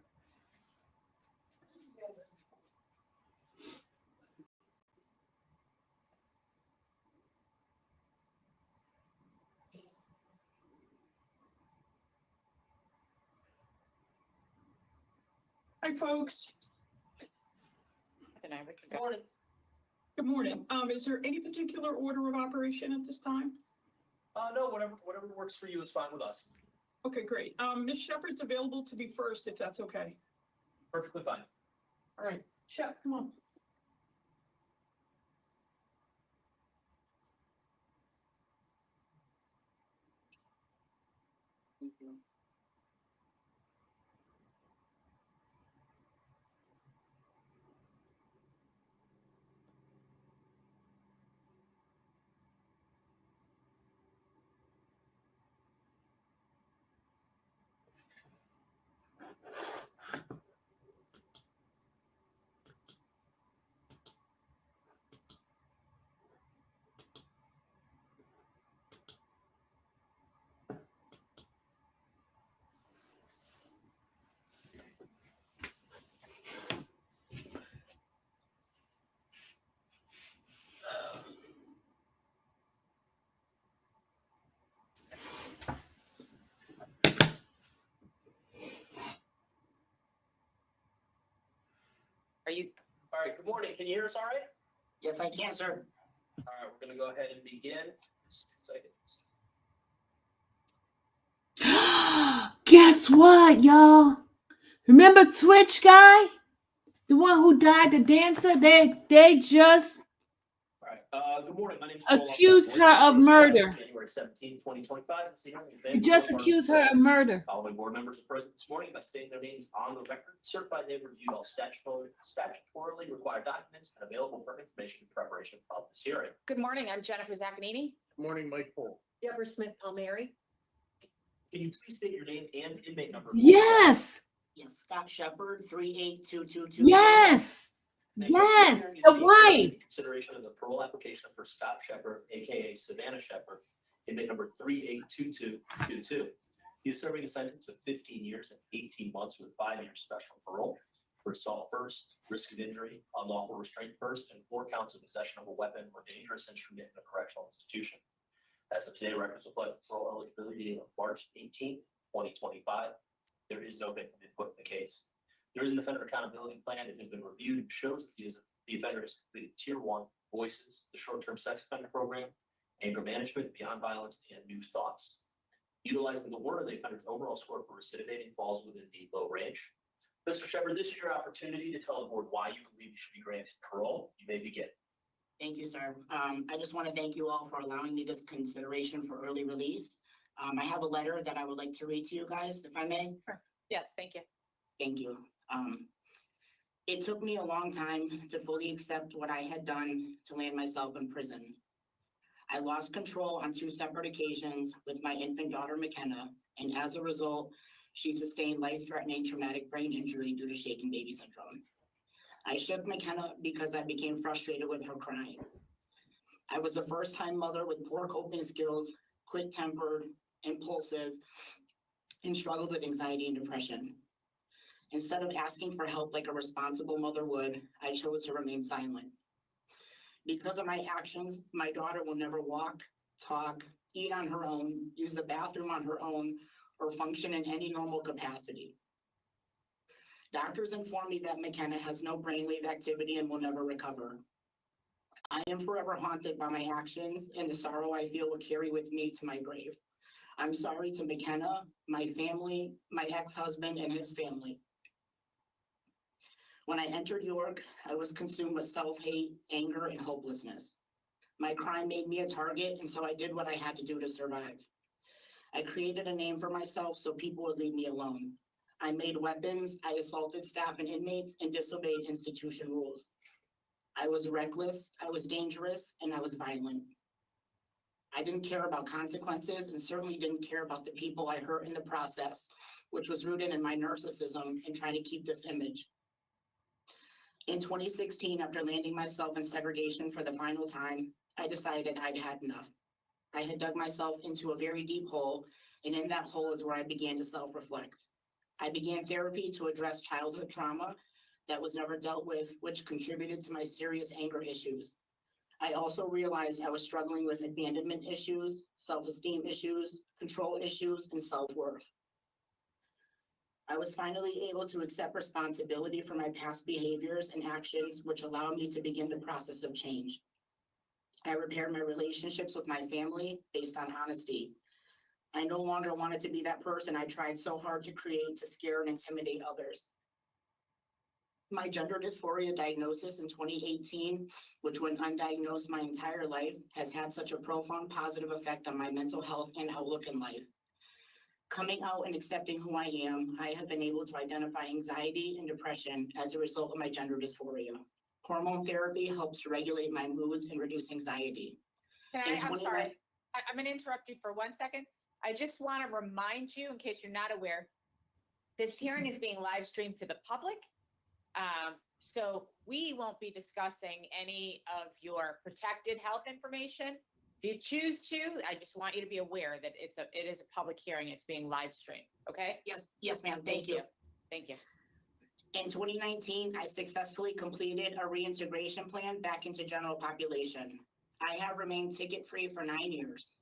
Hi, folks. Good night, we can Good go. morning. Good morning. Is there any particular order of operation at this time? No, whatever works for you is fine with us. Okay, great. Ms. Shepherd's available to be first, if that's okay. Perfectly fine. All right, Shep, come on. Are you? All right, good morning. Can you hear us all right? Yes, I can, sir. All right, we're gonna go ahead and begin. Guess what, y'all? Remember Twitch guy? The one who died, the dancer? They just... All right, Good morning, my name's Accuse her of murder. January 17, 2025. Just accuse her of murder. Following board members are present this morning by stating their names on the record, certified they've reviewed all statutorily required documents and available for information in preparation of this hearing. Good morning, I'm Jennifer Zaccanini. Good morning, Mike Paul. Deborah Smith Palmieri. Can you please state your name and inmate number? Yes. Yes, Scott Shepherd, 38222. Yes. Yes. The wife. Consideration of the parole application for Scott Shepherd, aka Savannah Shepherd, inmate number 382222. He is serving a sentence of 15 years and 18 months with 5 years special parole for assault first, risk of injury, unlawful restraint first, and 4 counts of possession of a weapon or dangerous instrument in a correctional institution. As of today, records reflect parole eligibility of March 18th, 2025. There is no victim input in the case. There is an offender accountability plan. It has been reviewed and shows that the offender has completed Tier 1 voices, the short-term sex offender program, anger management, beyond violence, and new thoughts. Utilizing the word, the offender's overall score for recidivating falls within the low range. Mr. Shepherd, this is your opportunity to tell the board why you believe you should be granted parole. You may begin. Thank you, sir. I just want to thank you all for allowing me this consideration for early release. I have a letter that I would like to read to you guys, if I may. Yes, thank you. Thank you. It took me a long time to fully accept what I had done to land myself in prison. I lost control on 2 separate occasions with my infant daughter, McKenna, and as a result, she sustained life-threatening traumatic brain injury due to shaken baby syndrome. I shook McKenna because I became frustrated with her crying. I was a first-time mother with poor coping skills, quick-tempered, impulsive, and struggled with anxiety and depression. Instead of asking for help like a responsible mother would, I chose to remain silent. Because of my actions, my daughter will never walk, talk, eat on her own, use the bathroom on her own, or function in any normal capacity. Doctors inform me that McKenna has no brainwave activity and will never recover. I am forever haunted by my actions and the sorrow I feel will carry with me to my grave. I'm sorry to McKenna, my family, my ex-husband, and his family. When I entered York, I was consumed with self-hate, anger, and hopelessness. My crime made me a target, and so I did what I had to do to survive. I created a name for myself so people would leave me alone. I made weapons, I assaulted staff and inmates, and disobeyed institution rules. I was reckless, I was dangerous, and I was violent. I didn't care about consequences and certainly didn't care about the people I hurt in the process, which was rooted in my narcissism and trying to keep this image. In 2016, after landing myself in segregation for the final time, I decided I'd had enough. I had dug myself into a very deep hole, and in that hole is where I began to self-reflect. I began therapy to address childhood trauma that was never dealt with, which contributed to my serious anger issues. I also realized I was struggling with abandonment issues, self-esteem issues, control issues, and self-worth. I was finally able to accept responsibility for my past behaviors and actions, which allowed me to begin the process of change. I repaired my relationships with my family based on honesty. I no longer wanted to be that person I tried so hard to create to scare and intimidate others. My gender dysphoria diagnosis in 2018, which went undiagnosed my entire life, has had such a profound positive effect on my mental health and outlook in life. Coming out and accepting who I am, I have been able to identify anxiety and depression as a result of my gender dysphoria. Hormone therapy helps regulate my moods and reduce anxiety. I'm sorry, I'm gonna interrupt you for 1 second. I just want to remind you, in case you're not aware, this hearing is being live streamed to the public. So we won't be discussing any of your protected health information. If you choose to, I just want you to be aware that it is a public hearing. It's being live streamed. Okay? Yes, ma'am. Thank you. Thank you. In 2019, I successfully completed a reintegration plan back into general population. I have remained ticket-free for 9 years.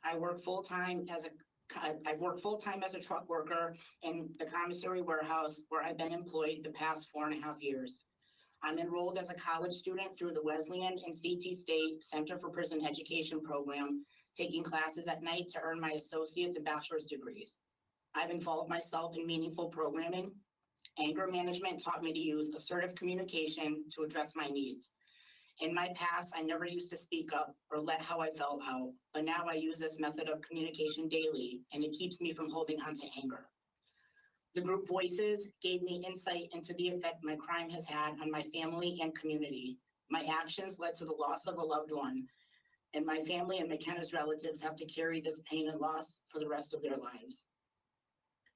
I work full-time as a truck worker in the commissary warehouse where I've been employed the past 4.5 years. I'm enrolled as a college student through the Wesleyan and CT State Center for Prison Education program, taking classes at night to earn my associate's and bachelor's degrees. I've involved myself in meaningful programming. Anger management taught me to use assertive communication to address my needs. In my past, I never used to speak up or let how I felt out, but now I use this method of communication daily, and it keeps me from holding on to anger. The group voices gave me insight into the effect my crime has had on my family and community. My actions led to the loss of a loved one, and my family and McKenna's relatives have to carry this pain and loss for the rest of their lives.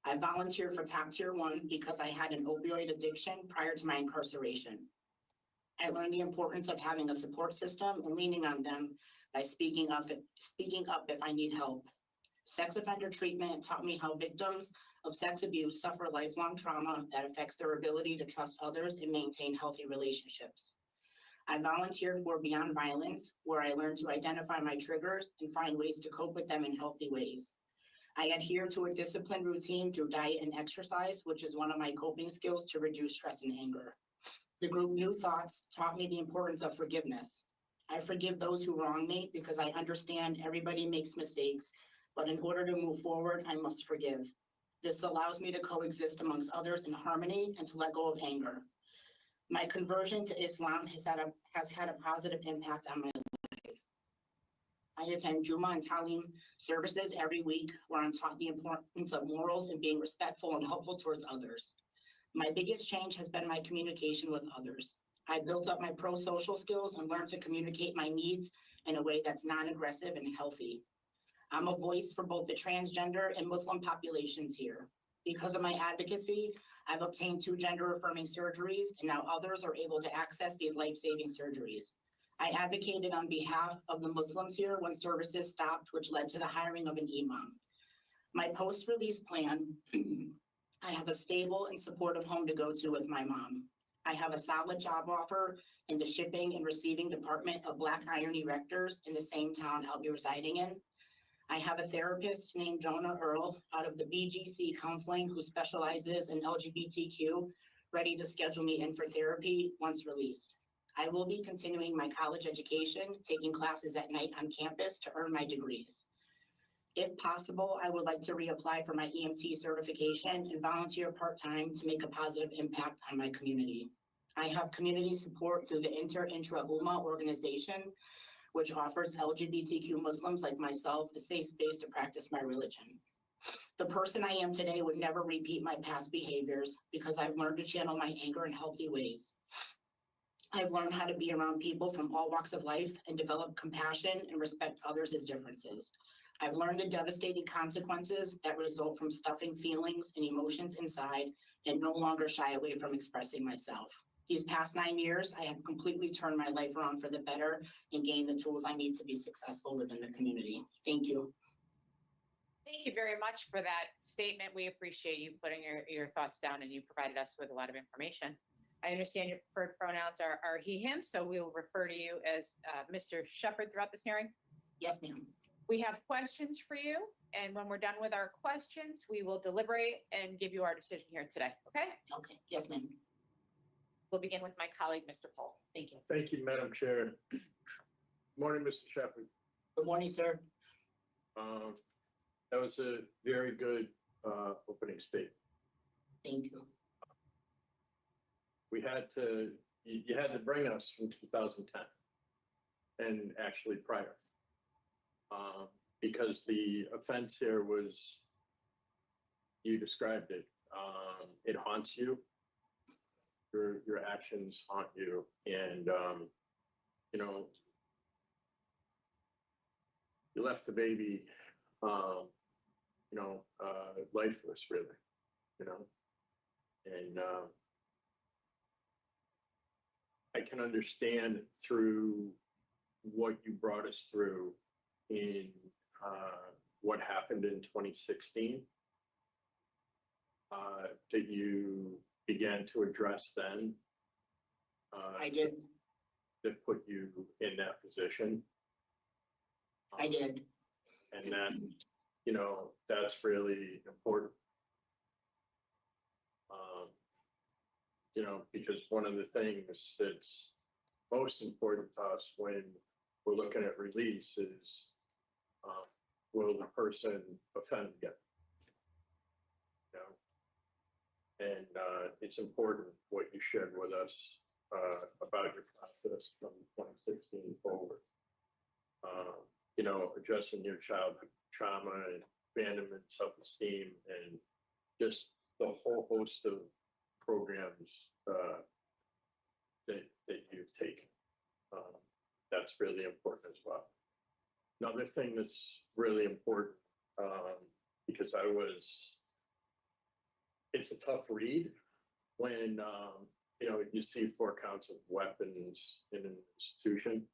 I volunteered for Top Tier 1 because I had an opioid addiction prior to my incarceration. I learned the importance of having a support system and leaning on them by speaking up if I need help. Sex offender treatment taught me how victims of sex abuse suffer lifelong trauma that affects their ability to trust others and maintain healthy relationships. I volunteered for Beyond Violence, where I learned to identify my triggers and find ways to cope with them in healthy ways. I adhere to a disciplined routine through diet and exercise, which is one of my coping skills to reduce stress and anger. The group New Thoughts taught me the importance of forgiveness. I forgive those who wrong me because I understand everybody makes mistakes, but in order to move forward, I must forgive. This allows me to coexist amongst others in harmony and to let go of anger. My conversion to Islam has had a positive impact on my life. I attend Juma and Talim services every week where I'm taught the importance of morals and being respectful and helpful towards others. My biggest change has been my communication with others. I built up my pro-social skills and learned to communicate my needs in a way that's non-aggressive and healthy. I'm a voice for both the transgender and Muslim populations here. Because of my advocacy, I've obtained 2 gender-affirming surgeries, and now others are able to access these life-saving surgeries. I advocated on behalf of the Muslims here when services stopped, which led to the hiring of an imam. My post-release plan, I have a stable and supportive home to go to with my mom. I have a solid job offer in the shipping and receiving department of Black Iron Erectors in the same town I'll be residing in. I have a therapist named Jonah Earl out of the BGC Counseling who specializes in LGBTQ, ready to schedule me in for therapy once released. I will be continuing my college education, taking classes at night on campus to earn my degrees. If possible, I would like to reapply for my EMT certification and volunteer part-time to make a positive impact on my community. I have community support through the Intra-Umma organization, which offers LGBTQ Muslims like myself a safe space to practice my religion. The person I am today would never repeat my past behaviors because I've learned to channel my anger in healthy ways. I've learned how to be around people from all walks of life and develop compassion and respect others' differences. I've learned the devastating consequences that result from stuffing feelings and emotions inside and no longer shy away from expressing myself. These past 9 years, I have completely turned my life around for the better and gained the tools I need to be successful within the community. Thank you. Thank you very much for that statement. We appreciate you putting your thoughts down, and you provided us with a lot of information. I understand your preferred pronouns are he, him, so we will refer to you as Mr. Shepard throughout this hearing. Yes, ma'am. We have questions for you, and when we're done with our questions, we will deliberate and give you our decision here today, okay? Okay, yes, ma'am. We'll begin with my colleague, Mr. Parole. Thank you. Thank you, Madam Chair. Morning, Mr. Shepard. Good morning, sir. That was a very good opening statement. Thank you. We had to, you had to bring us from 2010 and actually prior. Because the offense here was, you described it, it haunts you. Your actions haunt you, and you know, you left the baby, lifeless, really, and I can understand through what you brought us through in what happened in 2016 that you began to address then. I did. That put you in that position. I did. And that, that's really important. Because one of the things that's most important to us when we're looking at release is, will the person offend again? And it's important what you shared with us about your process from 2016 forward. You know, addressing your childhood trauma and abandonment, self-esteem, and just the whole host of programs that you've taken. That's really important as well. Another thing that's really important, because it's a tough read when, you know, you see 4 counts of weapons in an institution.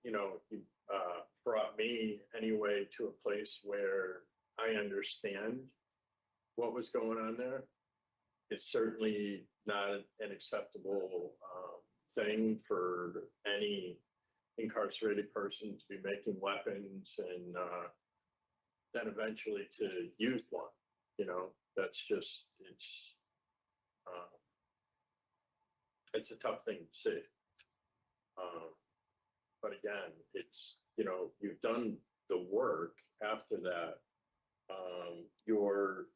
You know, you brought me anyway to a place where I understand what was going on there. It's certainly not an acceptable thing for any incarcerated person to be making weapons and then eventually to use one. You know, that's just, it's a tough thing to see. But again, it's, you know, you've done the work after that. Your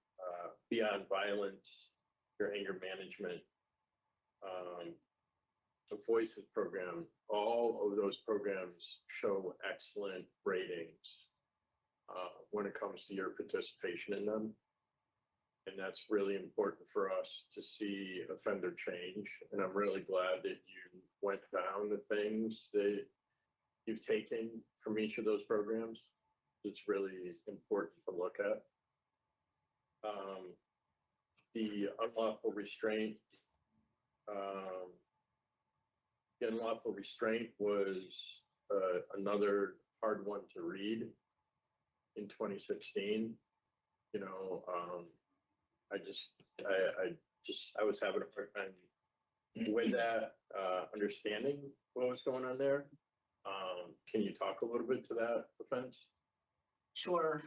beyond violence, your anger management, the Voices program, all of those programs show excellent ratings when it comes to your participation in them. And that's really important for us to see offender change. And I'm really glad that you went down the things that you've taken from each of those programs. It's really important to look at. The unlawful restraint. The unlawful restraint was another hard one to read in 2016. You know, I was having a hard time with that, understanding what was going on there. Can you talk a little bit to that offense? Sure.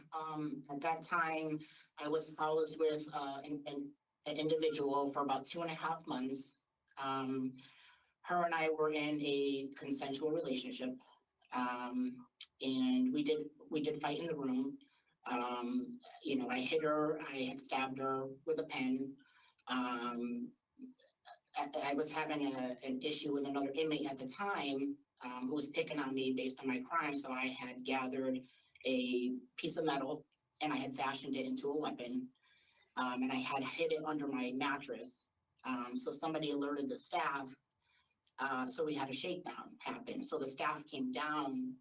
At that time, I was housed with an individual for about 2.5 months. Her and I were in a consensual relationship, and we did fight in the room. You know, I hit her. I had stabbed her with a pen. I was having an issue with another inmate at the time who was picking on me based on my crime. So I had gathered a piece of metal and I had fashioned it into a weapon, and I had hid it under my mattress. So somebody alerted the staff. So we had a shakedown happen. So the staff came down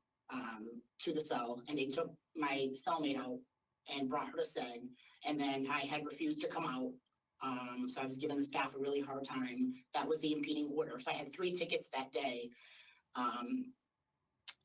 to the cell and they took my cellmate out and brought her to SEG. And then I had refused to come out. So I was giving the staff a really hard time. That was the impeding order. So I had 3 tickets that day.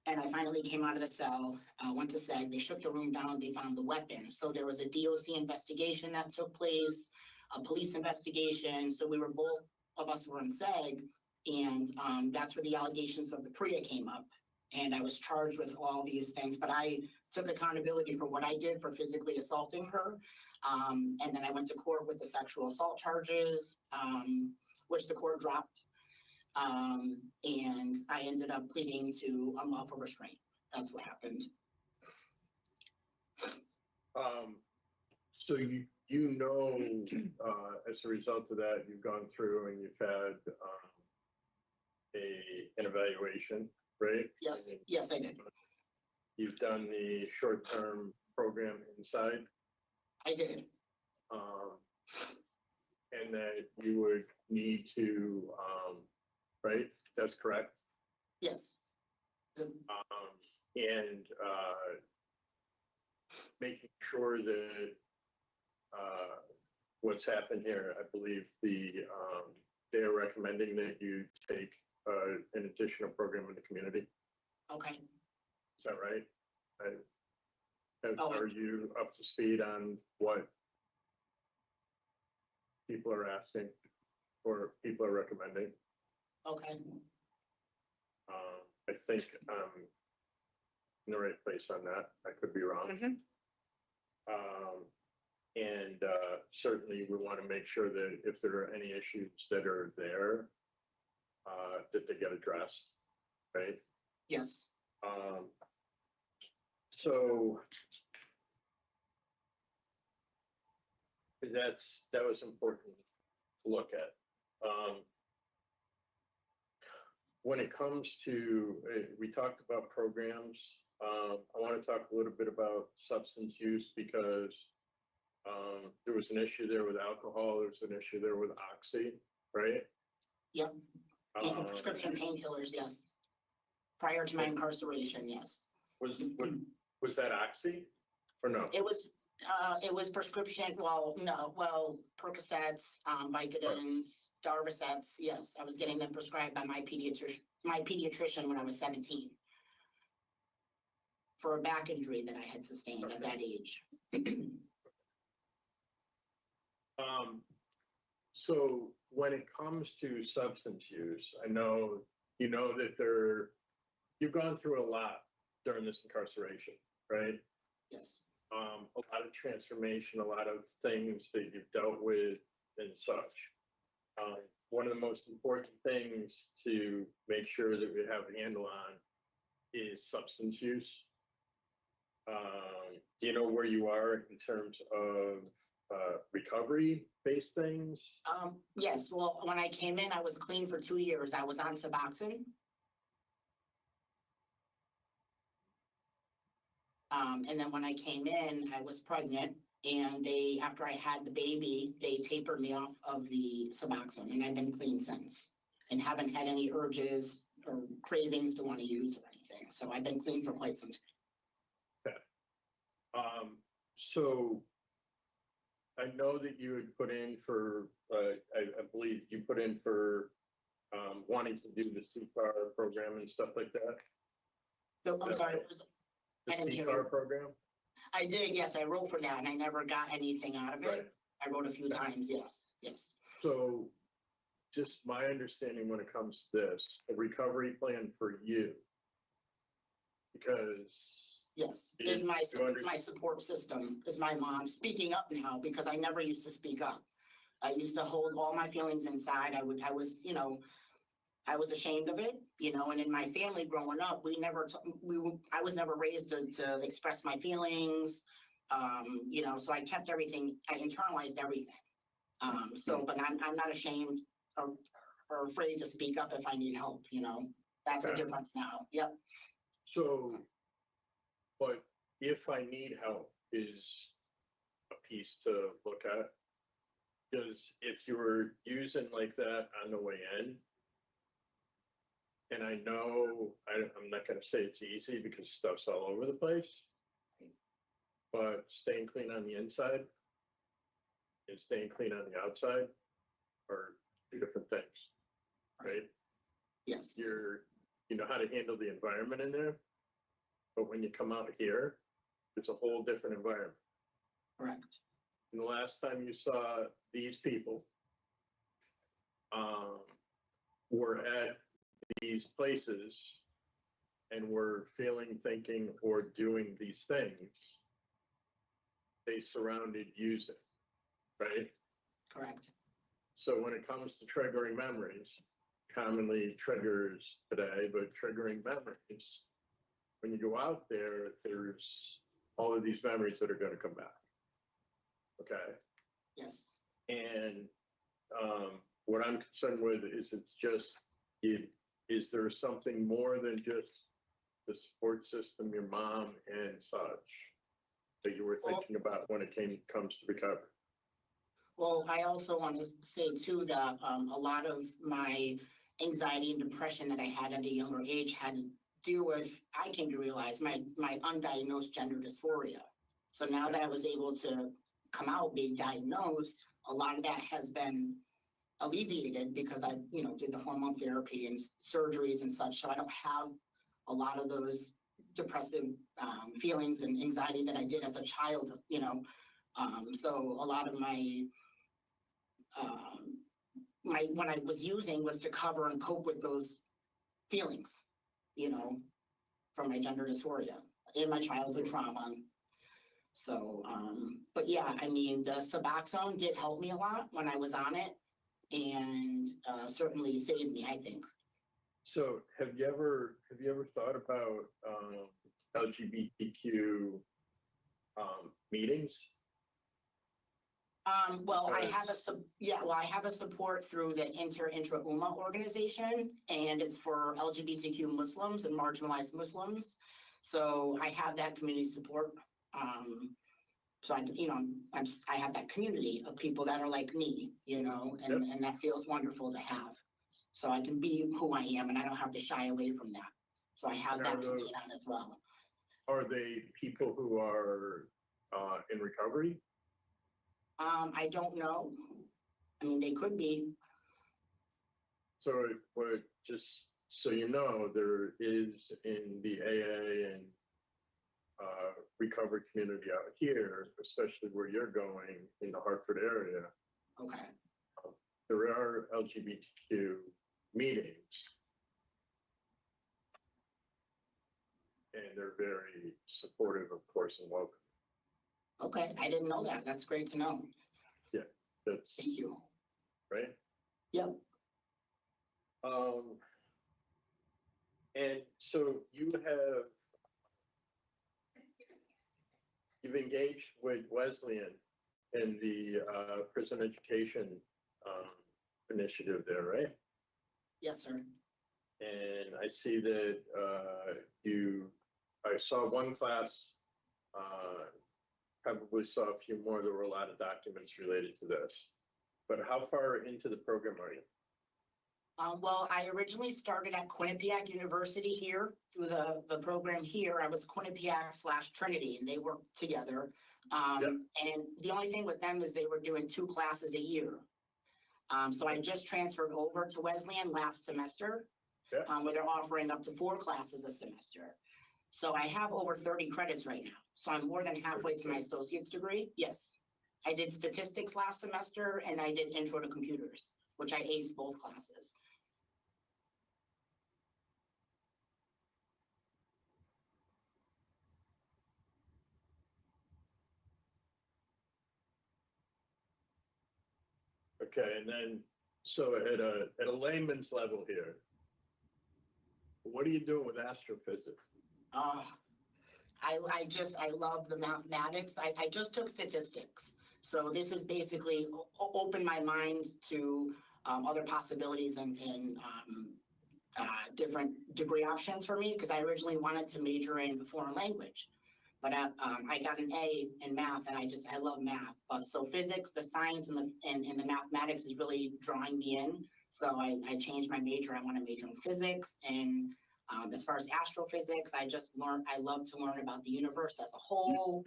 And I finally came out of the cell, went to SEG. They shook the room down. They found the weapon. So there was a DOC investigation that took place, a police investigation. So we were both of us were in SEG. And that's where the allegations of the PREA came up. And I was charged with all these things, but I took accountability for what I did for physically assaulting her. And then I went to court with the sexual assault charges, which the court dropped. And I ended up pleading to unlawful restraint. That's what happened. So you know, as a result of that, you've gone through and you've had an evaluation, right? Yes, and yes, I did. You've done the short-term program inside. I did. And that you would need to, right? That's correct. Yes. And making sure that what's happened here, I believe they're recommending that you take an additional program in the community. Okay. Is that right? Oh. Are you up to speed on what people are asking or people are recommending? Okay. I think I'm in the right place on that. I could be wrong. And certainly we want to make sure that if there are any issues that are there, that they get addressed, right? Yes. So That was important to look at. When it comes to, we talked about programs. I want to talk a little bit about substance use because there was an issue there with alcohol. There was an issue there with oxy, right? Yep. And for prescription painkillers, yes. Prior to my incarceration, yes. Was that oxy or no? It was prescription, Percocets, Vicodins, Darvocets, yes. I was getting them prescribed by my pediatrician when I was 17 for a back injury that I had sustained at that age. So when it comes to substance use, I know that you've gone through a lot during this incarceration, right? Yes. A lot of transformation, a lot of things that you've dealt with and such. One of the most important things to make sure that we have a handle on is substance use. Do you know where you are in terms of recovery-based things? Yes, well, when I came in, I was clean for 2 years. I was on Suboxone. And then when I came in, I was pregnant, and after I had the baby, they tapered me off of the Suboxone, and I've been clean since, and haven't had any urges or cravings to want to use or anything. So I've been clean for quite some time. Okay. So I know that you had put in for, I believe you put in for wanting to do the CCAR program and stuff like that. I'm sorry, The I didn't hear CCAR you. program? I did, yes, I wrote for that, and I never got anything out of it. Right. I wrote a few times, yes. So just my understanding when it comes to this, a recovery plan for you, because Yes, is my support system, is my mom speaking up now, because I never used to speak up. I used to hold all my feelings inside. I was ashamed of it, and in my family growing up, I was never raised to express my feelings. So I kept everything, I internalized everything. But I'm not ashamed or afraid to speak up if I need help, that's the difference now. Yep. So, but if I need help is a piece to look at. Because if you were using like that on the way in, and I know I'm not going to say it's easy because stuff's all over the place, but staying clean on the inside and staying clean on the outside are two different things, right? Yes. You know how to handle the environment in there, but when you come out here, it's a whole different environment. Correct. And the last time you saw these people were at these places and were feeling, thinking, or doing these things, they surrounded using, right? Correct. So when it comes to triggering memories, commonly triggers today, but triggering memories, when you go out there, there's all of these memories that are going to come back. Okay. Yes. And what I'm concerned with is is there something more than just the support system, your mom and such, that you were thinking about when it comes to recovery? Well, I also want to say too that a lot of my anxiety and depression that I had at a younger age had to deal with, I came to realize, my undiagnosed gender dysphoria. So now that I was able to come out, being diagnosed, a lot of that has been alleviated because I, did the hormone therapy and surgeries and such. So I don't have a lot of those depressive feelings and anxiety that I did as a child, So a lot of my when I was using was to cover and cope with those feelings, from my gender dysphoria in my childhood trauma. So, but yeah, the Suboxone did help me a lot when I was on it, and certainly saved me, I think. So have you ever thought about LGBTQ meetings? Well, I have I have a support through the Intra-UMA organization, and it's for LGBTQ Muslims and marginalized Muslims. So I have that community support. So I have that community of people that are like me, and that feels wonderful to have. So I can be who I am, and I don't have to shy away from that. So I have that to lean on as well. Are they people who are in recovery? I don't know. I mean, they could be. So, but just so you know, there is in the AA and recovery community out here, especially where you're going in the Hartford area, Okay. there are LGBTQ meetings. And they're very supportive, of course, and welcome. Okay, I didn't know that. That's great to know. Yeah, that's Thank you. right. Yep. And so you've engaged with Wesleyan in the prison education initiative there, right? Yes, sir. And I see that I saw one class, probably saw a few more. There were a lot of documents related to this. But how far into the program are you? Well, I originally started at Quinnipiac University here through the program here. I was Quinnipiac/Trinity, and they worked together. And the only thing with them is they were doing 2 classes a year. So I just transferred over to Wesleyan last semester, where they're offering up to 4 classes a semester. So I have over 30 credits right now. So I'm more than halfway to my associate's degree. Yes. I did statistics last semester, and I did intro to computers, which I aced both classes. Okay, and then so at a layman's level here, what are you doing with astrophysics? I love the mathematics. I just took statistics. So this has basically opened my mind to other possibilities and different degree options for me, because I originally wanted to major in foreign language. But I got an A in math, and I love math. But so physics, the science, and the mathematics is really drawing me in. So I changed my major. I want to major in physics. And as far as astrophysics, I love to learn about the universe as a whole,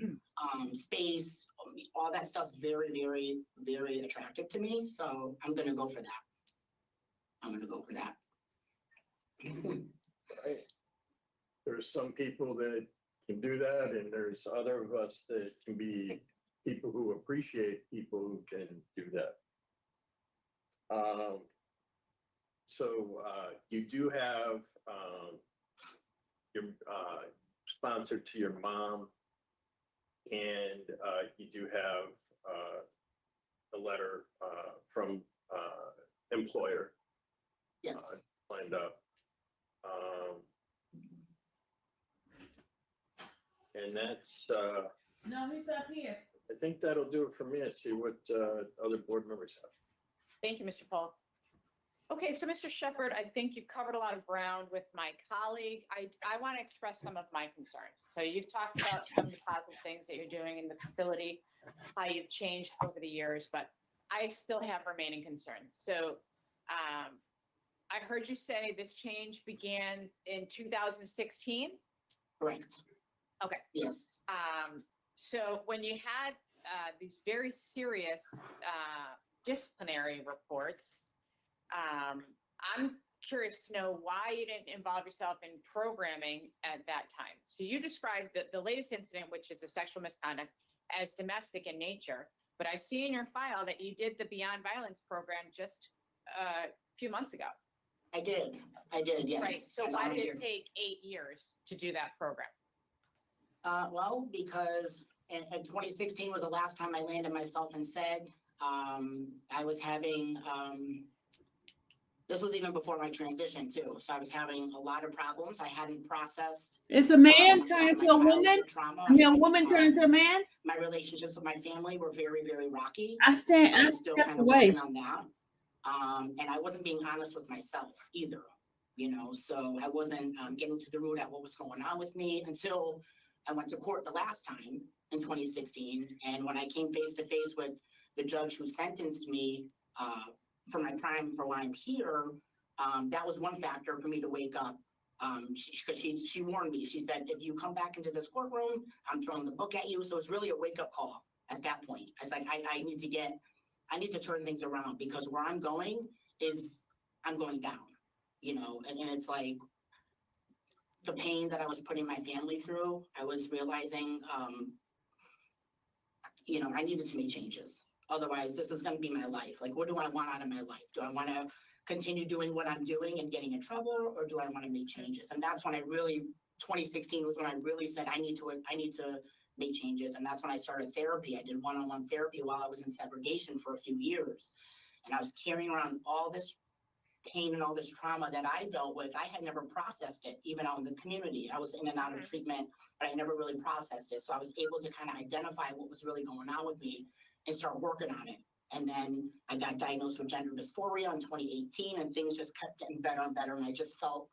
space, all that stuff's very, very, very attractive to me. So I'm going to go for that. Right. There's some people that can do that, and there's other of us that can be people who appreciate people who can do that. So you do have your sponsored to your mom, and you do have a letter from employer. Yes. Lined up. And that's No, he's up here. I think that'll do it for me. I see what other board members have. Thank you, Mr. Paul. Okay, so Mr. Shepherd, I think you've covered a lot of ground with my colleague. I want to express some of my concerns. So you've talked about some of the positive things that you're doing in the facility, how you've changed over the years, but I still have remaining concerns. So I heard you say this change began in 2016? Correct. Okay. Yes. So when you had these very serious disciplinary reports, I'm curious to know why you didn't involve yourself in programming at that time. So you described the latest incident, which is a sexual misconduct, as domestic in nature, but I see in your file that you did the Beyond Violence program just a few months ago. I did, yes. Right, so why did it take 8 years to do that program? Well, because in 2016 was the last time I landed myself and said I was having This was even before my transition too. So I was having a lot of problems. I hadn't processed. It's a man my turned to a woman. childhood trauma. I mean, a woman turned to a man. My relationships with my family were very, very rocky. I So I was step still kind of away. working on that. And I wasn't being honest with myself either, you know, so I wasn't getting to the root at what was going on with me until I went to court the last time in 2016. And when I came face to face with the judge who sentenced me for my crime for why I'm here, that was one factor for me to wake up. Because she warned me. She said, if you come back into this courtroom, I'm throwing the book at you. So it was really a wake up call at that point. I was like, I need to turn things around because where I'm going is I'm going down, you know, and it's like the pain that I was putting my family through, I was realizing, you know, I needed to make changes. Otherwise, this is going to be my life. Like, what do I want out of my life? Do I want to continue doing what I'm doing and getting in trouble, or do I want to make changes? And that's when 2016 was when I really said, I need to make changes. And that's when I started therapy. I did one-on-one therapy while I was in segregation for a few years. And I was carrying around all this pain and all this trauma that I dealt with. I had never processed it, even out in the community. I was in and out of treatment, but I never really processed it. So I was able to kind of identify what was really going on with me and start working on it. And then I got diagnosed with gender dysphoria in 2018, and things just kept getting better and better. And I just felt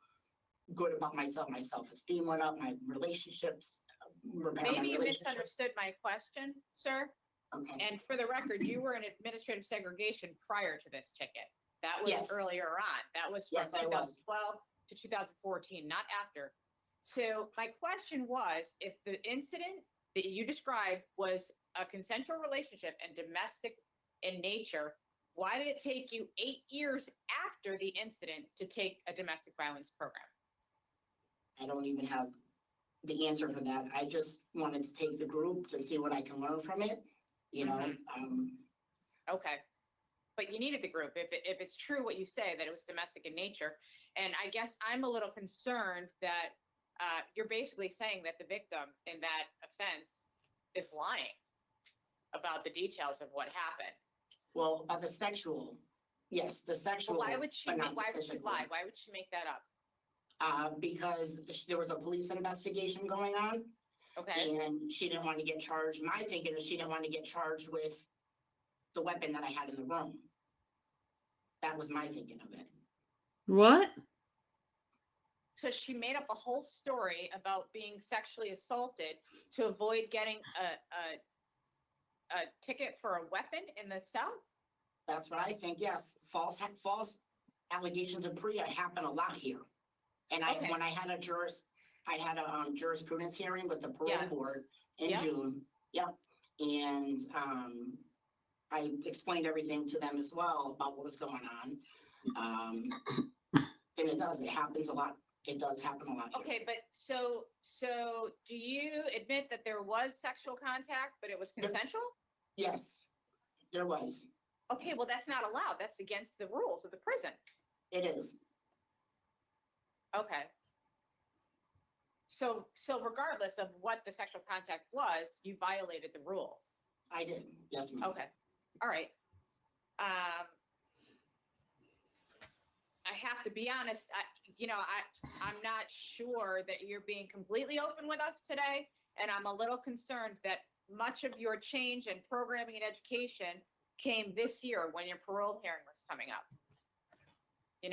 good about myself. My self-esteem went up, my relationships. Maybe you misunderstood my question, sir. Okay. And for the record, you were in administrative segregation prior to this ticket. That was Yes. earlier on. That was from Yes, I was. 2012 to 2014, not after. So my question was, if the incident that you described was a consensual relationship and domestic in nature, why did it take you 8 years after the incident to take a domestic violence program? I don't even have the answer for that. I just wanted to take the group to see what I can learn from it, you know. Okay. But you needed the group if it's true what you say, that it was domestic in nature. And I guess I'm a little concerned that you're basically saying that the victim in that offense is lying about the details of what happened. Well, the sexual, yes, the sexual. Well, why would she but not lie? physical. Why would she make that up? Because there was a police investigation going on. Okay. And she didn't want to get charged. My thinking is she didn't want to get charged with the weapon that I had in the room. That was my thinking of it. What? So she made up a whole story about being sexually assaulted to avoid getting a ticket for a weapon in the cell? That's what I think, yes. False allegations of PREA happen a lot here. And when I had a jurisprudence hearing with the parole board in June. Yep. And I explained everything to them as well about what was going on. And it happens a lot. It does happen a lot here. Okay, but so do you admit that there was sexual contact, but it was consensual? Yes, there was. Okay, well, that's not allowed. That's against the rules of the prison. It is. Okay. So regardless of what the sexual contact was, you violated the rules. I did. Yes, ma'am. Okay. All right. I have to be honest, I'm not sure that you're being completely open with us today. And I'm a little concerned that much of your change in programming and education came this year when your parole hearing was coming up. In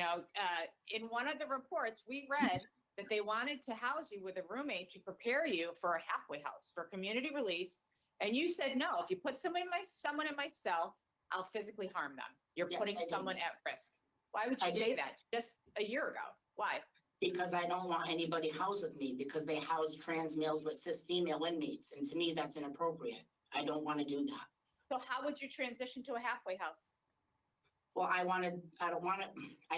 one of the reports we read that they wanted to house you with a roommate to prepare you for a halfway house, for community release. And you said, no, if you put someone in my cell, I'll physically harm them. You're putting someone at risk. Why would you say that just a year ago? Why? Because I don't want anybody housed with me because they house trans males with cis female inmates. And to me, that's inappropriate. I don't want to do that. So how would you transition to a halfway house? Well, I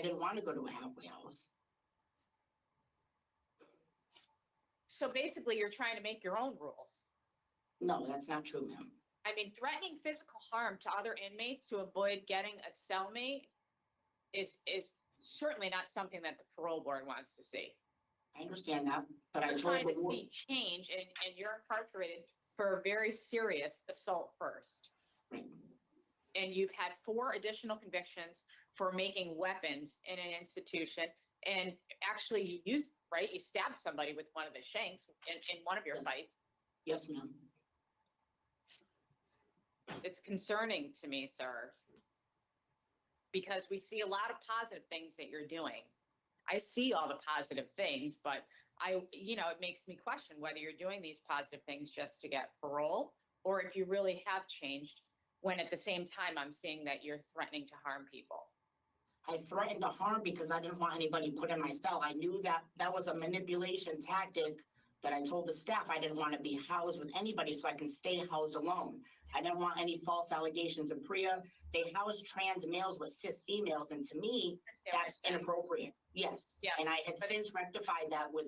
didn't want to go to a halfway house. So basically you're trying to make your own rules. No, that's not true, ma'am. I mean, threatening physical harm to other inmates to avoid getting a cellmate is certainly not something that the parole board wants to see. I understand that, but I'm trying to see change, and you're incarcerated for a very serious assault first. Right. And you've had 4 additional convictions for making weapons in an institution. And actually you used, right? You stabbed somebody with one of the shanks in one of your fights. Yes, ma'am. It's concerning to me, sir, because we see a lot of positive things that you're doing. I see all the positive things, but it makes me question whether you're doing these positive things just to get parole or if you really have changed, when at the same time I'm seeing that you're threatening to harm people. I threatened to harm because I didn't want anybody put in my cell. I knew that that was a manipulation tactic that I told the staff I didn't want to be housed with anybody so I can stay housed alone. I didn't want any false allegations of PREA. They house trans males with cis females, and to me, that's inappropriate. Yes. Yeah. And I had since rectified that with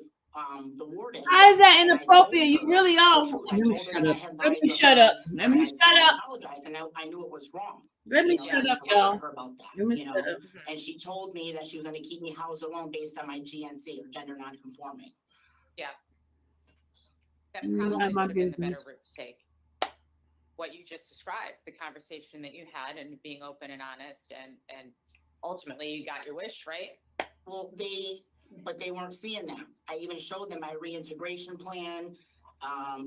the warden. How is that And I told inappropriate? You her really the are. truth. I Let me told her shut that I up. had Let lied me to shut her, up. Let and me I shut up. apologized, and I knew it was wrong. Let me You know, shut I up, interrupted y'all. her about that, Let me you shut know, up. and she told me that she was going to keep me housed alone based on my GNC or gender nonconforming. Yeah. That You probably mind my would have been the better business. route to take. What you just described, the conversation that you had and being open and honest, and ultimately you got your wish, right? Well, but they weren't seeing that. I even showed them my reintegration plan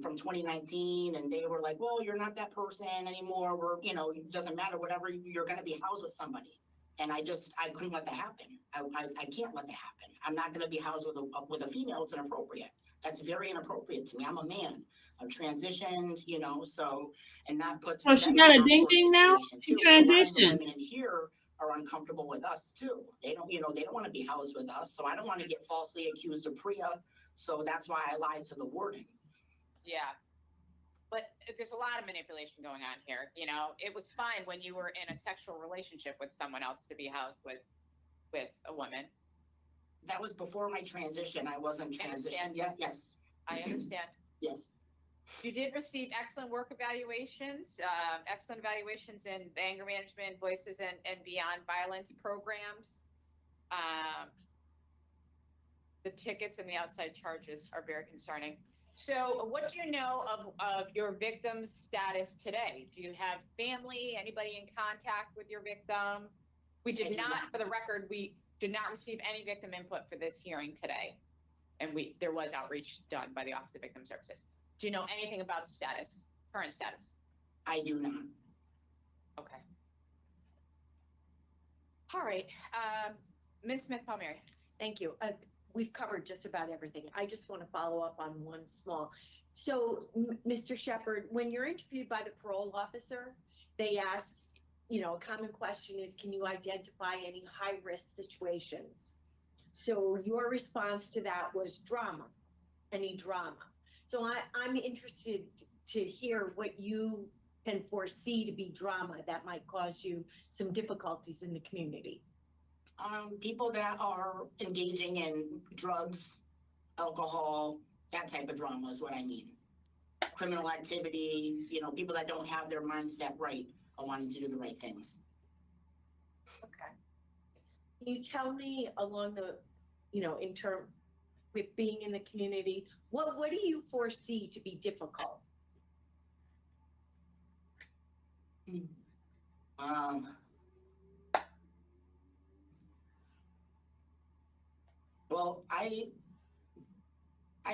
from 2019, and they were like, well, you're not that person anymore. It doesn't matter, whatever, you're going to be housed with somebody. And I couldn't let that happen. I can't let that happen. I'm not going to be housed with a female. It's inappropriate. That's very inappropriate to me. I'm a man. I've transitioned, so, and that puts So she them got in a an ding awkward ding now? situation, She too. A lot of the transitioned. women in here are uncomfortable with us too. They don't want to be housed with us. So I don't want to get falsely accused of PREA. So that's why I lied to the warden. Yeah. But there's a lot of manipulation going on here. It was fine when you were in a sexual relationship with someone else to be housed with a woman. That was before my transition. I wasn't transitioned yet. Yes. I understand. Yes. You did receive excellent work evaluations, in anger management, voices and beyond violence programs. The tickets and the outside charges are very concerning. So what do you know of your victim's status today? Do you have family, anybody in contact with your victim? We did not, for the record, we did not receive any victim input for this hearing today. And there was outreach done by the Office of Victim Services. Do you know anything about the status, current status? I do not. Okay. All right. Ms. Smith-Palmieri. Thank you. We've covered just about everything. I just want to follow up on one small. So, Mr. Shepard, when you're interviewed by the parole officer, they asked, a common question is, can you identify any high-risk situations? So your response to that was drama, any drama. So I'm interested to hear what you can foresee to be drama that might cause you some difficulties in the community. People that are engaging in drugs, alcohol, that type of drama is what I mean. Criminal activity, people that don't have their mindset right or wanting to do the right things. Okay. Can you tell me along the, in term with being in the community, what do you foresee to be difficult? Well, I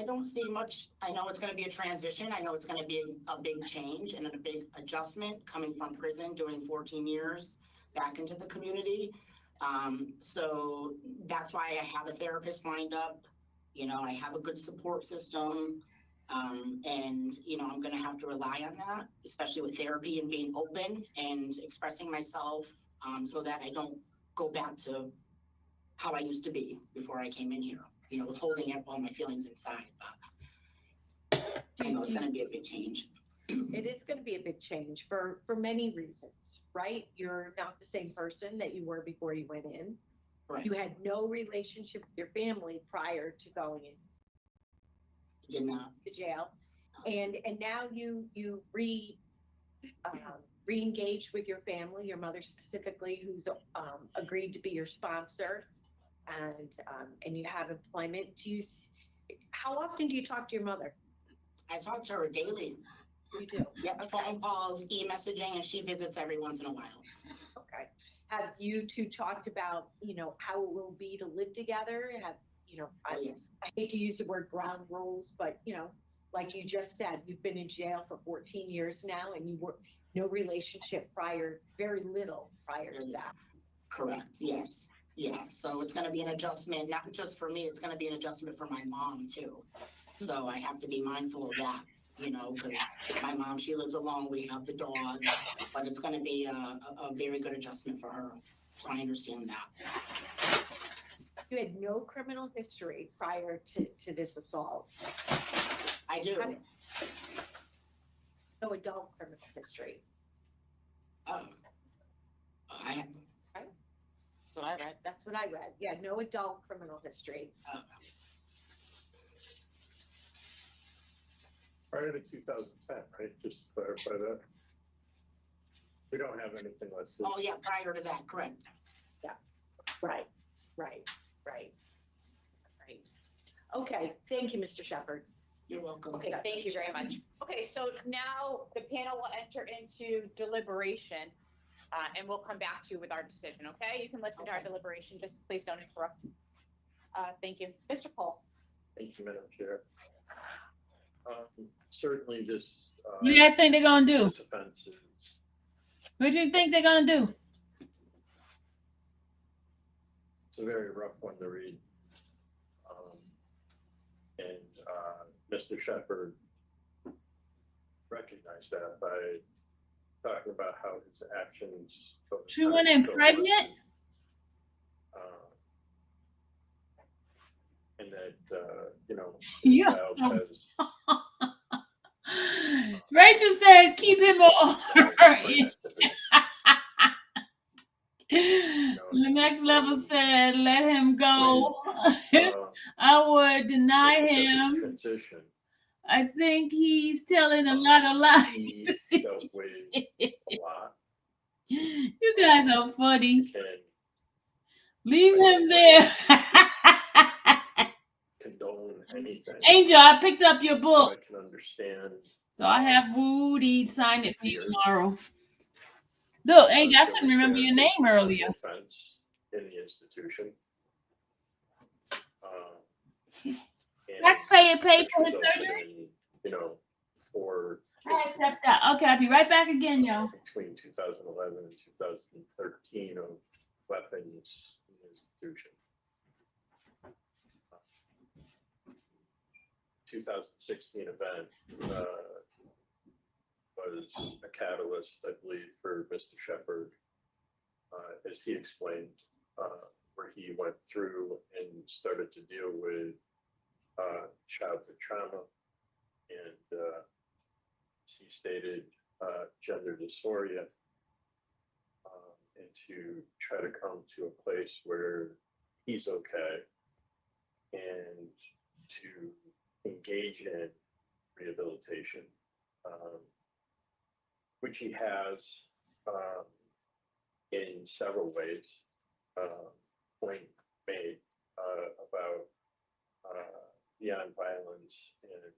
don't see much. I know it's going to be a transition. I know it's going to be a big change and a big adjustment coming from prison, doing 14 years back into the community. So that's why I have a therapist lined up. I have a good support system. And, I'm going to have to rely on that, especially with therapy and being open and expressing myself so that I don't go back to how I used to be before I came in here, holding up all my feelings inside. But I know it's going to be a big change. It is going to be a big change for many reasons, right? You're not the same person that you were before you went in. Right. You had no relationship with your family prior to going in. Did not. To jail. And now you re-engaged with your family, your mother specifically, who's agreed to be your sponsor, and you have employment. How often do you talk to your mother? I talk to her daily. You do? Yep, okay. Phone calls, e-messaging, and she visits every once in a while. Okay. have you two talked about, how it will be to live together? Have, Oh, yes. I hate to use the word ground rules, but, like you just said, you've been in jail for 14 years now and you were no relationship prior, very little prior to that. Correct, yes. Yeah, so it's gonna be an adjustment, not just for me, it's gonna be an adjustment for my mom too. So I have to be mindful of that, because my mom, she lives alone, we have the dog, but it's gonna be a very good adjustment for her. So I understand that. You had no criminal history prior to this assault. I do. No adult criminal history. I have, That's what I read. That's what I read. Yeah, no adult criminal history. Prior to 2010, right? Just to clarify that. We don't have anything listed. oh yeah, prior to that, correct. Right. Okay, thank you, Mr. Shepherd. You're welcome. Okay, thank you very much. Okay, so now the panel will enter into deliberation, and we'll come back to you with our decision, okay? You can listen to our deliberation, just please don't interrupt. Thank you. Mr. Cole. Thank you, Madam Chair. Certainly this. What do you think they're gonna do? This offense is. What do you think they're gonna do? It's a very rough one to read. And Mr. Shepherd recognized that by talking about how his actions. She went in pregnant? And that, Yeah. child has. Rachel said, keep him on. The next level said, let him go. I would deny him. Transition. I think he's telling a lot of lies. He dealt with a lot. You guys are funny. Can Leave him there. condone anything. Angel, I picked up your book. I can understand. So I have Woody sign it for you tomorrow. Look, Angel, I couldn't remember your name earlier. Offense in the institution. Taxpayer paid for his surgery? For. I stepped out. Okay, I'll be right back again, y'all. Between 2011 and 2013 of weapons in the institution. 2016 event was a catalyst, I believe, for Mr. Shepherd, as he explained, where he went through and started to deal with childhood trauma and, as he stated, gender dysphoria, and to try to come to a place where he's okay and to engage in rehabilitation, which he has in several ways. Point made about beyond violence and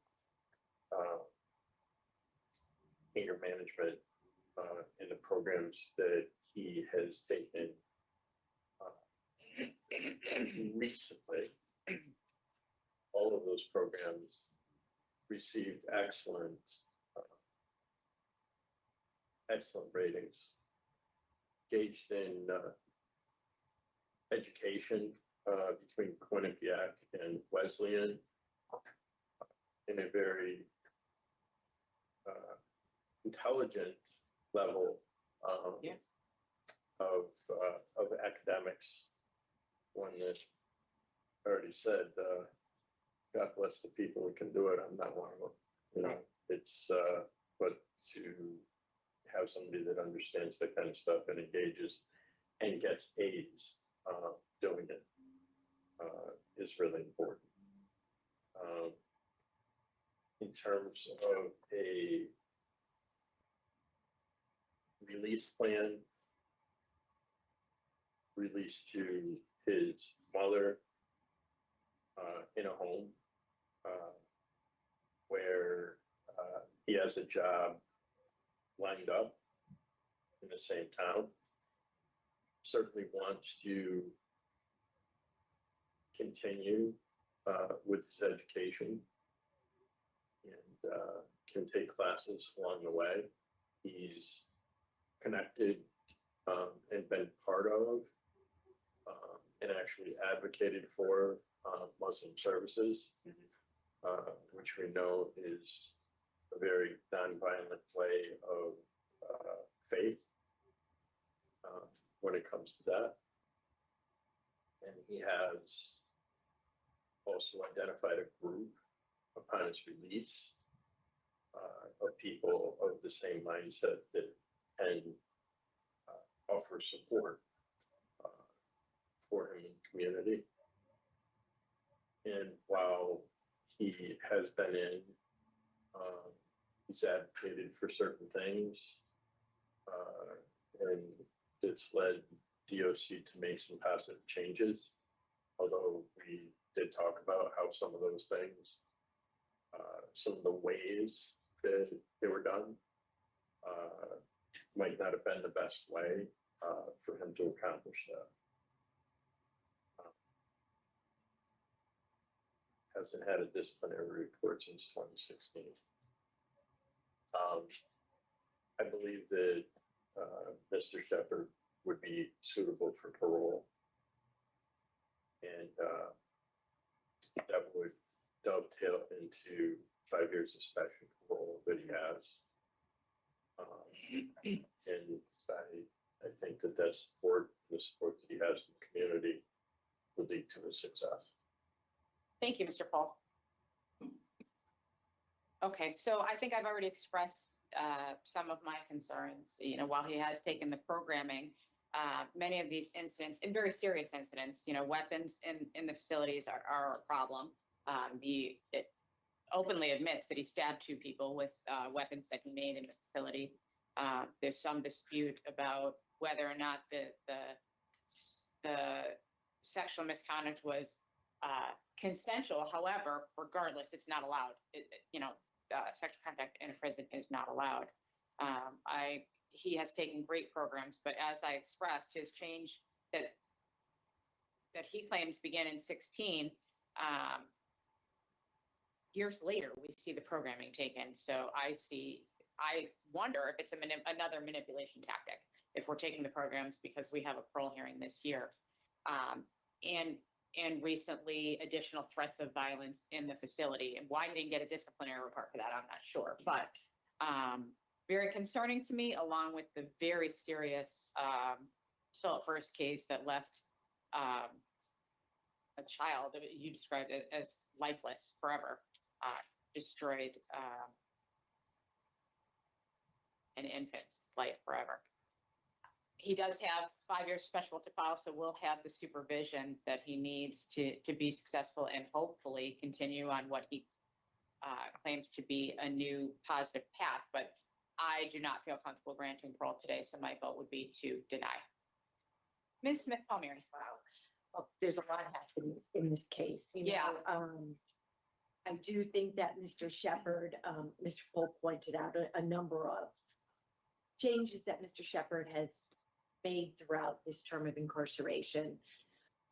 anger management in the programs that he has taken recently. All of those programs received excellent ratings. Engaged in education between Quinnipiac and Wesleyan in a very intelligent level of academics. One that already said, God bless the people who can do it. I'm not one of them. It's but to have somebody that understands that kind of stuff and engages and gets aids doing it is really important. In terms of a release plan, released to his mother in a home where he has a job lined up in the same town. certainly wants to continue with his education and can take classes along the way. He's connected and been part of and actually advocated for Muslim services, which we know is a very nonviolent way of faith when it comes to that. And he has also identified a group upon his release of people of the same mindset that can offer support for him in the community. And while he has been in, he's advocated for certain things, and it's led DOC to make some positive changes. Although we did talk about how some of those things, some of the ways that they were done, might not have been the best way for him to accomplish that. Hasn't had a disciplinary report since 2016. I believe that Mr. Shepard would be suitable for parole. And that would dovetail into 5 years of special parole that he has. And I think that the support that he has in the community will lead to his success. Thank you, Mr. Paul. Okay, so I think I've already expressed some of my concerns. You know, while he has taken the programming, many of these incidents, and very serious incidents, you know, weapons in the facilities are a problem. He openly admits that he stabbed 2 people with weapons that he made in the facility. There's some dispute about whether or not the sexual misconduct was consensual. However, regardless, it's not allowed. Sexual contact in a prison is not allowed. He has taken great programs, but as I expressed, his change that he claims began in 16, years later, we see the programming taken. So I wonder if it's another manipulation tactic, if we're taking the programs because we have a parole hearing this year. And recently, additional threats of violence in the facility. And why he didn't get a disciplinary report for that, I'm not sure. But very concerning to me, along with the very serious assault first case that left a child, you described it as lifeless forever, destroyed an infant's life forever. He does have 5 years special to file, so we'll have the supervision that he needs to be successful and hopefully continue on what he claims to be a new positive path. But I do not feel comfortable granting parole today, so my vote would be to deny. Ms. Smith-Palmieri. Wow. Well, there's a lot happening in this case. I do think that Mr. Shepard, Mr. Polk pointed out a number of changes that Mr. Shepard has made throughout this term of incarceration.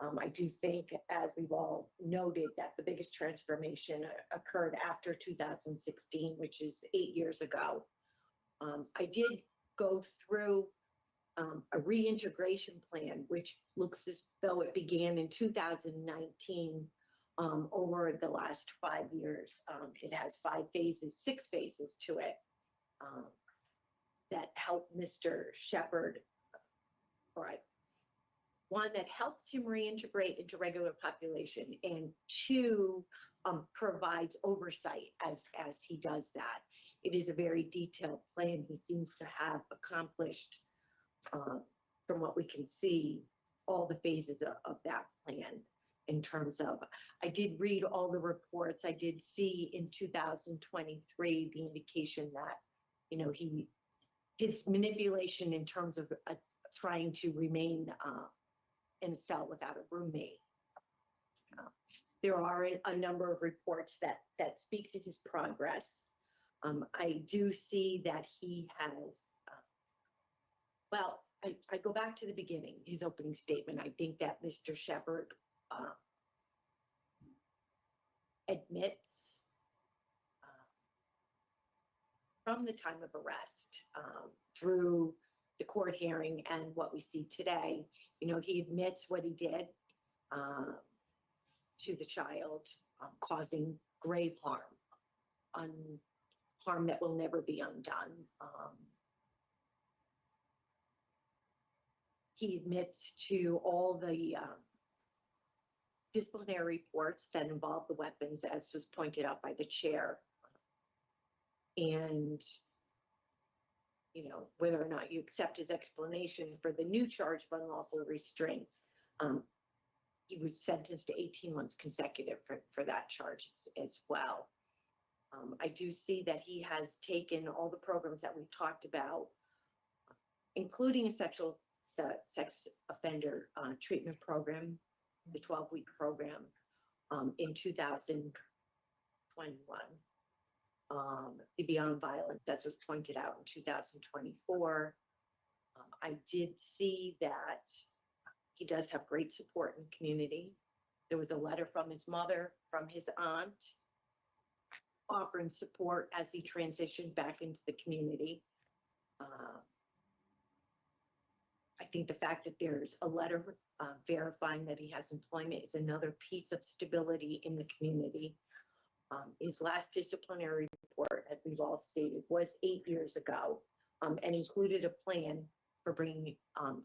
I do think, as we've all noted, that the biggest transformation occurred after 2016, which is 8 years ago. I did go through a reintegration plan, which looks as though it began in 2019 over the last 5 years. It has 5 phases, 6 phases to it that help Mr. Shepard. Right. 1, that helps him reintegrate into regular population, and 2, provides oversight as he does that. It is a very detailed plan. He seems to have accomplished, from what we can see, all the phases of that plan. In terms of, I did read all the reports. I did see in 2023 the indication that, his manipulation in terms of trying to remain in a cell without a roommate. There are a number of reports that speak to his progress. I do see that he has, I go back to the beginning, his opening statement. I think that Mr. Shepherd admits from the time of arrest through the court hearing and what we see today, he admits what he did to the child, causing grave harm, harm that will never be undone. He admits to all the disciplinary reports that involve the weapons, as was pointed out by the chair. And, whether or not you accept his explanation for the new charge of unlawful restraint, he was sentenced to 18 months consecutive for that charge as well. I do see that he has taken all the programs that we've talked about, including a sex offender treatment program, the 12-week program, in 2021. The Beyond Violence, as was pointed out, in 2024. I did see that he does have great support in the community. There was a letter from his mother, from his aunt, offering support as he transitioned back into the community. I think the fact that there's a letter verifying that he has employment is another piece of stability in the community. His last disciplinary report, as we've all stated, was 8 years ago, and included a plan for bringing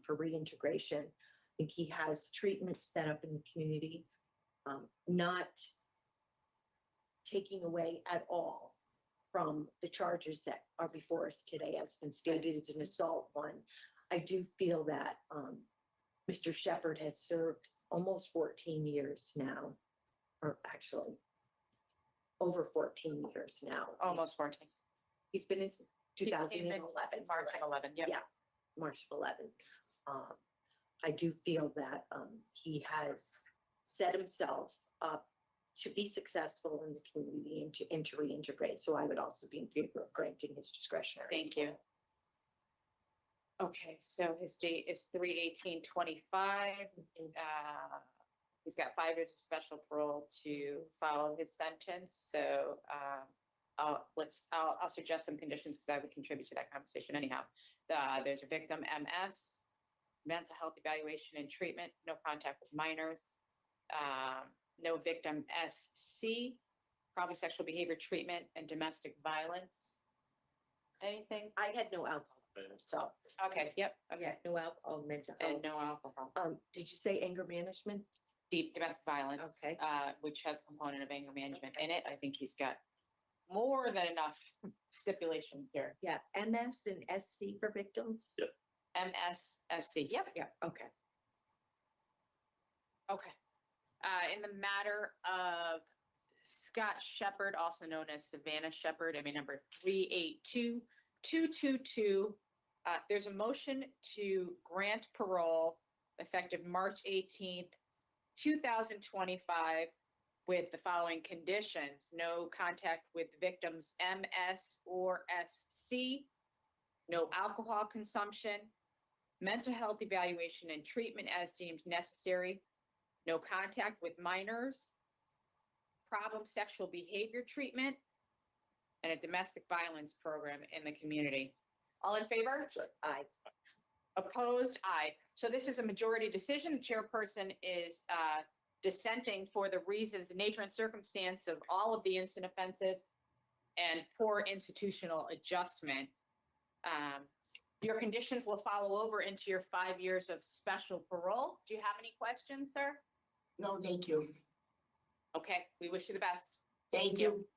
for reintegration. I think he has treatment set up in the community, not taking away at all from the charges that are before us today, as been stated as an assault one. I do feel that Mr. Shepherd has served almost 14 years now, or actually over 14 years now. Almost 14. He's been in 2011. March of 11, yep. Yeah, March of 11. I do feel that he has set himself up to be successful in the community and to reintegrate. So I would also be in favor of granting his discretionary. Thank you. Okay, so his date is 3/18/25. He's got 5 years of special parole to follow his sentence. So I'll suggest some conditions because I would contribute to that conversation anyhow. There's a victim MS, mental health evaluation and treatment, no contact with minors, no victim SC, probably sexual behavior treatment and domestic violence. Anything? I had no alcohol, so. Okay, yep. Okay, Okay. no alcohol, mental health. And no alcohol. Did you say anger management? Deep domestic violence, Okay. which has a component of anger management in it. I think he's got more than enough stipulations here. Yeah, MS and SC for victims? Yep. MSSC. Yep. Yeah, okay. Okay. In the matter of Scott Shepherd, also known as Savannah Shepherd, number 382-222, there's a motion to grant parole effective March 18th, 2025, with the following conditions: no contact with victims MS or SC, no alcohol consumption, mental health evaluation and treatment as deemed necessary, no contact with minors, problem sexual behavior treatment, and a domestic violence program in the community. All in favor? Aye. Opposed? Aye. So this is a majority decision. The chairperson is dissenting for the reasons, the nature and circumstance of all of the instant offenses and poor institutional adjustment. Your conditions will follow over into your 5 years of special parole. Do you have any questions, sir? No, thank you. Okay, we wish you the best. Thank you.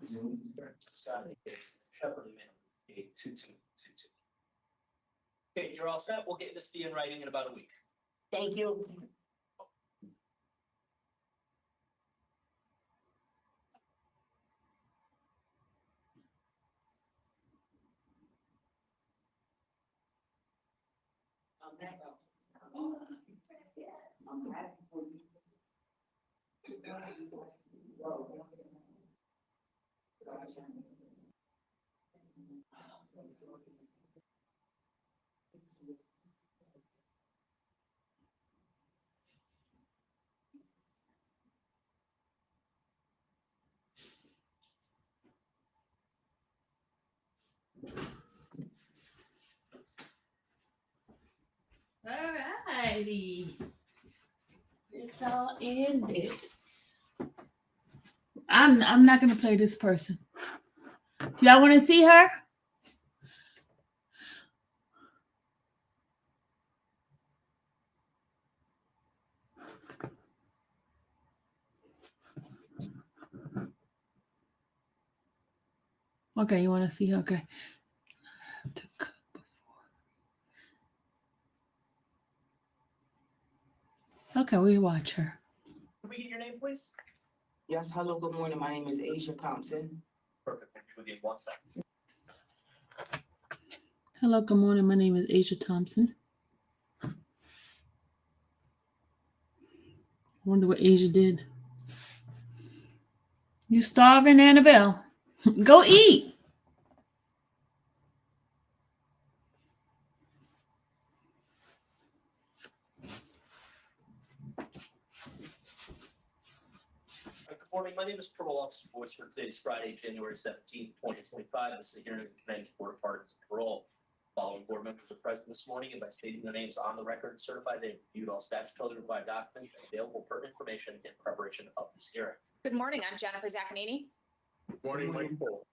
Scott, it's Shepherd amendment 82222. Okay, you're all set. We'll get this to you in writing in about a week. Thank you. Alrighty. It's all ended. I'm not gonna play this person. Do y'all want to see her? Okay, you want to see her? Okay. Okay, we watch her. Can we get your name, please? Yes, hello, good morning. My name is Asia Thompson. Perfect. Thank you. We'll give 1 second. Hello, good morning. My name is Asia Thompson. I wonder what Asia did. You starving, Annabelle? Go eat. Good morning. My name is Parole Officer Voice for today's Friday, January 17th, 2025. This is a hearing of the Connecticut Board of Pardons and Parole. Following board members are present this morning and by stating their names on the record, certify they have reviewed all statutorily required documents and available pertinent information in preparation of this hearing. Good morning, I'm Jennifer Zaccanini. Good morning, Mike Paul.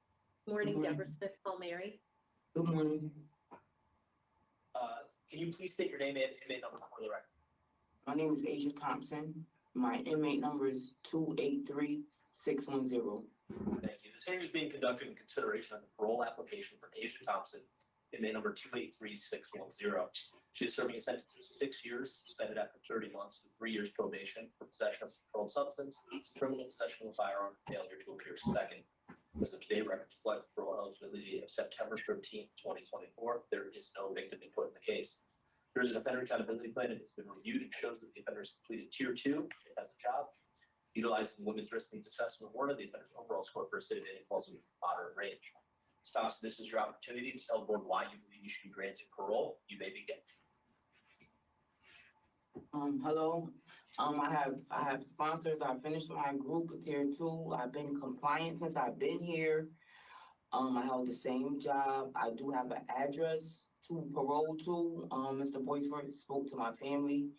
Morning, morning. Deborah Smith Palmieri. Good morning. Can you please state your name and inmate number for the record? My name is Asia Thompson. My inmate number is 283610. Thank you. This hearing is being conducted in consideration of the parole application for Asia Thompson, inmate number 283610. She is serving a sentence of 6 years, suspended after 30 months with 3 years probation for possession of a controlled substance, criminal possession of a firearm, failure to appear second. As of today, records reflect the parole eligibility of September 13th, 2024. There is no victim input in the case. There is an offender accountability plan and it's been reviewed and shows that the offender has completed tier 2 and has a job. Utilizing the women's risk needs assessment award, the offender's overall score for a city dating falls in moderate range. Stops, this is your opportunity to tell the board why you believe you should be granted parole. You may begin. Hello. I have sponsors. I finished my group with tier 2. I've been compliant since I've been here. I held the same job. I do have an address to parole to. Mr. Boyce spoke to my family.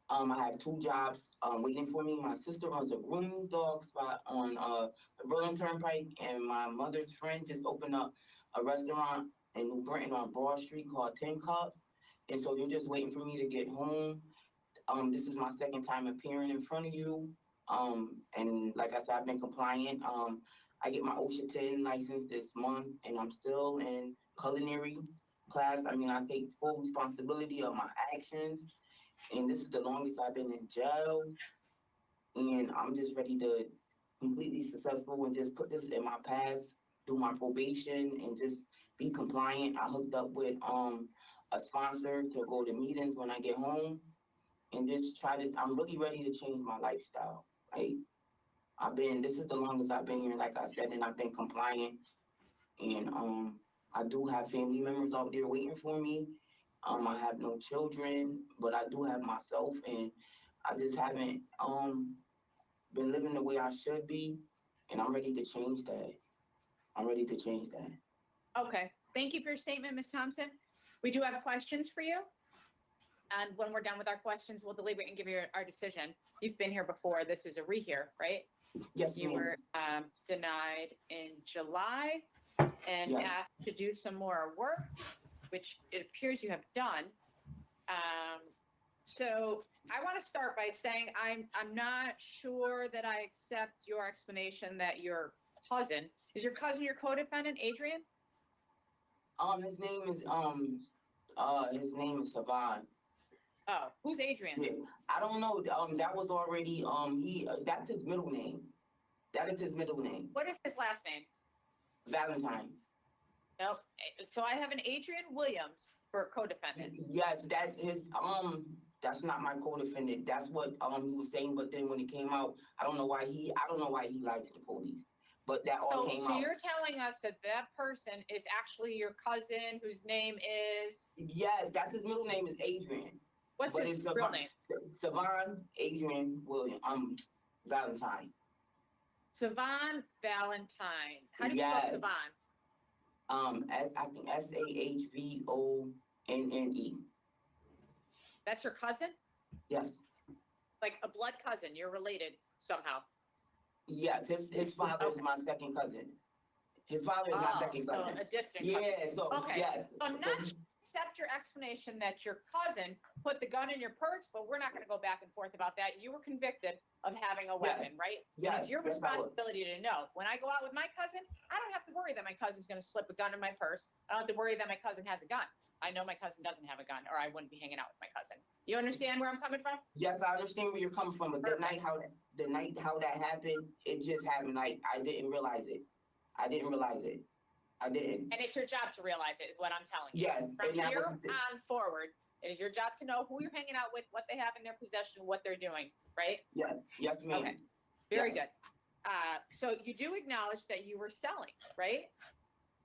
I have 2 jobs waiting for me. My sister runs a grooming dog spot on the Berlin Turnpike, and my mother's friend just opened up a restaurant in New Britain on Broad Street called Tin Cup. And so they're just waiting for me to get home. This is my second time appearing in front of you. And like I said, I've been compliant. I get my OSHA 10 license this month, and I'm still in culinary class. I mean, I take full responsibility of my actions. And this is the longest I've been in jail. And I'm just ready to completely successful and just put this in my past, do my probation, and just be compliant. I hooked up with a sponsor to go to meetings when I get home. And just I'm really ready to change my lifestyle. Like, this is the longest I've been here, like I said, and I've been compliant. And I do have family members out there waiting for me. I have no children, but I do have myself, and I just haven't been living the way I should be, and I'm ready to change that. I'm ready to change that. Okay, thank you for your statement, Ms. Thompson. We do have questions for you. And when we're done with our questions, we'll deliberate and give you our decision. You've been here before. This is a rehear, right? Yes, You ma'am. were denied in July and Yes. asked to do some more work, which it appears you have done. So I want to start by saying I'm not sure that I accept your explanation that your cousin, is your cousin your co-defendant, Adrian? His name is Savan. Oh, who's Adrian? Yeah, I don't know. That was already that's his middle name. That is his middle name. What is his last name? Valentine. Nope. So I have an Adrian Williams for co-defendant. Yes, that's his. That's not my co-defendant. That's what he was saying. But then when it came out, I don't know why he lied to the police. but that all So, came so out. you're telling us that that person is actually your cousin whose name is, Yes, that's his middle name is Adrian. what's But his it's real name? Savon Adrian William, Valentine. Savon Valentine. How do you Yes. spell Savon? I think Savonne. That's your cousin? Yes. Like a blood cousin, you're related somehow. Yes, his father is my second cousin. His father is my second so cousin. a distant Yeah, cousin. so Okay. yes. So I'm not sure I accept your explanation that your cousin put the gun in your purse, but we're not going to go back and forth about that. You were convicted of having a weapon, right? Yes, It's your yes, I was. responsibility to know. When I go out with my cousin, I don't have to worry that my cousin's going to slip a gun in my purse. I don't have to worry that my cousin has a gun. I know my cousin doesn't have a gun, or I wouldn't be hanging out with my cousin. You understand where I'm coming from? Yes, I understand where you're coming from, but the night how that happened, it just happened. Like I didn't realize it. I didn't. And it's your job to realize it, is what I'm telling you. Yes, From and that here was on forward, it is your job to know who you're hanging out with, what they have in their possession, what they're doing, right? yes, ma'am. Okay, very Yes. good. So you do acknowledge that you were selling, right?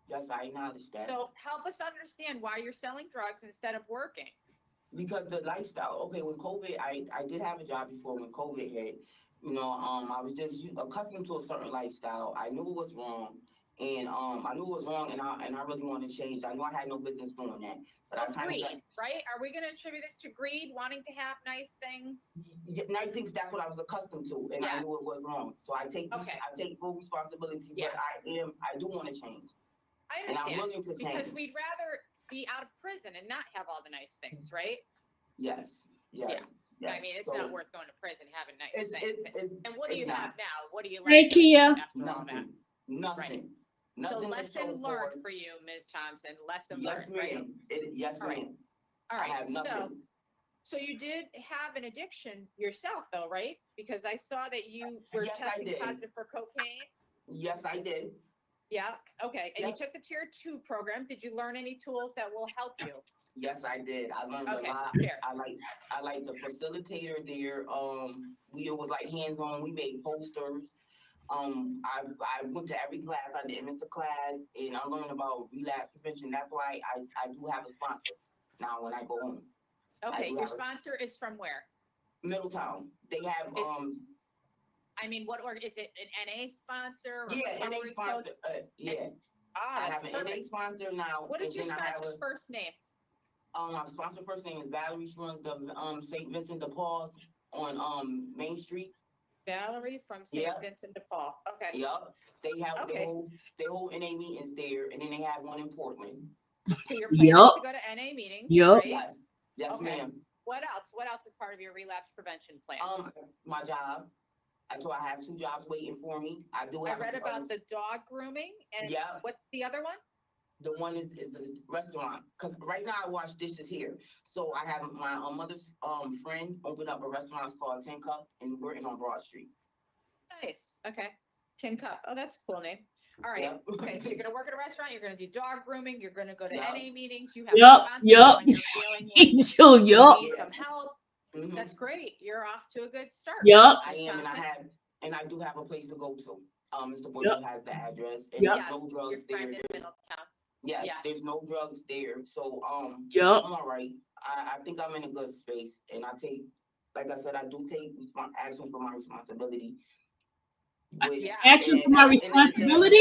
Yes, I acknowledge that. So help us understand why you're selling drugs instead of working. Because the lifestyle, okay, with COVID, I did have a job before when COVID hit. You know, I was just accustomed to a certain lifestyle. I knew it was wrong. And I knew it was wrong, and I really wanted to change. I knew I had no business doing that, but I kind of Greed, right? Are we going to attribute this to greed, wanting to have nice things? nice things. That's what I was accustomed to, and I knew it was wrong. So I take full responsibility, but I do want to change. I And understand. I'm willing to change. Because we'd rather be out of prison and not have all the nice things, right? Yes. I mean, it's not worth going to prison having nice things. And what do you have now? What do you Hey, like Kia. after all that? Nothing. So Nothing to lesson show for learned it. for you, Ms. Thompson. Lesson Yes, learned, right? ma'am. Yes, All right. ma'am. All I right. have nothing. So you did have an addiction yourself, though, right? Because I saw that you were Yes, I testing did. positive for cocaine. Yes, I did. Yeah. Okay. And Yep. you took the tier 2 program. Did you learn any tools that will help you? Yes, I did. I learned a lot. Share. I like the facilitator there. It was like hands-on. We made posters. I went to every class. I didn't miss a class, and I learned about relapse prevention. That's why I do have a sponsor now when I go home. Okay. Your sponsor is from where? Middletown. They have I mean, is it an NA sponsor? Or yeah, NA sponsor. Yeah. I have an NA sponsor now. What is your and then sponsor's first name? My sponsor first name is Valerie. She runs the St. Vincent de Paul's on Main Street. Valerie from St. Vincent de Paul. Okay. Yep. They have they hold NA meetings there, and then they have one in Portland. So you're planning to go to NA meetings, right? Yes, ma'am. What else? What else is part of your relapse prevention plan? My job. I have 2 jobs waiting for me. I read about the dog grooming, and what's the other one? The one is the restaurant, because right now I wash dishes here. So I have my mother's friend opened up a restaurant. It's called 10 Cup in Britain on Broad Street. Nice. Okay. 10 Cup. Oh, that's a cool name. All right. Yep. Okay. So you're going to work at a restaurant. You're going to do dog grooming. You're going to go to NA meetings. You have Yep. when you're feeling like you need some help. Mm-hmm. That's great. You're off to a good start. I am, and I do have a place to go to. Mr. Boyle has the address, and there's no drugs there. Yes, there's no drugs there. So I'm all right. I think I'm in a good space, and like I said, I do take action for my responsibility. Action for my responsibility?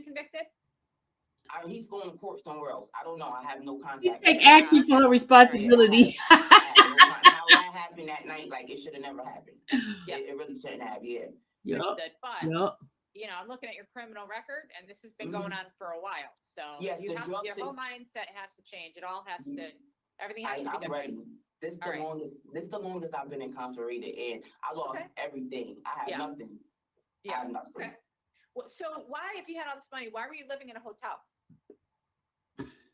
Convicted? He's going to court somewhere else. I don't know. I have no contact. You take action for her responsibility. How that happened that night, like it should have never happened. It really shouldn't have. Understood. But you know, I'm looking at your criminal record, and this has been going on for a while. So your whole mindset has to change. It all has to. Everything has to be different. Ready. This the longest I've been incarcerated, and I lost everything. I have nothing. I have nothing. Okay. Well, so why, if you had all this money, why were you living in a hotel?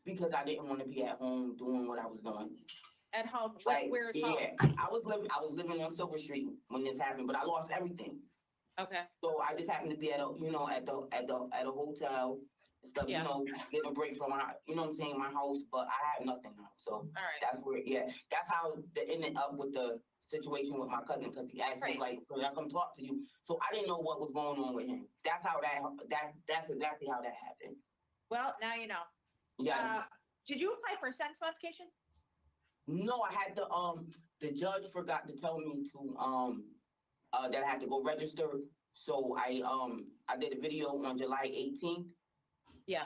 Because I didn't want to be at home doing what I was doing. At home, where is home? I was living on Silver Street when this happened, but I lost everything. Okay. So I just happened to be at a hotel and stuff, getting a break from my, my house, but I have nothing now. So that's where, that's how the ended up with the situation with my cousin, because he asked me Right. like, could I come talk to you? So I didn't know what was going on with him. That's how that's exactly how that happened. Well, now you know. Yes. Did you apply for a sentence modification? No, I had to, the judge forgot to tell me to, that I had to go register. So I did a video on July 18th. Yeah.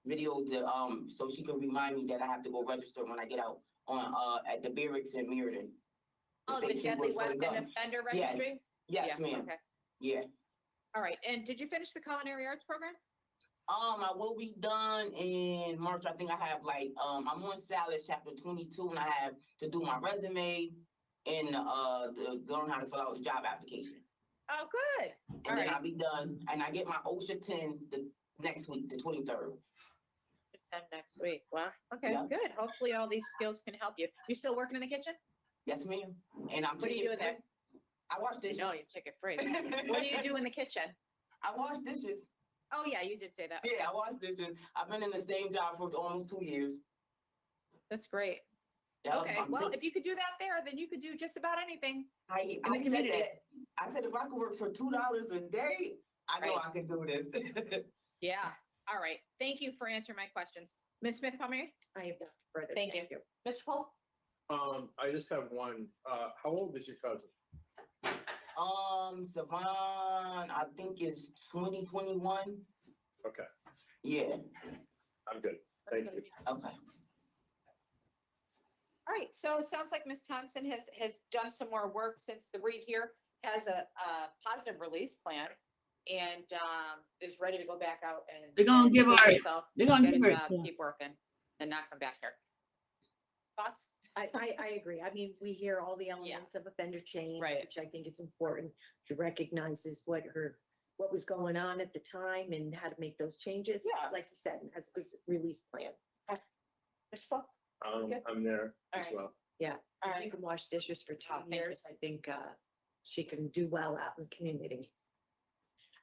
Video to, so she could remind me that I have to go register when I get out on, at the barracks in Meriden. Oh, the deadly weapon offender registry? Yes, Yeah, ma'am. okay. Yeah. All right, and did you finish the culinary arts program? I will be done in March. I think I have like, I'm on salad chapter 22 and I have to do my resume and, learn how to fill out the job application. Oh, good. And then I'll be done. And I get my OSHA 10 the next week, the 23rd. 10 next week. Wow. Okay, Yeah. good. Hopefully all these skills can help you. You still working in the kitchen? Yes, ma'am. And I'm What are you doing there? I wash dishes. No, you ticket free. What do you do in the kitchen? I wash dishes. Oh, yeah, you did say that. Yeah, I wash dishes. I've been in the same job for almost 2 years. That's great. Yeah, Okay, well, if you could do that there, then you could do just about anything I in the said community. that. I said, if I could work for $2 a day, I know I could do this. Yeah. All right. Thank you for answering my questions. Ms. Smith, come here. I have nothing further. Thank you. Mr. Paul? I just have one. How old is your cousin? Savon, I think it's 2021. Okay, Yeah. I'm good. Thank you. Okay. All right, so it sounds like Ms. Thompson has done some more work since the read here has a positive release plan and is ready to go back out and They're gonna give her. They're gonna get give a her. job, keep working, and not come back here. Thoughts? I agree. I mean, we hear all the elements of offender change, Right. which I think is important. She recognizes what was going on at the time and how to make those changes. Yeah. Like you said, and has a good release plan. Mr. Paul? Okay. I'm there All as right. well. Yeah. All If right. you can wash dishes for 2 thank you. years, I think she can do well out in the community.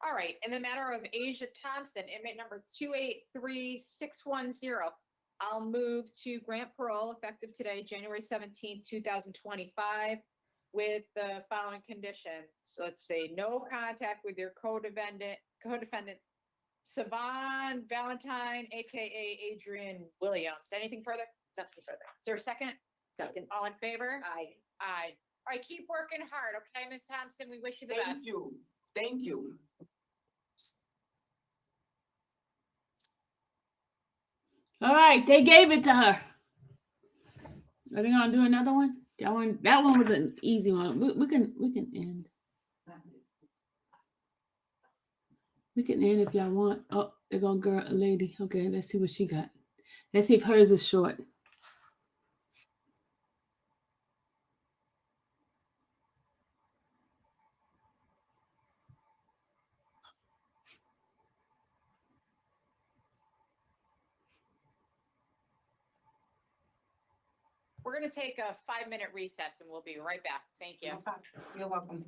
All right, in the matter of Asia Thompson, inmate number 283610, I'll move to grant parole effective today, January 17th, 2025, with the following conditions. So let's say no contact with your co-defendant, Savon Valentine, AKA Adrian Williams. Anything further? Nothing further. Is there a second? Second. All in favor? Aye. Aye. All right, keep working hard, okay, Ms. Thompson? We wish you the best. Thank you. Thank you. All right, they gave it to her. Are they gonna do another one? That one was an easy one. We can end. We can end if y'all want. Oh, they're gonna girl a lady. Okay, let's see what she got. Let's see if hers is short. We're going to take a 5-minute recess and we'll be right back. Thank you. You're welcome.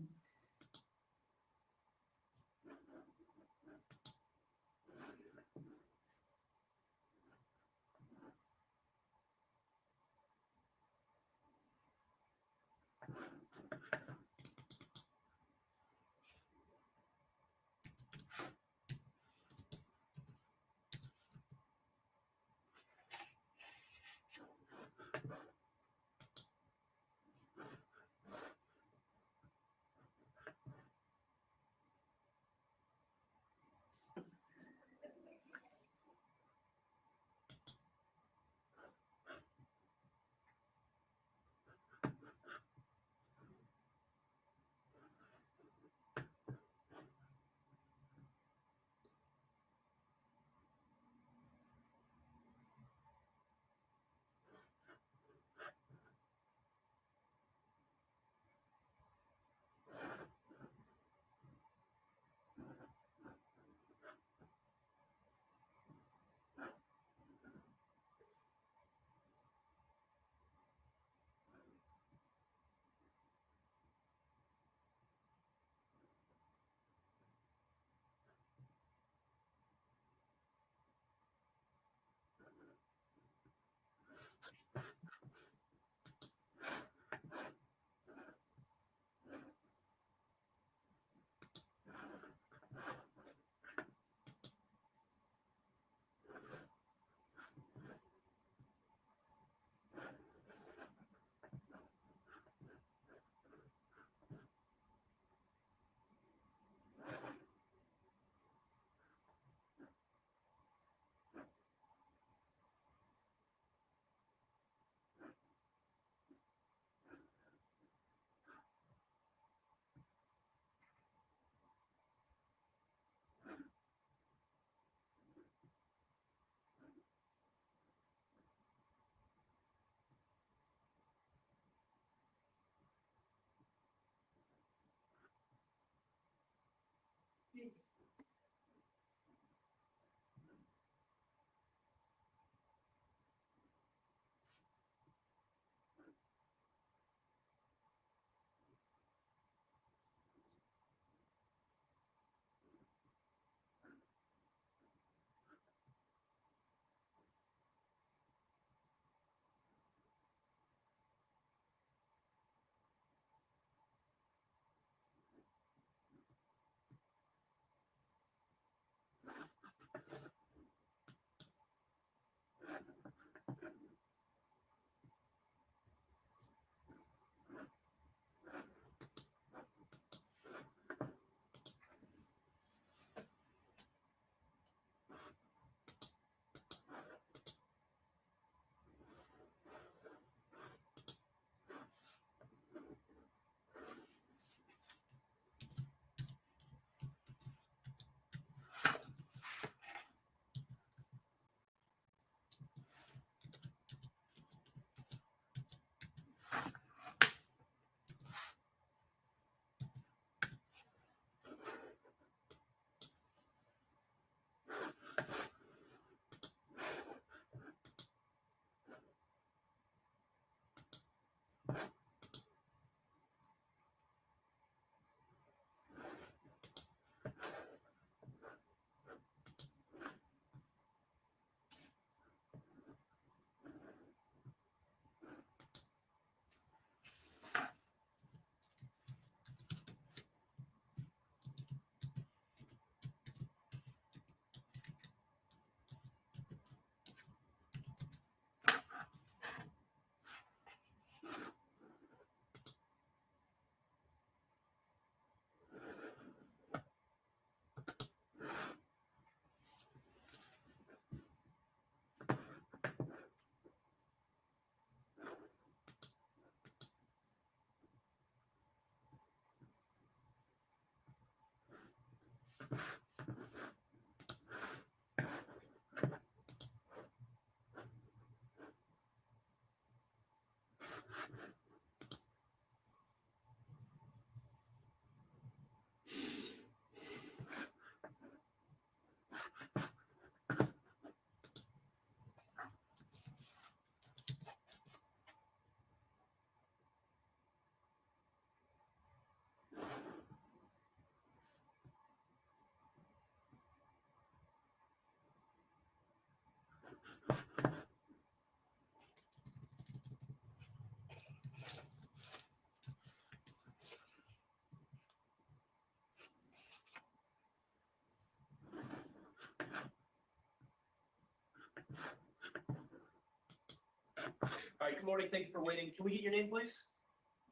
All right, good morning. Thank you for waiting. Can we get your name, please?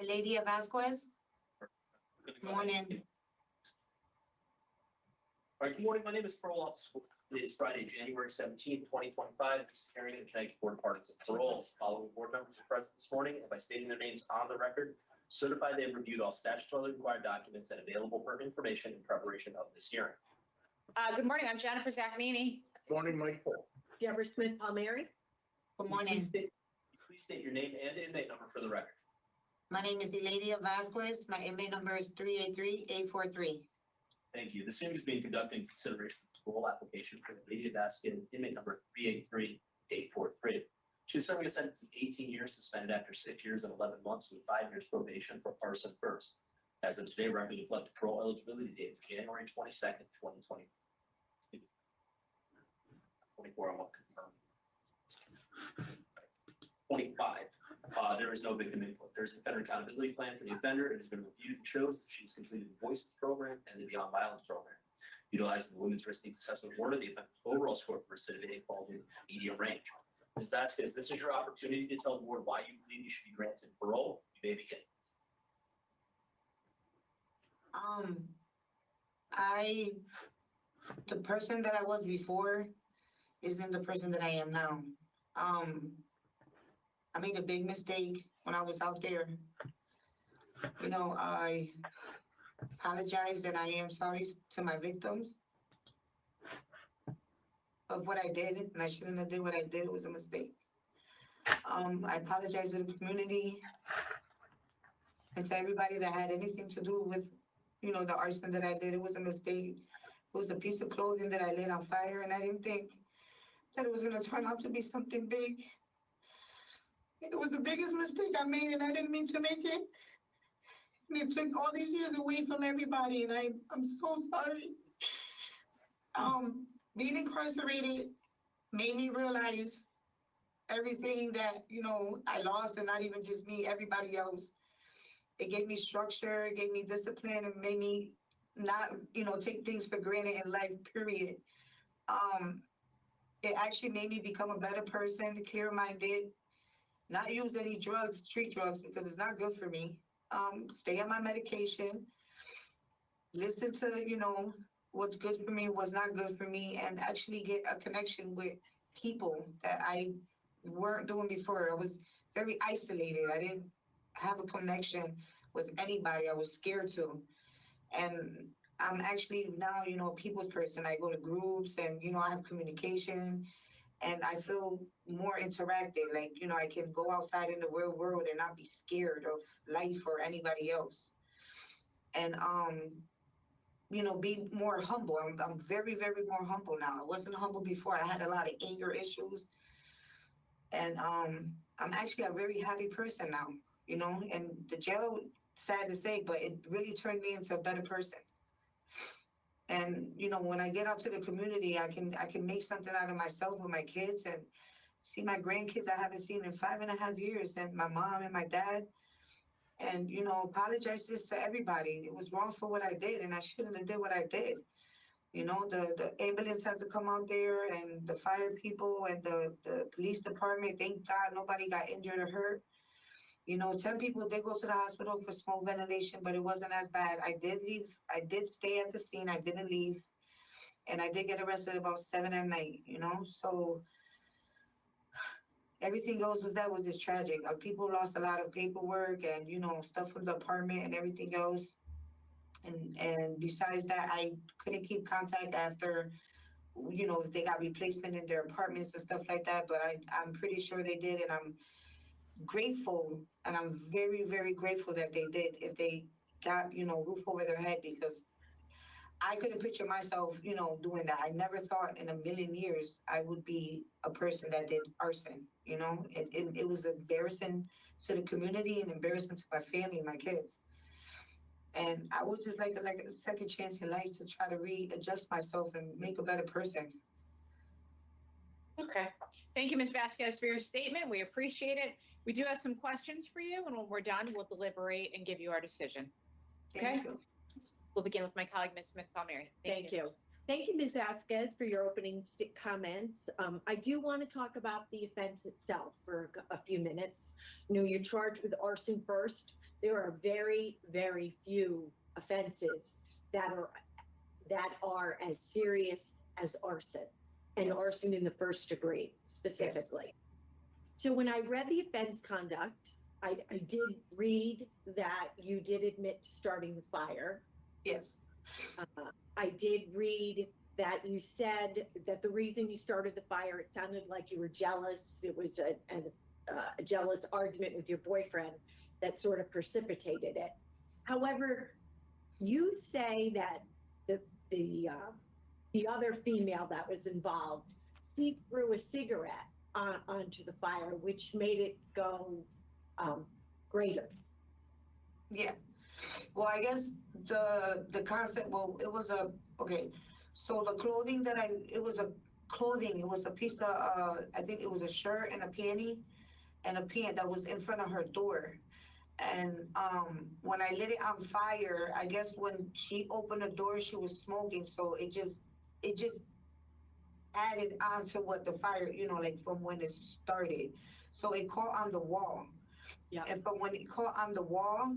Lady Vasquez. Good morning. All right, good morning. My name is Parole Officer. It is Friday, January 17th, 2025. This is hearing of Connecticut Board of Pardons and Parole. Following board members are present this morning, and by stating their names on the record, certify they have reviewed all statutorily required documents and available pertinent information in preparation of this hearing. Good morning, I'm Jennifer Zachnini. Morning, Mike Paul. Deborah Smith Palmieri. Good morning. Please state your name and inmate number for the record. My name is Eladia Vasquez. My inmate number is 383-843. Thank you. This hearing is being conducted in consideration of the parole application for Lady Vasquez, inmate number 383-843. She is serving a sentence of 18 years suspended after 6 years and 11 months with 5 years probation for arson first. As of today, record reflect the parole eligibility date of January 22nd, 2020. 24, I want to confirm. 25. There is no victim input. There's an offender accountability plan for the offender. It has been reviewed and shows that she's completed the Voices program and the Beyond Violence program. Utilizing the Women's Risk Needs Assessment Board, the offender's overall score for recidivity falls in the medium range. Ms. Vasquez, this is your opportunity to tell the board why you believe you should be granted parole. You may begin. The person that I was before isn't the person that I am now. I made a big mistake when I was out there. You know, I apologize and I am sorry to my victims of what I did, and I shouldn't have did what I did. It was a mistake. I apologize to the community and to everybody that had anything to do with, you know, the arson that I did. It was a mistake. It was a piece of clothing that I lit on fire, and I didn't think that it was going to turn out to be something big. It was the biggest mistake I made, and I didn't mean to make it. And it took all these years away from everybody, and I'm so sorry. Being incarcerated made me realize everything that, you know, I lost, and not even just me, everybody else. It gave me structure, it gave me discipline, and made me not, you know, take things for granted in life, period. It actually made me become a better person, clear-minded, not use any drugs, street drugs, because it's not good for me. Stay on my medication, listen to, you know, what's good for me, what's not good for me, and actually get a connection with people that I weren't doing before. I was very isolated. I didn't have a connection with anybody. I was scared to. And I'm actually now, you know, a people's person. I go to groups and, you know, I have communication and I feel more interactive. Like, you know, I can go outside in the real world and not be scared of life or anybody else. And, you know, be more humble. I'm very, very more humble now. I wasn't humble before. I had a lot of anger issues. And I'm actually a very happy person now, you know, and the jail, sad to say, but it really turned me into a better person. And, you know, when I get out to the community, I can make something out of myself with my kids and see my grandkids I haven't seen in 5.5 years, and my mom and my dad. And, you know, apologize this to everybody. It was wrong for what I did, and I shouldn't have did what I did. You know, the ambulance had to come out there, and the fire people and the police department. Thank God nobody got injured or hurt. You know, 10 people did go to the hospital for smoke ventilation, but it wasn't as bad. I did leave. I did stay at the scene. I didn't leave. And I did get arrested about 7 at night, you know? So everything else was just tragic. People lost a lot of paperwork and, you know, stuff from the apartment and everything else. And besides that, I couldn't keep contact after, you know, if they got replacement in their apartments and stuff like that. But I'm pretty sure they did. And I'm grateful, and I'm very, very grateful that they did, if they got, roof over their head, because I couldn't picture myself, doing that. I never thought in a million years I would be a person that did arson, it was embarrassing to the community and embarrassing to my family and my kids. And I would just like a second chance in life to try to readjust myself and make a better person. Okay. Thank you, Ms. Vasquez, for your statement. We appreciate it. We do have some questions for you, and when we're done, we'll deliberate and give you our decision. Okay? Thank you. We'll begin with my colleague, Ms. Smith-Palmieri. Thank you. Thank you, Ms. Vasquez, for your opening comments. I do want to talk about the offense itself for a few minutes. You're charged with arson first. There are very, very few offenses that are as serious as arson, and arson in the first degree specifically. Yes. So when I read the offense conduct, I did read that you did admit to starting the fire. Yes. I did read that you said that the reason you started the fire, it sounded like you were jealous. It was a jealous argument with your boyfriend that sort of precipitated it. However, you say that the other female that was involved, she threw a cigarette onto the fire, which made it go greater. Yeah. Well, I guess the concept, it was okay. So the clothing it was a piece of, I think it was a shirt and a panty and a pant that was in front of her door. And when I lit it on fire, I guess when she opened the door, she was smoking. So it just added on to what the fire, like from when it started. So it caught on the wall. Yeah. And from when it caught on the wall,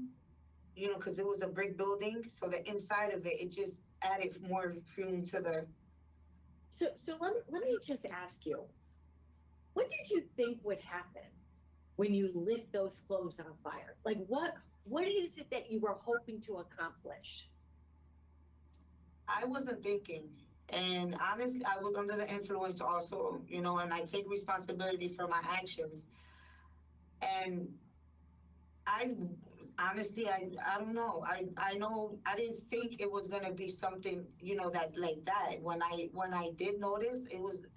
because it was a brick building, so the inside of it just added more fume to the. So let me just ask you, what did you think would happen when you lit those clothes on fire? Like what is it that you were hoping to accomplish? I wasn't thinking. And honestly, I was under the influence also, and I take responsibility for my actions. And I honestly, I don't know. I know I didn't think it was gonna be something, that like that. When I did notice,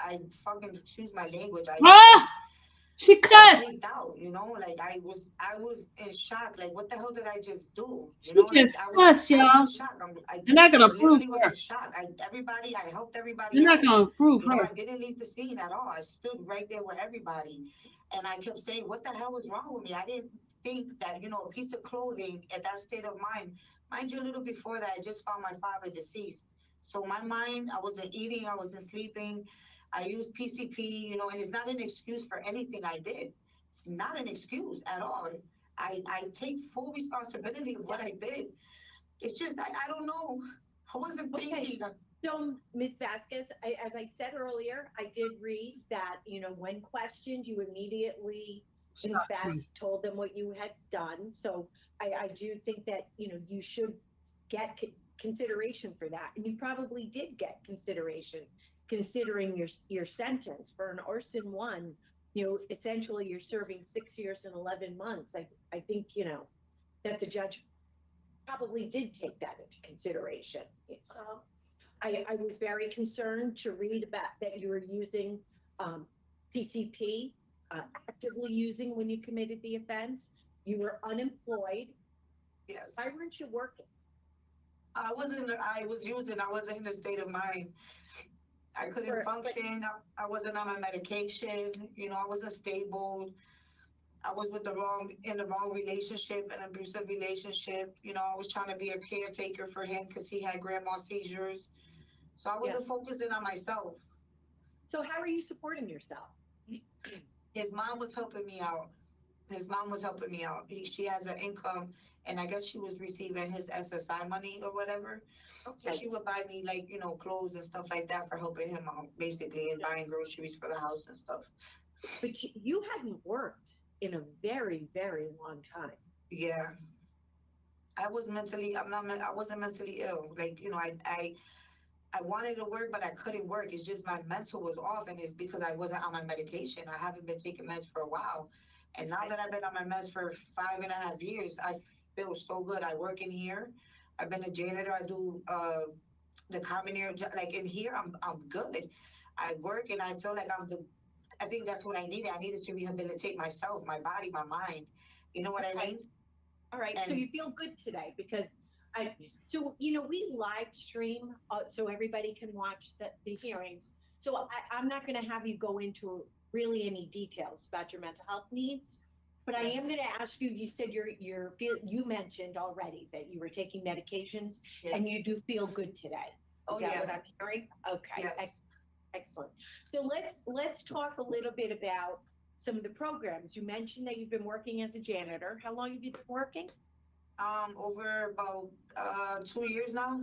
I fucking, excuse my language. She I cussed. freaked out, like I was in shock. Like, what the hell did I just do? She Like just I cussed, was y'all. in shock. They're not gonna prove literally was her. in shock. I helped everybody They're not out. gonna prove her. I didn't leave the scene at all. I stood right there with everybody. And I kept saying, what the hell was wrong with me? I didn't think that, a piece of clothing at that state of mind you, a little before that, I just found my father deceased. So my mind, I wasn't eating, I wasn't sleeping. I used PCP, and it's not an excuse for anything I did. It's not an excuse at all. I take full responsibility of what I did. It's just, I don't know. I wasn't thinking. So, Ms. Vasquez, as I said earlier, I did read that, when questioned, you immediately confessed, told them what you had done. So I do think that, you should get consideration for that. And you probably did get consideration, considering your sentence for an arson one. Essentially you're serving 6 years and 11 months. I think, that the judge probably did take that into consideration. I was very concerned to read about that you were using PCP, actively using when you committed the offense. You were unemployed. Yes. Why weren't you working? I was using, I wasn't in a state of mind. I couldn't function. I wasn't on my medication. I wasn't stable. I was in the wrong relationship, an abusive relationship. I was trying to be a caretaker for him because he had grandma seizures. So I wasn't focusing on myself. So how are you supporting yourself? His mom was helping me out. She has an income, and I guess she was receiving his SSI money or whatever. Okay. So she would buy me clothes and stuff like that for helping him out, basically, and buying groceries for the house and stuff. But you hadn't worked in a very, very long time. Yeah. I wasn't mentally ill. I wanted to work, but I couldn't work. It's just my mental was off, and it's because I wasn't on my medication. I haven't been taking meds for a while. And now that I've been on my meds for 5.5 years, I feel so good. I work in here. I've been a janitor. I do the common area, like in here, I'm good. I work and I feel like I think that's what I needed. I needed to rehabilitate myself, my body, my mind. You know what I mean? All right, so And- you feel good today because we live stream so everybody can watch the hearings. So I'm not going to have you go into really any details about your mental health needs, but I am going to ask you. You said you mentioned already that you were taking medications and you do feel good today. Is that what I'm hearing? Okay, yes. Excellent. So let's talk a little bit about some of the programs. You mentioned that you've been working as a janitor. How long have you been working? Over about 2 years now.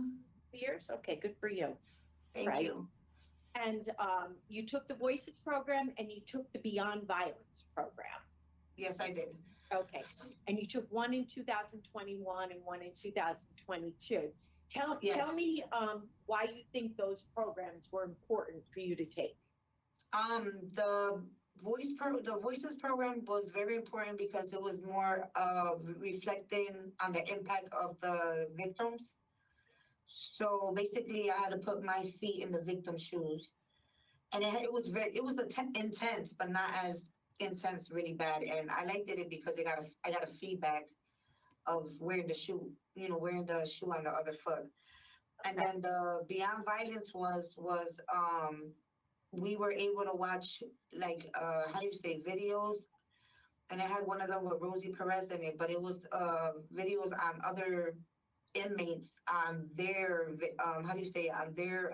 2 years? Okay, good for you. Thank you. And you took the Voices program and you took the Beyond Violence program. Yes, I did. Okay, and you took one in 2021 and one in 2022. Tell me why you think those programs were important for you to take. The Voices program was very important because it was more reflecting on the impact of the victims. So basically, I had to put my feet in the victim's shoes, and it was intense, but not as intense, really bad. And I liked it because I got a feedback of wearing the shoe, wearing the shoe on the other foot. And then the Beyond Violence was we were able to watch videos, and I had one of them with Rosie Perez in it, but it was videos on other inmates on their on their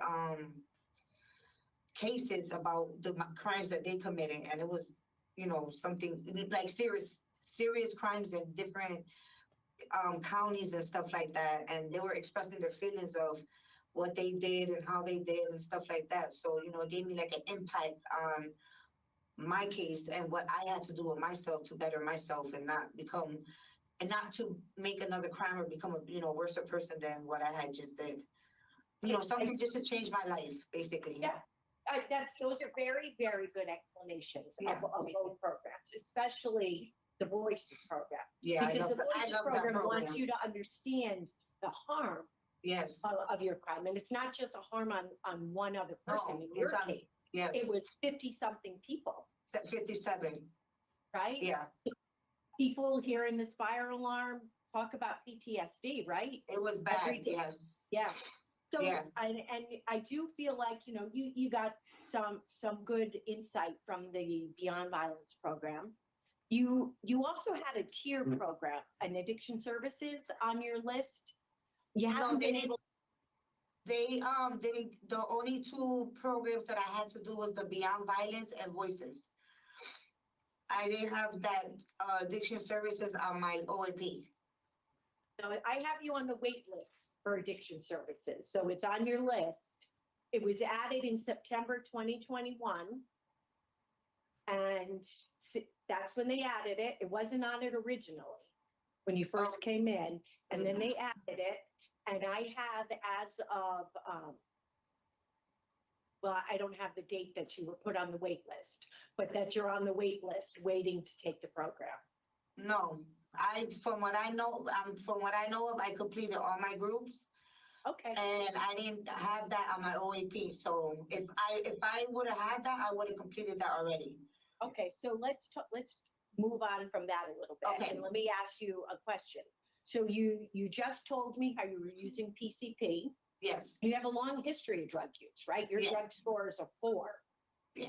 cases about the crimes that they committed, and it was something like serious crimes in different counties and stuff like that, and they were expressing their feelings of what they did and how they did and stuff like that. So it gave me like an impact on my case and what I had to do with myself to better myself and not to make another crime or become a worse person than what I had just did. Something just to change my life, basically. Yeah. Those are very, very good explanations of both programs, especially the Voices program. Yeah, because the I Voices love that program program. wants you to understand the harm of your crime. And it's not just a harm on one other person. In your case, it was 50-something people. 57. Right? Yeah. People hearing this fire alarm talk about PTSD, right? It was bad, yes. Yeah. So, and I do feel like, you got some good insight from the Beyond Violence program. You also had a tier program, an addiction services on your list. You haven't been able. The only two programs that I had to do was the Beyond Violence and Voices. I didn't have that addiction services on my OAP. No, I have you on the wait list for addiction services. So it's on your list. It was added in September 2021. And that's when they added it. It wasn't on it originally when you first came in. And then they added it. And I have as of, I don't have the date that you were put on the wait list, but that you're on the wait list waiting to take the program. No, from what I know of, I completed all my groups. Okay. And I didn't have that on my OAP. So if I would have had that, I would have completed that already. Okay, so let's move on from that a little bit. Okay. And let me ask you a question. So you just told me how you were using PCP. Yes. You have a long history of drug use, right? Your drug scores are 4. Yeah.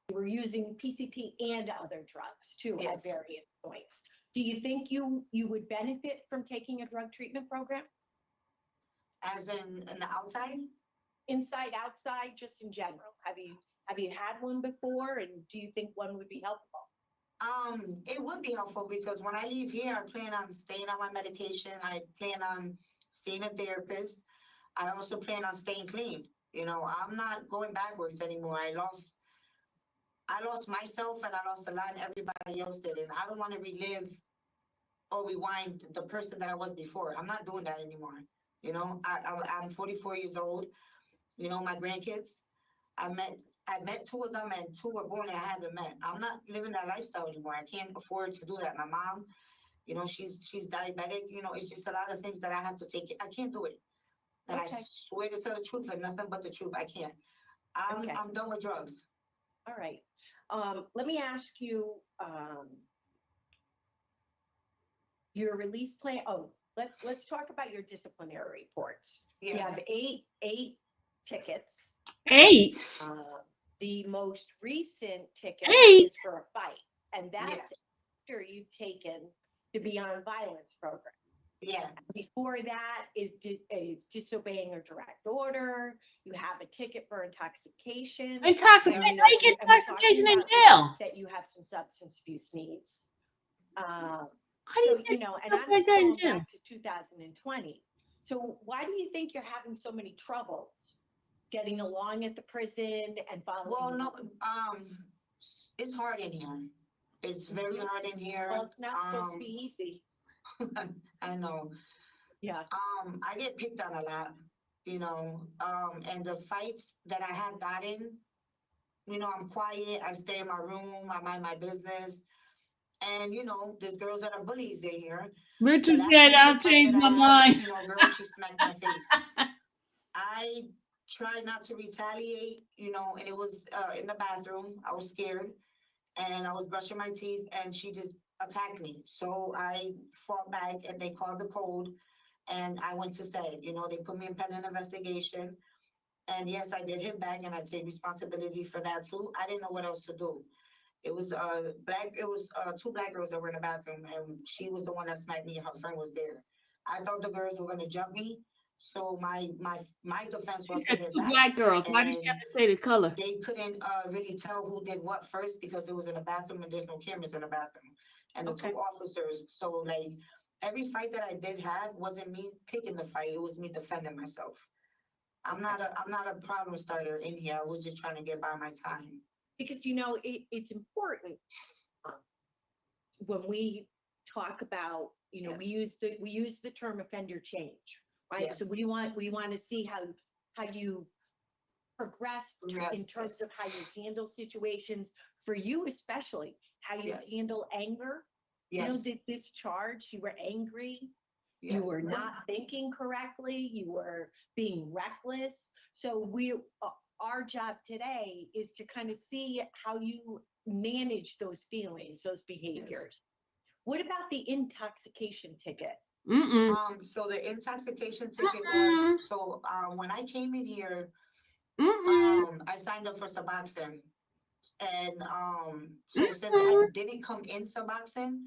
You were using PCP and other drugs too at various points. Do you think you would benefit from taking a drug treatment program? As in the outside? Inside, outside, just in general. Have you had one before, and do you think one would be helpful? It would be helpful because when I leave here, I plan on staying on my medication. I plan on seeing a therapist. I also plan on staying clean. I'm not going backwards anymore. I lost myself and I lost a lot, and everybody else did. And I don't want to relive or rewind the person that I was before. I'm not doing that anymore. I'm 44 years old. My grandkids, I met I met two of them and two were born and I haven't met. I'm not living that lifestyle anymore. I can't afford to do that. My mom, you know, she's diabetic. You know, it's just a lot of things that I have to take. I can't do it. And I swear to tell the truth and nothing but the truth. I can't. I'm done with drugs. All right. Let me ask you, your release plan. Oh, let's talk about your disciplinary reports. You have eight tickets. 8. The most recent ticket 8? is for a fight, and that's after you've taken to be on violence program. Yeah. Before that is disobeying a direct order. You have a ticket for intoxication. Intoxication? How you get intoxication in jail? That you have some substance abuse needs. How do you you know, and stuff I'm like just that in going jail? back to 2020. So why do you think you're having so many troubles getting along at the prison and following? Well, no, it's hard in here. It's very hard in here. Well, it's not supposed to be easy. I know. Yeah. I get picked on a lot, you know, and the fights that I have gotten, you know, I'm quiet. I stay in my room. I mind my business. And, you know, there's girls that are bullies in here. Richard The last said, recent I'll fight change that my I had, mind. you know, girl, she smacked my face. I tried not to retaliate, you know, and it was in the bathroom. I was scared and I was brushing my teeth and she just attacked me. So I fought back and they called the code and I went to say, you know, they put me in pending investigation. And yes, I did hit back and I take responsibility for that too. I didn't know what else to do. It was two black girls that were in the bathroom and she was the one that smacked me and her friend was there. I thought the girls were gonna jump me. So my defense was to hit Two back. black girls. Why did you have to say the color? They couldn't really tell who did what first because it was in a bathroom and there's no cameras in the bathroom. And the two officers, so like every fight that I did have wasn't me picking the fight, it was me defending myself. I'm not a problem starter in here. I was just trying to get by my time. Because, you know, it's important when we talk about, you know, we use the term offender change, right? Yes. So we want to see how you progressed in terms of how you handle situations, for you especially, how you handle anger. You know, this charge, you were angry, you were not thinking correctly, you were being reckless. So our job today is to kind of see how you manage those feelings, those behaviors. What about the intoxication ticket? So the intoxication ticket was, so when I came in here, I signed up for Suboxone. And so since I didn't come in Suboxone,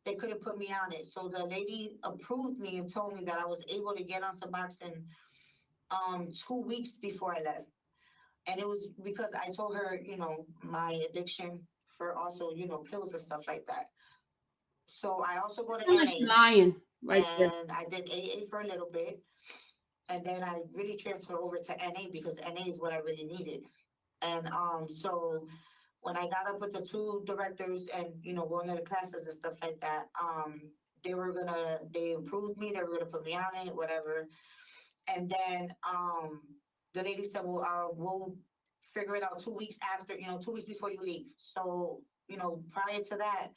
they couldn't put me on it. So the lady approved me and told me that I was able to get on Suboxone 2 weeks before I left. And it was because I told her, you know, my addiction for also, you know, pills and stuff like that. So I also go to NA. Lying right there. And I did AA for a little bit. And then I really transferred over to NA because NA is what I really needed. And so when I got up with the two directors and, you know, going to the classes and stuff like that, they approved me, they were gonna put me on it, whatever. And then the lady said, well, we'll figure it out 2 weeks after, you know, 2 weeks before you leave. So, you know, prior to that,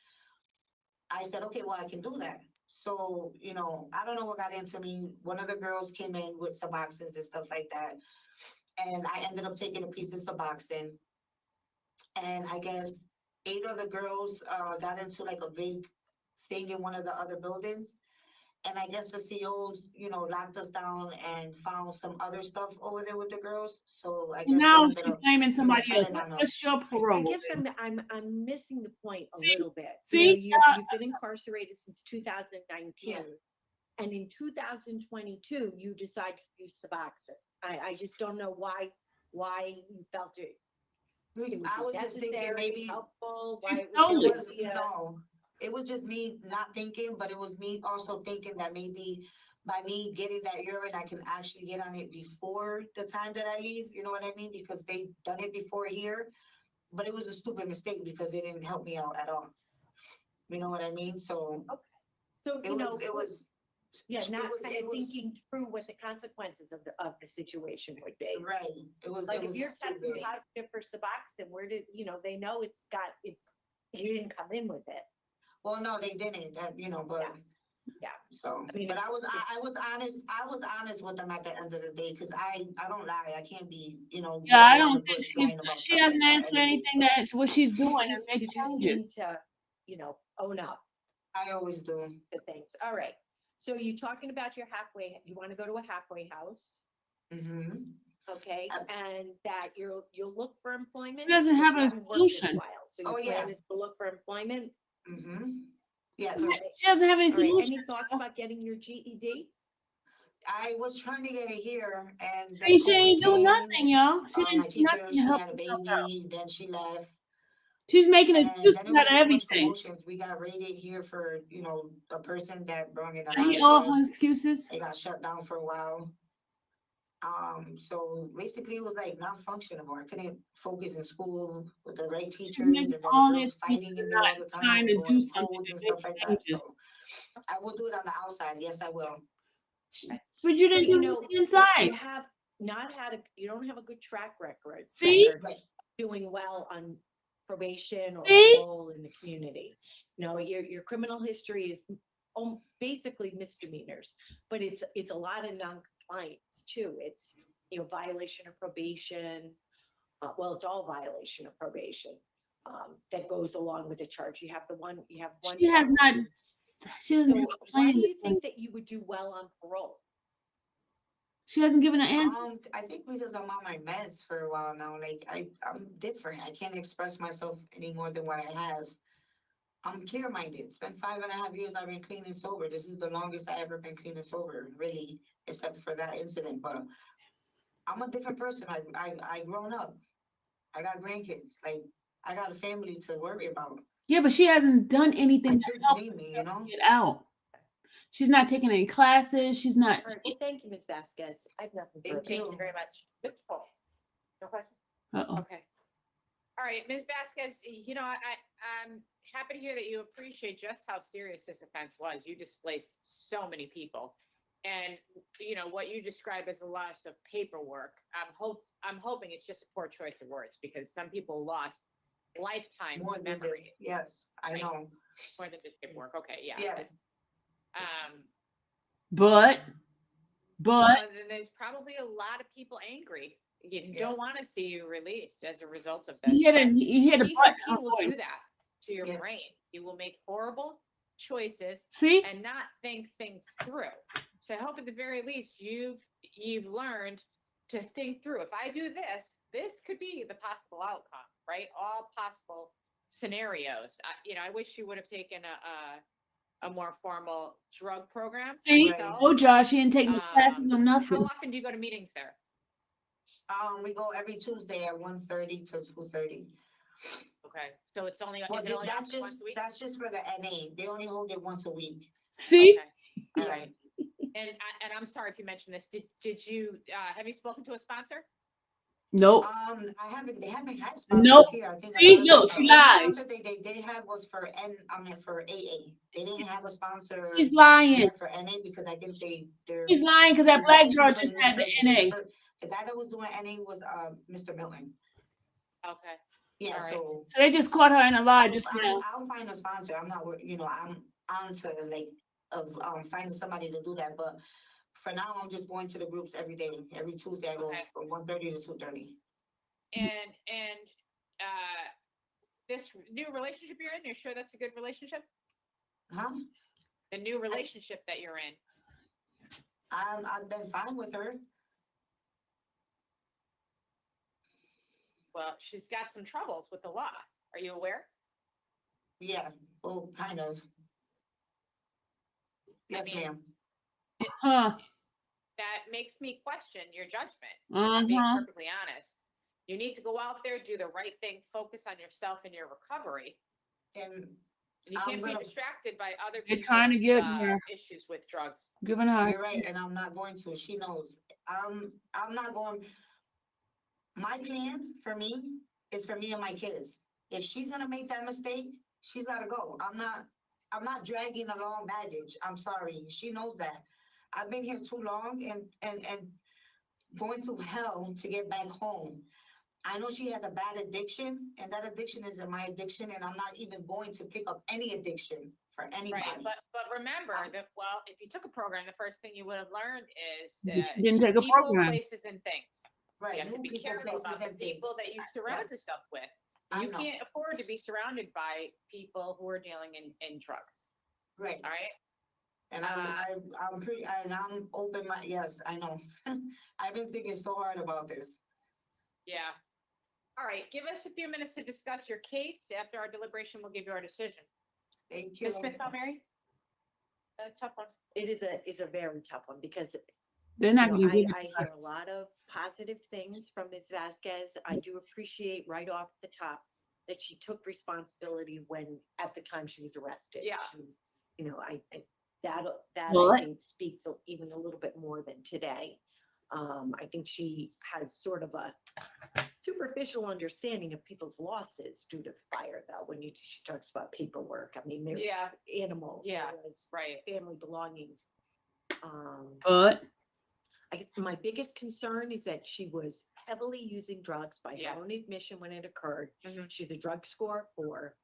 I said, okay, well, I can do that. So, you know, I don't know what got into me. One of the girls came in with Suboxone and stuff like that. And I ended up taking a piece of Suboxone. And I guess 8 of the girls got into like a big thing in one of the other buildings. And I guess the COs, you know, locked us down and found some other stuff over there with the girls. So I guess Now they ended she's up, blaming somebody you know, else. telling on us. What's your parole? I guess I'm missing the point a little bit. See, you know, you've been incarcerated since 2019. And in 2022, you decide to use Suboxone. I just don't know why you felt it. I was just thinking maybe helpful. It was just me not thinking, but it was me also thinking that maybe by me getting that urine, I can actually get on it before the time that I leave. You know what I mean? Because they done it before here, but it was a stupid mistake because it didn't help me out at all. You know what I mean? So, so it was Yeah, It not was- kind it of was- thinking through what the consequences of the situation would be. Right, Like if you're testing stupid. positive for Suboxone, where did, they know you didn't come in with it. Well, no, they didn't, but. Yeah. So, I mean, but I was honest with them at the end of the day, because I don't lie, I can't be, Yeah, I around don't the think bush she's, lying about she stuff hasn't like that answered anyway, anything so. that what she's doing and make You just changes. need to, own up I always do. to things. All right. So you're talking about you want to go to a halfway house, Mm-hmm. okay? And that you'll look for employment. She doesn't have because you a haven't worked in a solution. while. So Oh, your plan yeah. is to look for employment. Mm-hmm. Yes, All right. She doesn't have any All right. solution. Any thoughts about getting your GED? I was trying to get it here, and See, then she COVID ain't doing came. nothing, y'all. She My ain't doing teacher, nothing to she help had a herself out. baby, then she left. She's making And excuses then it was out of too much everything. promotions. We got rated here for, a person that brought in a I lot hate of all her drugs. excuses. It got shut down for a while. So basically it was like non-functionable. I couldn't focus in school with the right teachers, and making then the all girls the fighting in there all the time, trying to do going something codes to and make stuff like that. changes. So I will do it on the outside. Yes, I will. But you So, didn't do anything inside. You have not had you don't have a good track record. See? Doing well on probation or See? parole in the community. Your criminal history is basically misdemeanors, but it's a lot of non-compliance too. It's, violation of probation. Well, it's all violation of probation. That goes along with the charge. You have one. She has not. She doesn't have a Why plan. do you think that you would do well on parole? She hasn't given an answer. I think because I'm on my meds for a while now, like I'm different. I can't express myself any more than what I have. I'm clear-minded. It's been 5.5 years I've been clean and sober. This is the longest I ever been clean and sober, really, except for that incident. But I'm a different person. I grown up. I got grandkids. Like I got a family to worry about. Yeah, but she hasn't done anything to kids help need me, herself get out. She's not taking any classes. She's not. All right. Well, thank you, Ms. Vasquez. I have nothing further. Thank you very much. Mr. Paul, no question? Uh-oh. Okay. All right, Ms. Vasquez, I'm happy to hear that you appreciate just how serious this offense was. You displaced so many people. And, what you describe as a loss of paperwork, I'm hoping it's just a poor choice of words, because some people lost lifetime More than memories. this. Yes, I know. More than just paperwork. Okay, yeah. Yes. But. Well, then there's probably a lot of people angry. You don't want to see you released as a result of this. He hit a butt. PCP will do that to your brain. You will make horrible choices and not think things through. So I hope at the very least you've learned to think through. If I do this, this could be the possible outcome, right? All possible scenarios. I wish you would have taken a more formal drug program. See, myself. oh, Josh, she didn't take no classes or nothing. How often do you go to meetings there? We go every Tuesday at 1:30 to 2:30. Okay, so it's only, Well, is it only that's once a week? that's just for the NA. They only hold it once a week. See? Okay. All right. And I'm sorry if you mentioned this. Did you have you spoken to a sponsor? Nope. I haven't. They haven't had sponsors Nope. here. I think See, the look, she only lied. sponsor they did have was for for AA. They didn't have a sponsor. She's lying. For NA because I think they're. She's lying because that black girl just had the NA. The guy that was doing NA was Mr. Milton. Okay. Yeah. All right. So they just caught her in a lie just now. I'll find a sponsor. I'm not. I'm on to finding somebody to do that, but. For now, I'm just going to the groups every day. Every Tuesday, I go from 1:30 to 2:30. And this new relationship you're in, you're sure that's a good relationship? Huh? The new relationship that you're in. I've been fine with her. Well, she's got some troubles with the law. Are you aware? Yeah. Well, kind of. Yes, ma'am. That makes me question your judgment. Being perfectly honest, you need to go out there, do the right thing, focus on yourself and your recovery. And you can't be distracted by other They're people's trying to give her issues with drugs. Giving her. You're right, and I'm not going to. She knows. I'm not going. My plan for me is for me and my kids. If she's gonna make that mistake, she's gotta go. I'm not I'm not dragging along baggage. I'm sorry. She knows that. I've been here too long and going through hell to get back home. I know she has a bad addiction, and that addiction isn't my addiction, and I'm not even going to pick up any addiction for anybody. Right, but remember that, well, if you took a program, the first thing you would have learned is She didn't take a people, program. places, and things. Right, You have to new be people, careful places, about the and things. people that you surround Yes. yourself with. I You know. can't afford to be surrounded by people who are dealing in drugs. Right. All right. And I'm pretty, and I'm open my, yes, I know. I've been thinking so hard about this. Yeah. All right. Give us a few minutes to discuss your case. After our deliberation, we'll give you our decision. Thank you. Ms. Smith-Palmieri? A tough one. It's a very tough one because They're not you know, going to give I hear a lot of positive things from Ms. Vasquez. I do appreciate right off the top that she took responsibility when, at the time she was arrested. Yeah. You know, that Well, I think speaks even a little bit more than today. I think she has sort of a superficial understanding of people's losses due to fire, though, when she talks about paperwork. I mean, there's animals, Yeah, there's right. family belongings. But I guess my biggest concern is that she was heavily using drugs by Yeah. her own admission when it occurred. Mhm. She's a drug score 4.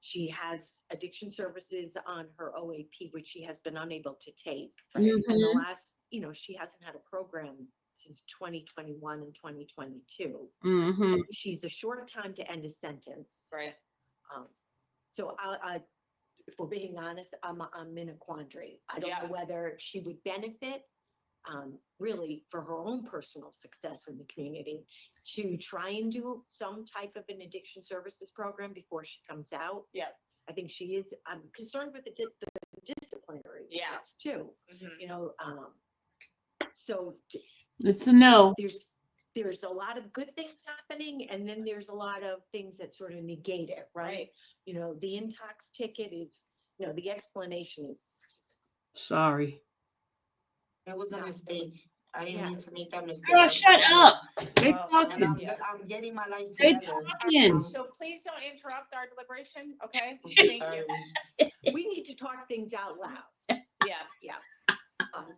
She has addiction services on her OAP, which she has been unable to take. And the Mhm. last, you know, she hasn't had a program since 2021 and 2022. Mhm. She's a short time to end a sentence. Right. So if we're being honest, I'm in a quandary. I don't Yeah. know whether she would benefit really for her own personal success in the community to try and do some type of an addiction services program before she comes out. Yeah. I think she is, I'm concerned with the disciplinary Yeah. parts too. Mhm. You know, so It's a no. there's a lot of good things happening, and then there's a lot of things that sort of negate it, right? Right. You know, the intox ticket is, you know, the explanation is Sorry. It was a No. mistake. I didn't Yeah. mean to make that mistake. Girl, I'm shut sorry. up. They Well, And talking. I'm getting my life They together. talking. So please don't interrupt our deliberation, okay? I'm Thank sorry. you. we need to talk things out loud. Yeah. Yeah.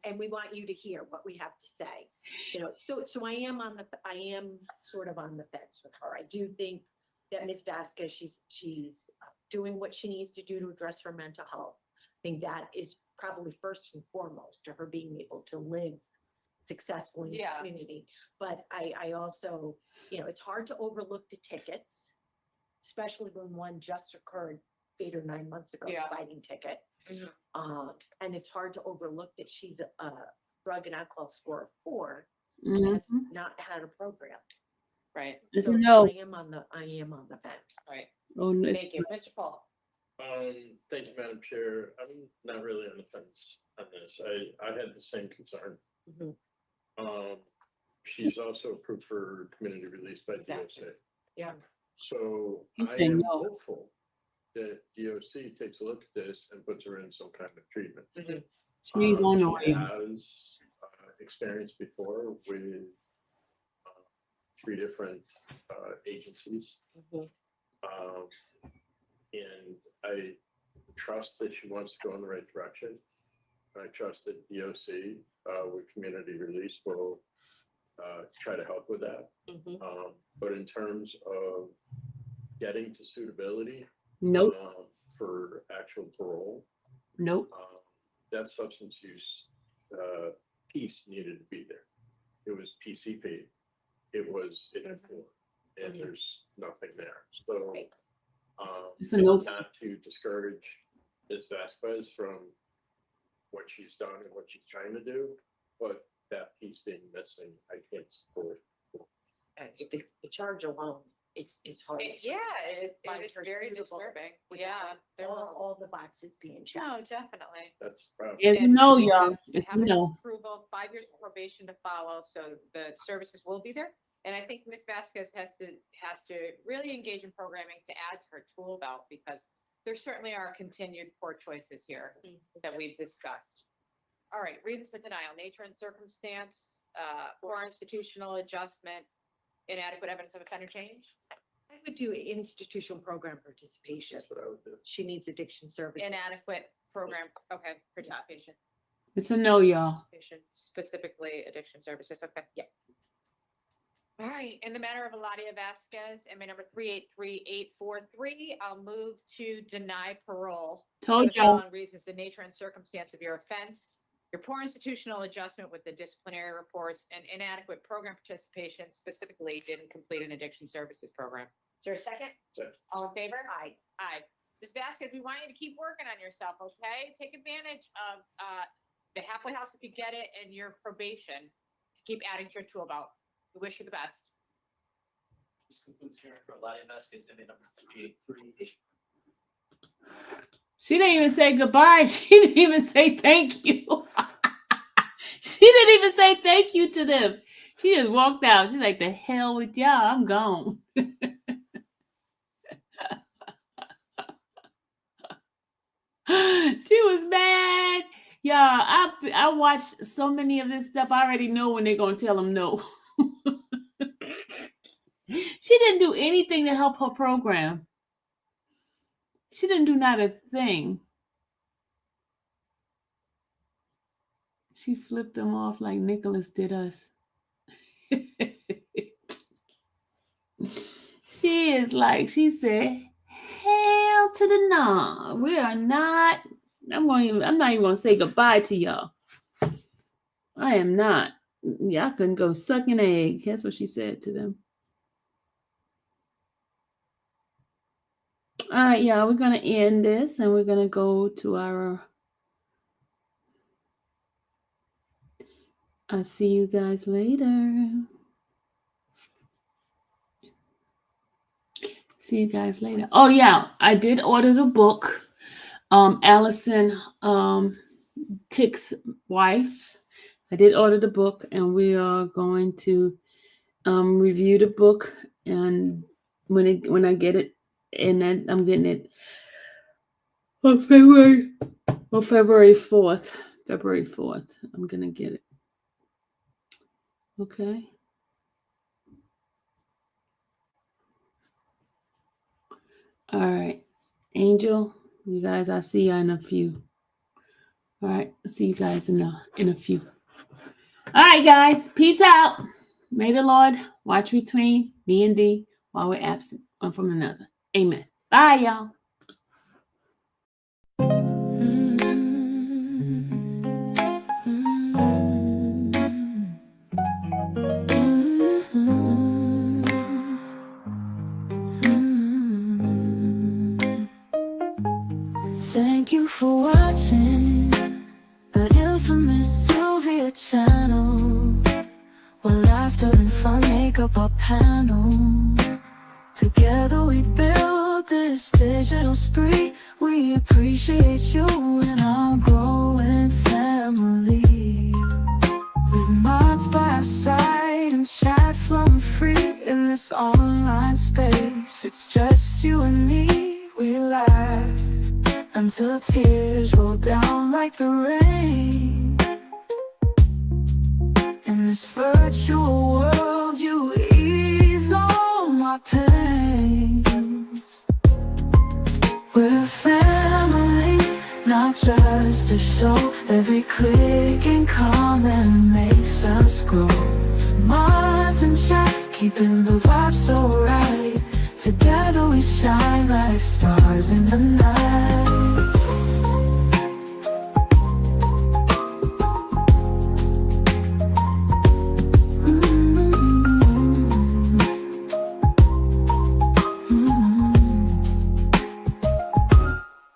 And we want you to hear what we have to say. You know, so I am sort of on the fence with her. I do think that Ms. Vasquez, she's doing what she needs to do to address her mental health. I think that is probably first and foremost to her being able to live successfully in Yeah. the community. But I also, you know, it's hard to overlook the tickets, especially when one just occurred 8 or 9 months ago, Yeah. the fighting ticket. Mhm. And it's hard to overlook that she's a drug and alcohol score of 4 and has Mhm. not had a program. Right. It's So, a so no. I am on the fence. Right. Oh, no. Thank you. Mr. Paul? Thank you, Madam Chair. I'm not really on the fence on this. I had the same concern. Mhm. She's also approved for community release by Exactly. DOC. Yeah. So He I said am no. hopeful that DOC takes a look at this and puts her in some kind of treatment. Mhm. She ain't going She nowhere. has experience before with 3 different agencies. Mhm. And I trust that she wants to go in the right direction. I trust that DOC with community release will try to help with that. Mhm. But in terms of getting to suitability Nope. for actual parole, Nope. that substance use piece needed to be there. It was PCP. It was informed, and there's nothing there. So It's a no. not to discourage Ms. Vasquez from what she's done and what she's trying to do, but that piece being missing, I can't support. The charge alone is hard. Yeah, it Find is her very suitable disturbing. with Yeah. all the boxes being checked. No, definitely. That's the problem. It's a And no, we y'all. have It's a evidence no. approval, 5 years of probation to follow, so the services will be there. And I think Ms. Vasquez has to really engage in programming to add to her tool belt, because there certainly are continued poor choices here that we've discussed. All right, reasons for denial: nature and circumstance, poor institutional adjustment, inadequate evidence of offender change. I would do institutional program participation. That's what I would do. She needs addiction services. Inadequate program, okay, participation. It's a no, y'all. Participation, specifically addiction services, okay, yeah. All right, in the matter of Eladia Vasquez, MA number 383843, I'll move to deny parole. Told For the y'all. following reasons: the nature and circumstance of your offense, your poor institutional adjustment with the disciplinary reports, and inadequate program participation, specifically didn't complete an addiction services program. Is there a second? Second. All in favor? Aye. Aye. Ms. Vasquez, we want you to keep working on yourself, okay? Take advantage of the halfway house if you get it, and your probation to keep adding to your tool belt. We wish you the best. This concludes hearing for Eladia Vasquez, MA number 3838. She didn't even say goodbye. She didn't even say thank you. She didn't even say thank you to them. She just walked out. She's like, the hell with y'all. I'm gone. She was mad. Y'all, I watched so many of this stuff. I already know when they're going to tell them no. She didn't do anything to help her program. She didn't do not a thing. She flipped them off like Nicholas did us. She is like, she said, hell to the no. We are not, I'm not even going to say goodbye to y'all. I am not. Y'all couldn't go suck an egg. That's what she said to them. All right, y'all, we're going to end this and we're going to go to our, I'll see you guys later. See you guys later. Oh, yeah, I did order the book. Allison Tick's wife. I did order the book and we are going to review the book. And when I get it, and then I'm getting it on February 4th. February 4th. I'm going to get it. Okay. All right. Angel, you guys, I'll see you in a few. All right. I'll see you guys in a few. All right, guys. Peace out. May the Lord watch between me and thee while we're absent one from another. Amen. Bye, y'all. Thank you for watching the infamous Sylvia channel, where laughter and fun make up our panel. Together we build this digital spree. We appreciate you and our growing family. With mods by our side and chat flowing free in this online space. It's just you and me, we laugh until tears roll down like the rain. In this virtual world, you ease all my pains. We're family, not just a show. Every click and comment makes us grow. Mods and chat, keeping the vibe so right. Together we shine like stars in the night.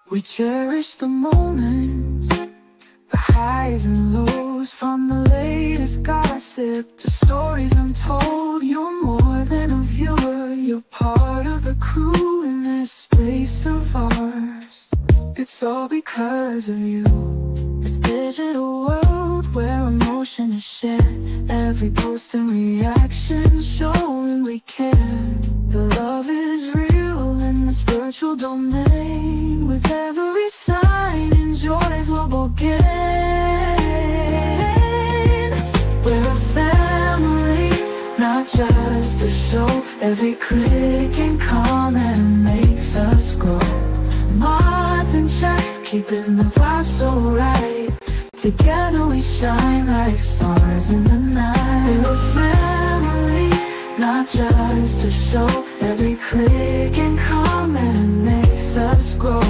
We cherish the moments, the highs and lows, from the latest gossip to stories untold. You're more than a viewer, you're part of the crew in this space of ours. It's all because of you. This digital world where emotion is shared, every post and reaction showing we care. The love is real in this virtual domain. With every sign, enjoys what we'll gain. We're a family, not just a show. Every click and comment makes us grow. Mars in check, keeping the vibe so right. Together we shine like stars in the night. We're a family, not just a show. Every click and comment makes us grow.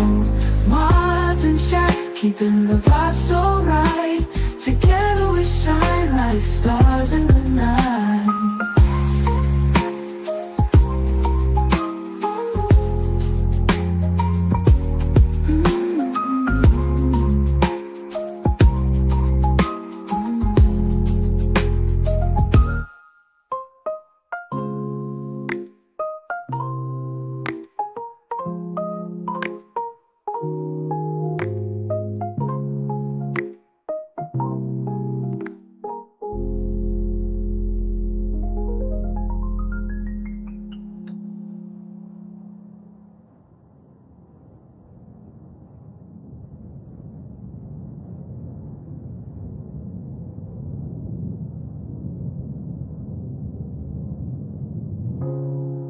Mars in check, keeping the vibe so right. Together we shine like stars in the night.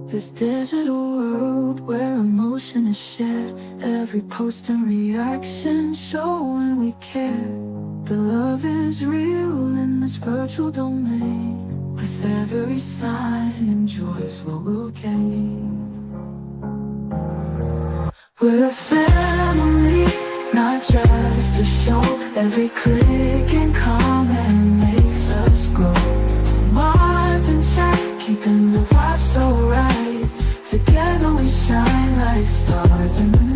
This digital world where emotion is shared, every post and reaction show when we care. The love is real in this virtual domain. With every sign, enjoys what we'll gain. We're a family, not just a show. Every click and comment makes us grow. Mars in check, keeping the vibe so right. Together we shine like stars in the